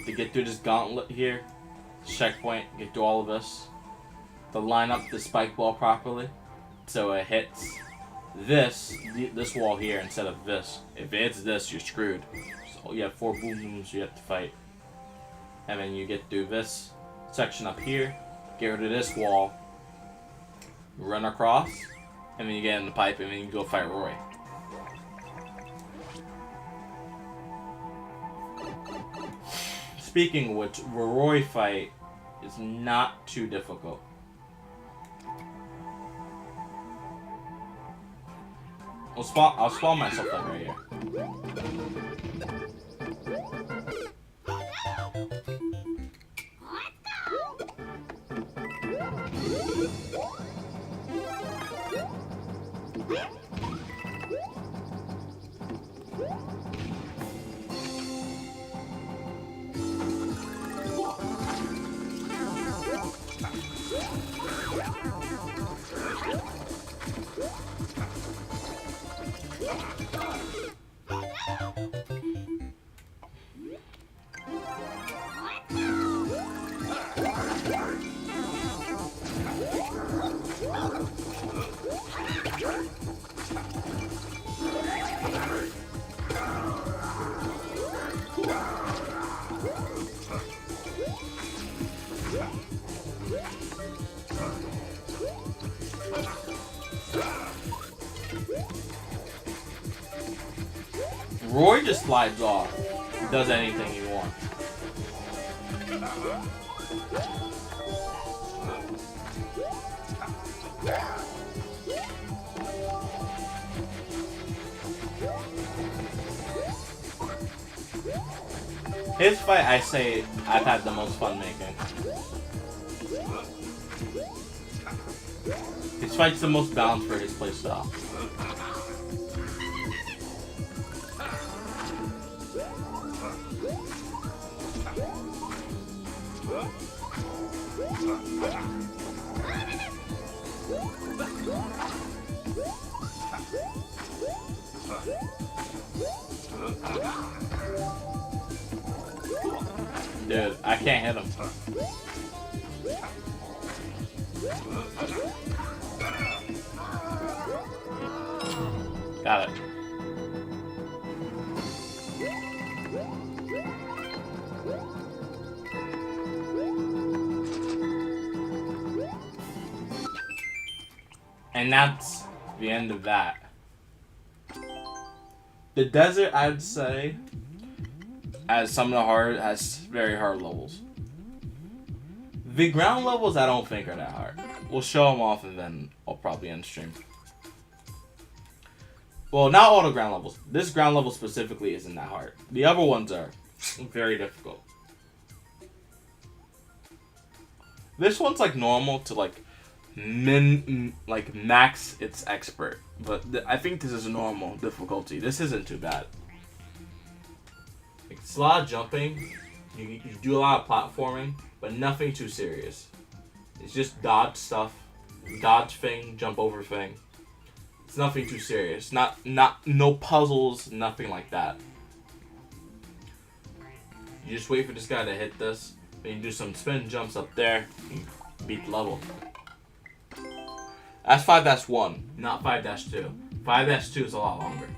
To get through this gauntlet here, checkpoint, get through all of this. To line up the spike ball properly, so it hits this wall here instead of this. If it hits this, you're screwed. So you have 4 boom booms you have to fight. And then you get through this section up here, get rid of this wall, run across, and then you get in the pipe, and then you go fight Roy. Speaking of which, the Roy fight is not too difficult. I'll spawn myself up right here. Roy just slides off. He does anything he wants. His fight, I say, I've had the most fun making. His fight's the most balanced for his playstyle. Dude, I can't hit him. Got it. And that's the end of that. The desert, I'd say, has some of the has very hard levels. The ground levels, I don't think are that hard. We'll show them off and then I'll probably end stream. Well, not all the ground levels. This ground level specifically isn't that hard. The other ones are very difficult. This one's like normal to like max its expert, but I think this is normal difficulty. This isn't too bad. It's a lot of jumping. You do a lot of platforming, but nothing too serious. It's just dodge stuff, dodge thing, jump over thing. It's nothing too serious. No puzzles, nothing like that. You just wait for this guy to hit this, then you do some spin jumps up there, and beat the level. That's 5-1, not 5-2. 5-2 is a lot longer.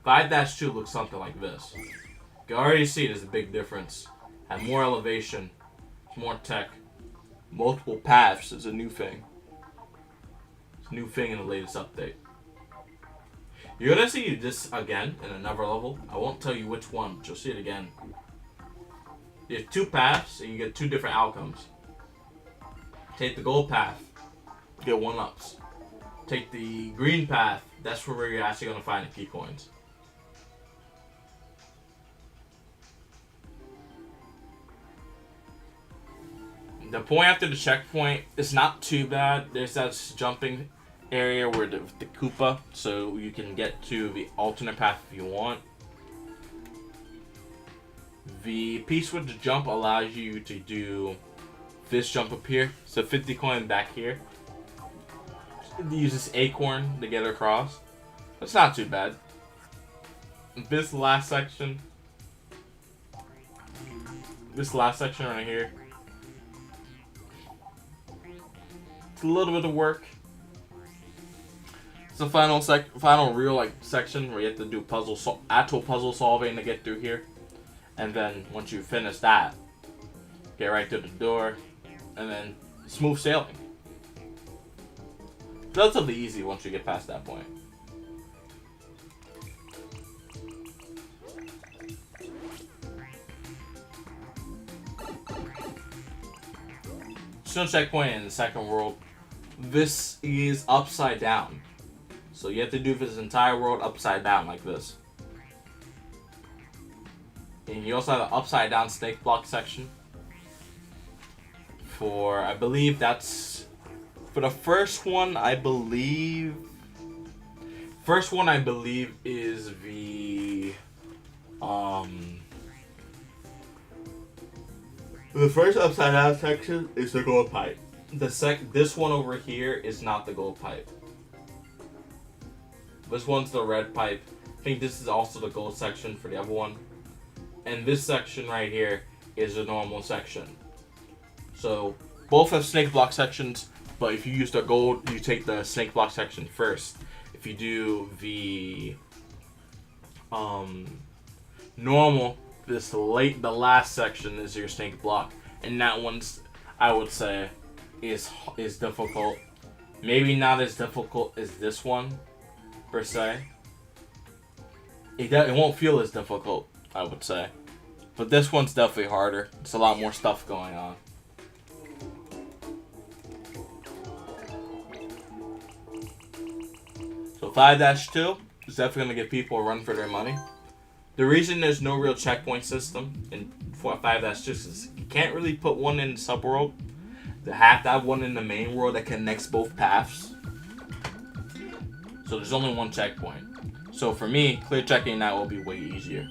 5-2 looks something like this. You can already see there's a big difference. Have more elevation, more tech, multiple paths is a new thing. It's a new thing in the latest update. You're gonna see this again in another level. I won't tell you which one, but you'll see it again. There's 2 paths and you get 2 different outcomes. Take the gold path, you get 1-ups. Take the green path, that's where you're actually gonna find the key coins. The point after the checkpoint is not too bad. There's that jumping area where the Koopa, so you can get to the alternate path if you want. The piece with the jump allows you to do this jump up here. So 50 coin back here. Use this acorn to get across. That's not too bad. This last section right here, it's a little bit of work. It's the final real section where you have to do actual puzzle solving to get through here, and then once you finish that, get right to the door, and then smooth sailing. Relatively easy once you get past that point. Snow checkpoint in the second world. This is upside down. So you have to do this entire world upside down like this. And you also have an upside down snake block section. For, I believe that's, for the first one, I believe is the first upside down section is the gold pipe. This one over here is not the gold pipe. This one's the red pipe. I think this is also the gold section for the other one. And this section right here is the normal section. So both have snake block sections, but if you use the gold, you take the snake block section first. If you do the normal, the last section is your snake block, and that one's, I would say, is difficult. Maybe not as difficult as this one per se. It won't feel as difficult, I would say, but this one's definitely harder. It's a lot more stuff going on. So 5-2 is definitely gonna give people a run for their money. The reason there's no real checkpoint system in 5-2 is you can't really put one in the subworld. You have to have one in the main world that connects both paths. So there's only one checkpoint. So for me, clear checking that will be way easier.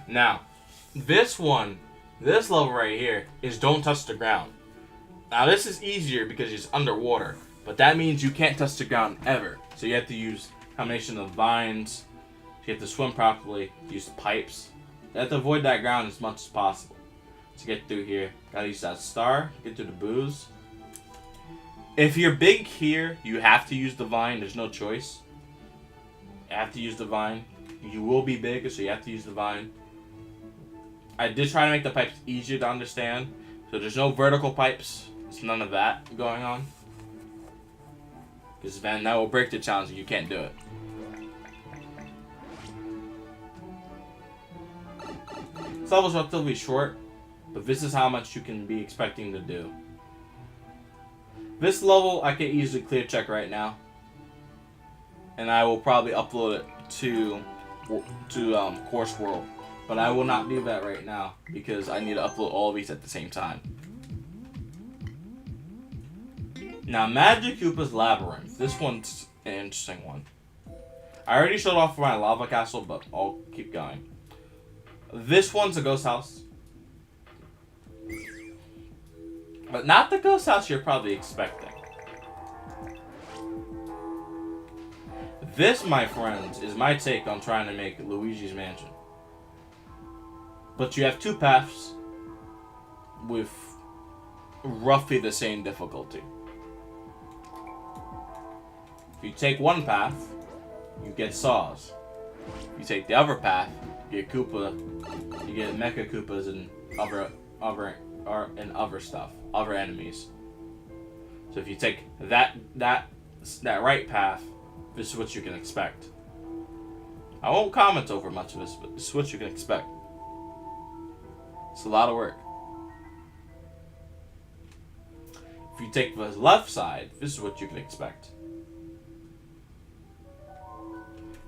Now, this level right here is don't touch the ground. Now this is easier because it's underwater. But that means you can't touch the ground ever. So you have to use a combination of vines. You have to swim properly. Use pipes. You have to avoid that ground as much as possible. To get through here, gotta use that star. Get through the booze. If you're big here, you have to use the vine. There's no choice. You have to use the vine. You will be big, so you have to use the vine. I did try to make the pipes easier to understand. So there's no vertical pipes. There's none of that going on. Because then that will break the challenge and you can't do it. This level's relatively short, but this is how much you can be expecting to do. This level I can easily clear check right now. And I will probably upload it to Course World. But I will not do that right now because I need to upload all of these at the same time. Now, Magic Koopa's Labyrinth. This one's an interesting one. I already showed off my lava castle, but I'll keep going. This one's a ghost house. But not the ghost house you're probably expecting. This, my friends, is my take on trying to make Luigi's Mansion. But you have two paths with roughly the same difficulty. If you take one path, you get saws. If you take the other path, you get Koopa, you get Mecha Koopas and other stuff, other enemies. So if you take that right path, this is what you can expect. I won't comment over much of this, but this is what you can expect. It's a lot of work. If you take the left side, this is what you can expect.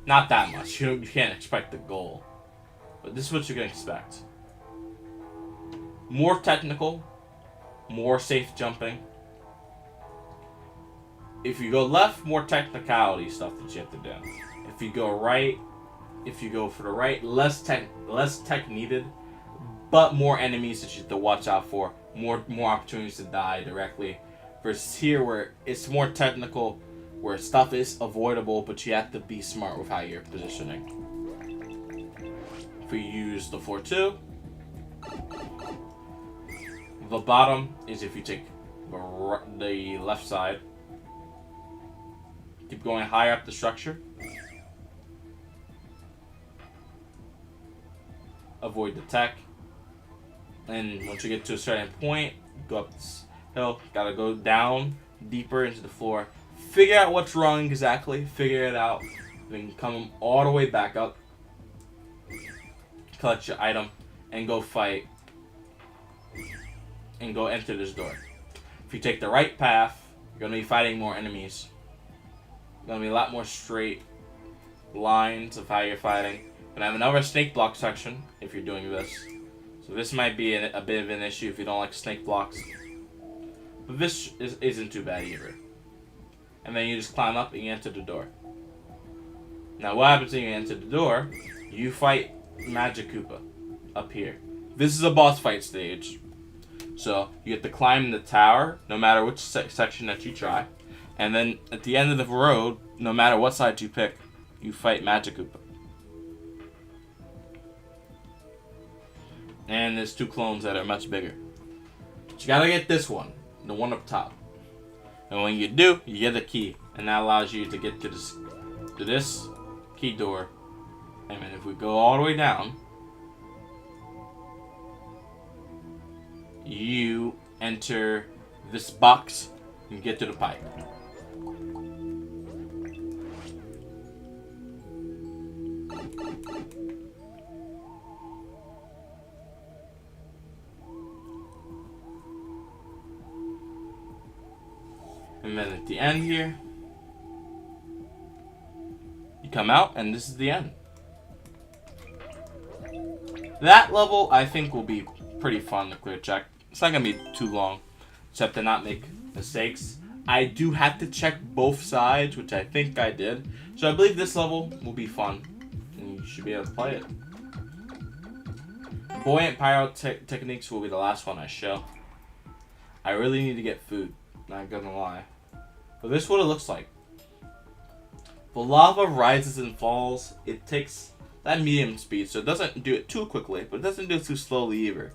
Not that much. You can't expect the goal. But this is what you can expect. More technical. More safe jumping. If you go left, more technicality stuff that you have to do. If you go right, if you go for the right, less tech needed, but more enemies that you have to watch out for. More opportunities to die directly. Versus here where it's more technical, where stuff is avoidable, but you have to be smart with how you're positioning. If we use the 4-2, the bottom is if you take the left side. Keep going higher up the structure. Avoid the tech. And once you get to a certain point, go up this hill. Gotta go down deeper into the floor. Figure out what's wrong exactly. Figure it out. Then come all the way back up. Collect your item. And go fight. And go enter this door. If you take the right path, you're going to be fighting more enemies. Going to be a lot more straight lines of how you're fighting. Going to have another snake block section if you're doing this. So this might be a bit of an issue if you don't like snake blocks. But this isn't too bad either. And then you just climb up and you enter the door. Now what happens when you enter the door? You fight Magic Koopa up here. This is a boss fight stage. So you have to climb the tower no matter which section that you try. And then at the end of the road, no matter what side you pick, you fight Magic Koopa. And there's 2 clones that are much bigger. But you gotta get this one, the one up top. And when you do, you get a key, and that allows you to get to this key door. And then if we go all the way down, you enter this box and get to the pipe. And then at the end here, you come out, and this is the end. That level, I think, will be pretty fun to clear check. It's not going to be too long, except to not make mistakes. I do have to check both sides, which I think I did. So I believe this level will be fun, and you should be able to play it. Buoyant pyro techniques will be the last one I show. I really need to get food, not gonna lie. But this is what it looks like. The lava rises and falls. It takes that medium speed, so it doesn't do it too quickly, but it doesn't do it too slowly either.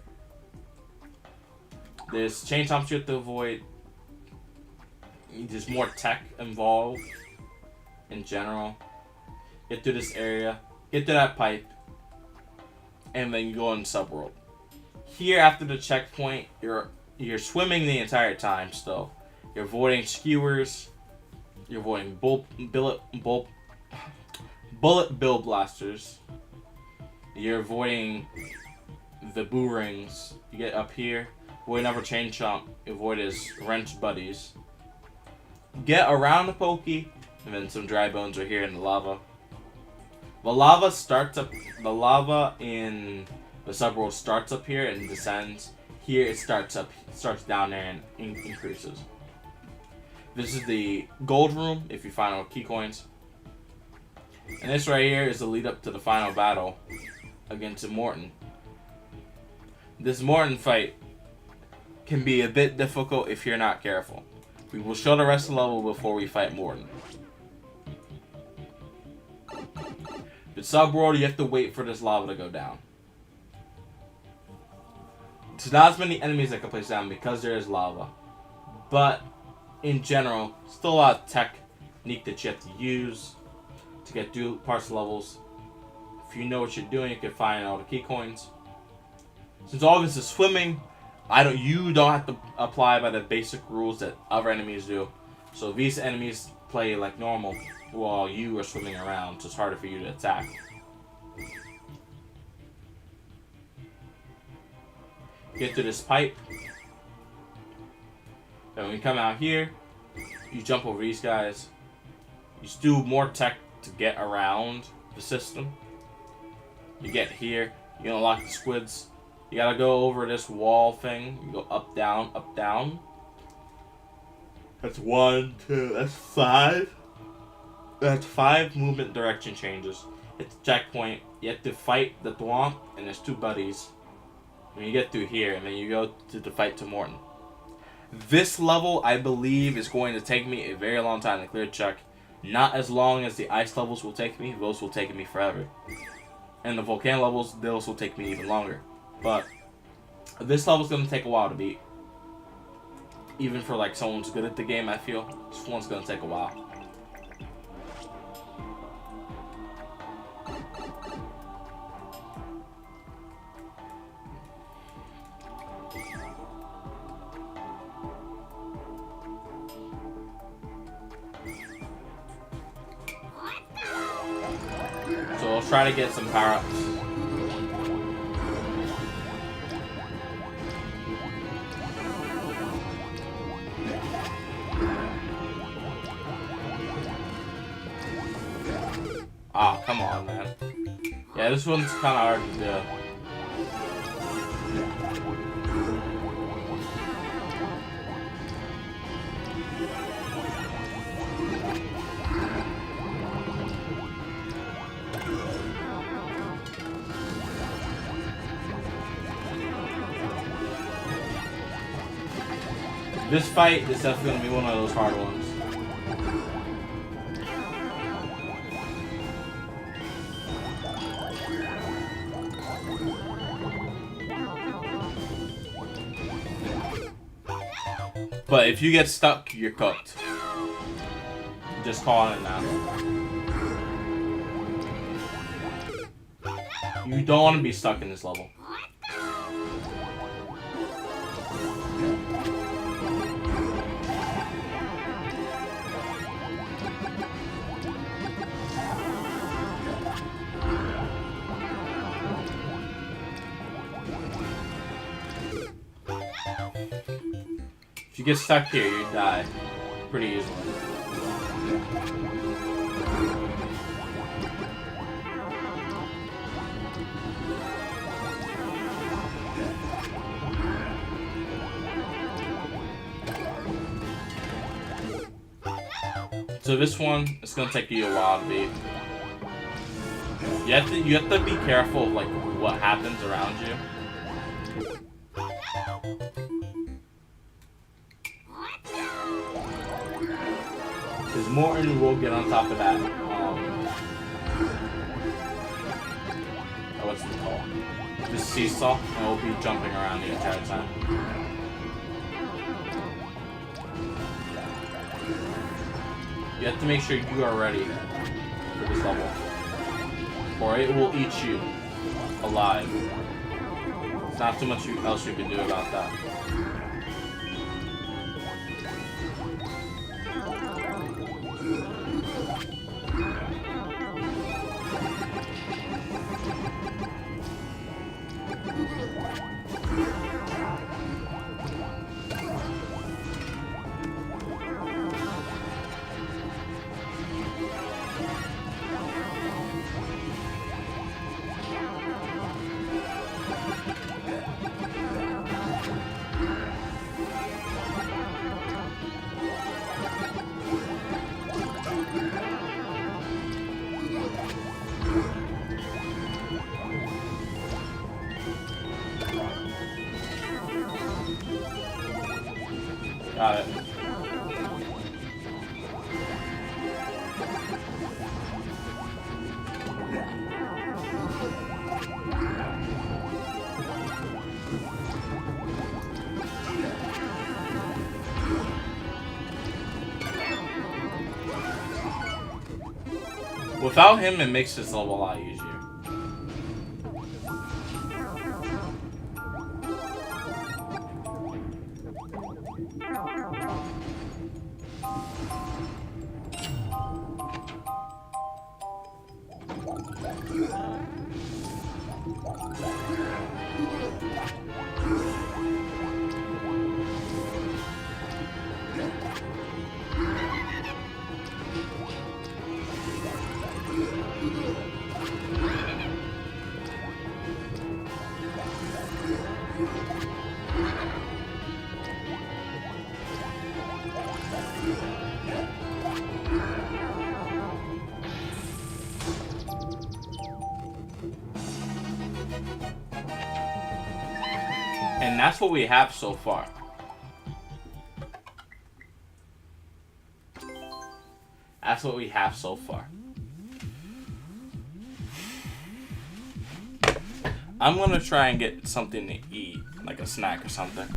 There's chain jumps you have to avoid. There's more tech involved in general. Get to this area, get to that pipe, and then you go in subworld. Here, after the checkpoint, you're swimming the entire time still. You're avoiding skewers. You're avoiding bullet bill blasters. You're avoiding the boo rings. You get up here. Avoid another chain chomp. Avoid his wrench buddies. Get around the pokey, and then some dry bones are here in the lava. The lava starts up. The lava in the subworld starts up here and descends. Here it starts down there and increases. This is the gold room if you find all key coins. And this right here is the lead up to the final battle against Morton. This Morton fight can be a bit difficult if you're not careful. We will show the rest of the level before we fight Morton. The subworld, you have to wait for this lava to go down. There's not as many enemies that can place down because there is lava. But in general, still a lot of technique that you have to use to get through parts of levels. If you know what you're doing, you can find all the key coins. Since all this is swimming, you don't have to apply by the basic rules that other enemies do. So these enemies play like normal while you are swimming around, so it's harder for you to attack. Get to this pipe. And when you come out here, you jump over these guys. You do more tech to get around the system. You get here, you unlock the squids. You gotta go over this wall thing. You go up, down, up, down. That's 1, 2, that's 5. That's 5 movement direction changes. It's a checkpoint. You have to fight the Thwomp, and there's 2 buddies. When you get through here, and then you go to the fight to Morton. This level, I believe, is going to take me a very long time to clear check. Not as long as the ice levels will take me. Those will take me forever. And the volcano levels, those will take me even longer. But this level's going to take a while to beat. Even for like someone who's good at the game, I feel. This one's going to take a while. So let's try to get some power-ups. Ah, come on, man. Yeah, this one's kind of hard to do. This fight is definitely going to be one of those hard ones. But if you get stuck, you're cooked. Just calling it now. You don't want to be stuck in this level. If you get stuck here, you die pretty easily. So this one, it's gonna take you a while to beat. You have to be careful of like what happens around you. Because Morton will get on top of that. What's it called? This seesaw, and will be jumping around the entire time. You have to make sure you are ready for this level, or it will eat you alive. There's not too much else you can do about that. Got it. Without him, it makes this level a lot easier. And that's what we have so far. That's what we have so far. I'm gonna try and get something to eat, like a snack or something.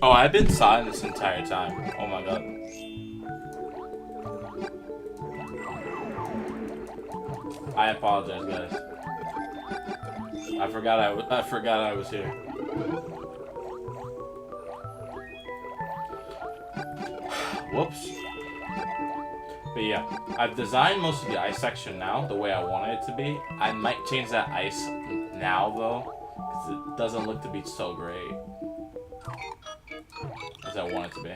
Oh, I've been silent this entire time. Oh my god. I apologize, guys. I forgot I was here. Whoops. But yeah, I've designed most of the ice section now the way I want it to be. I might change that ice now though, because it doesn't look to be so great as I want it to be.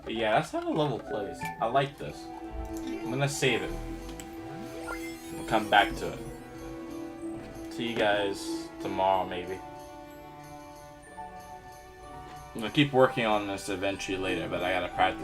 Yeah, that's how the level plays. I like this. I'm gonna save it. We'll come back to it. See you guys tomorrow, maybe. I'm gonna keep working on this eventually later, but I gotta practice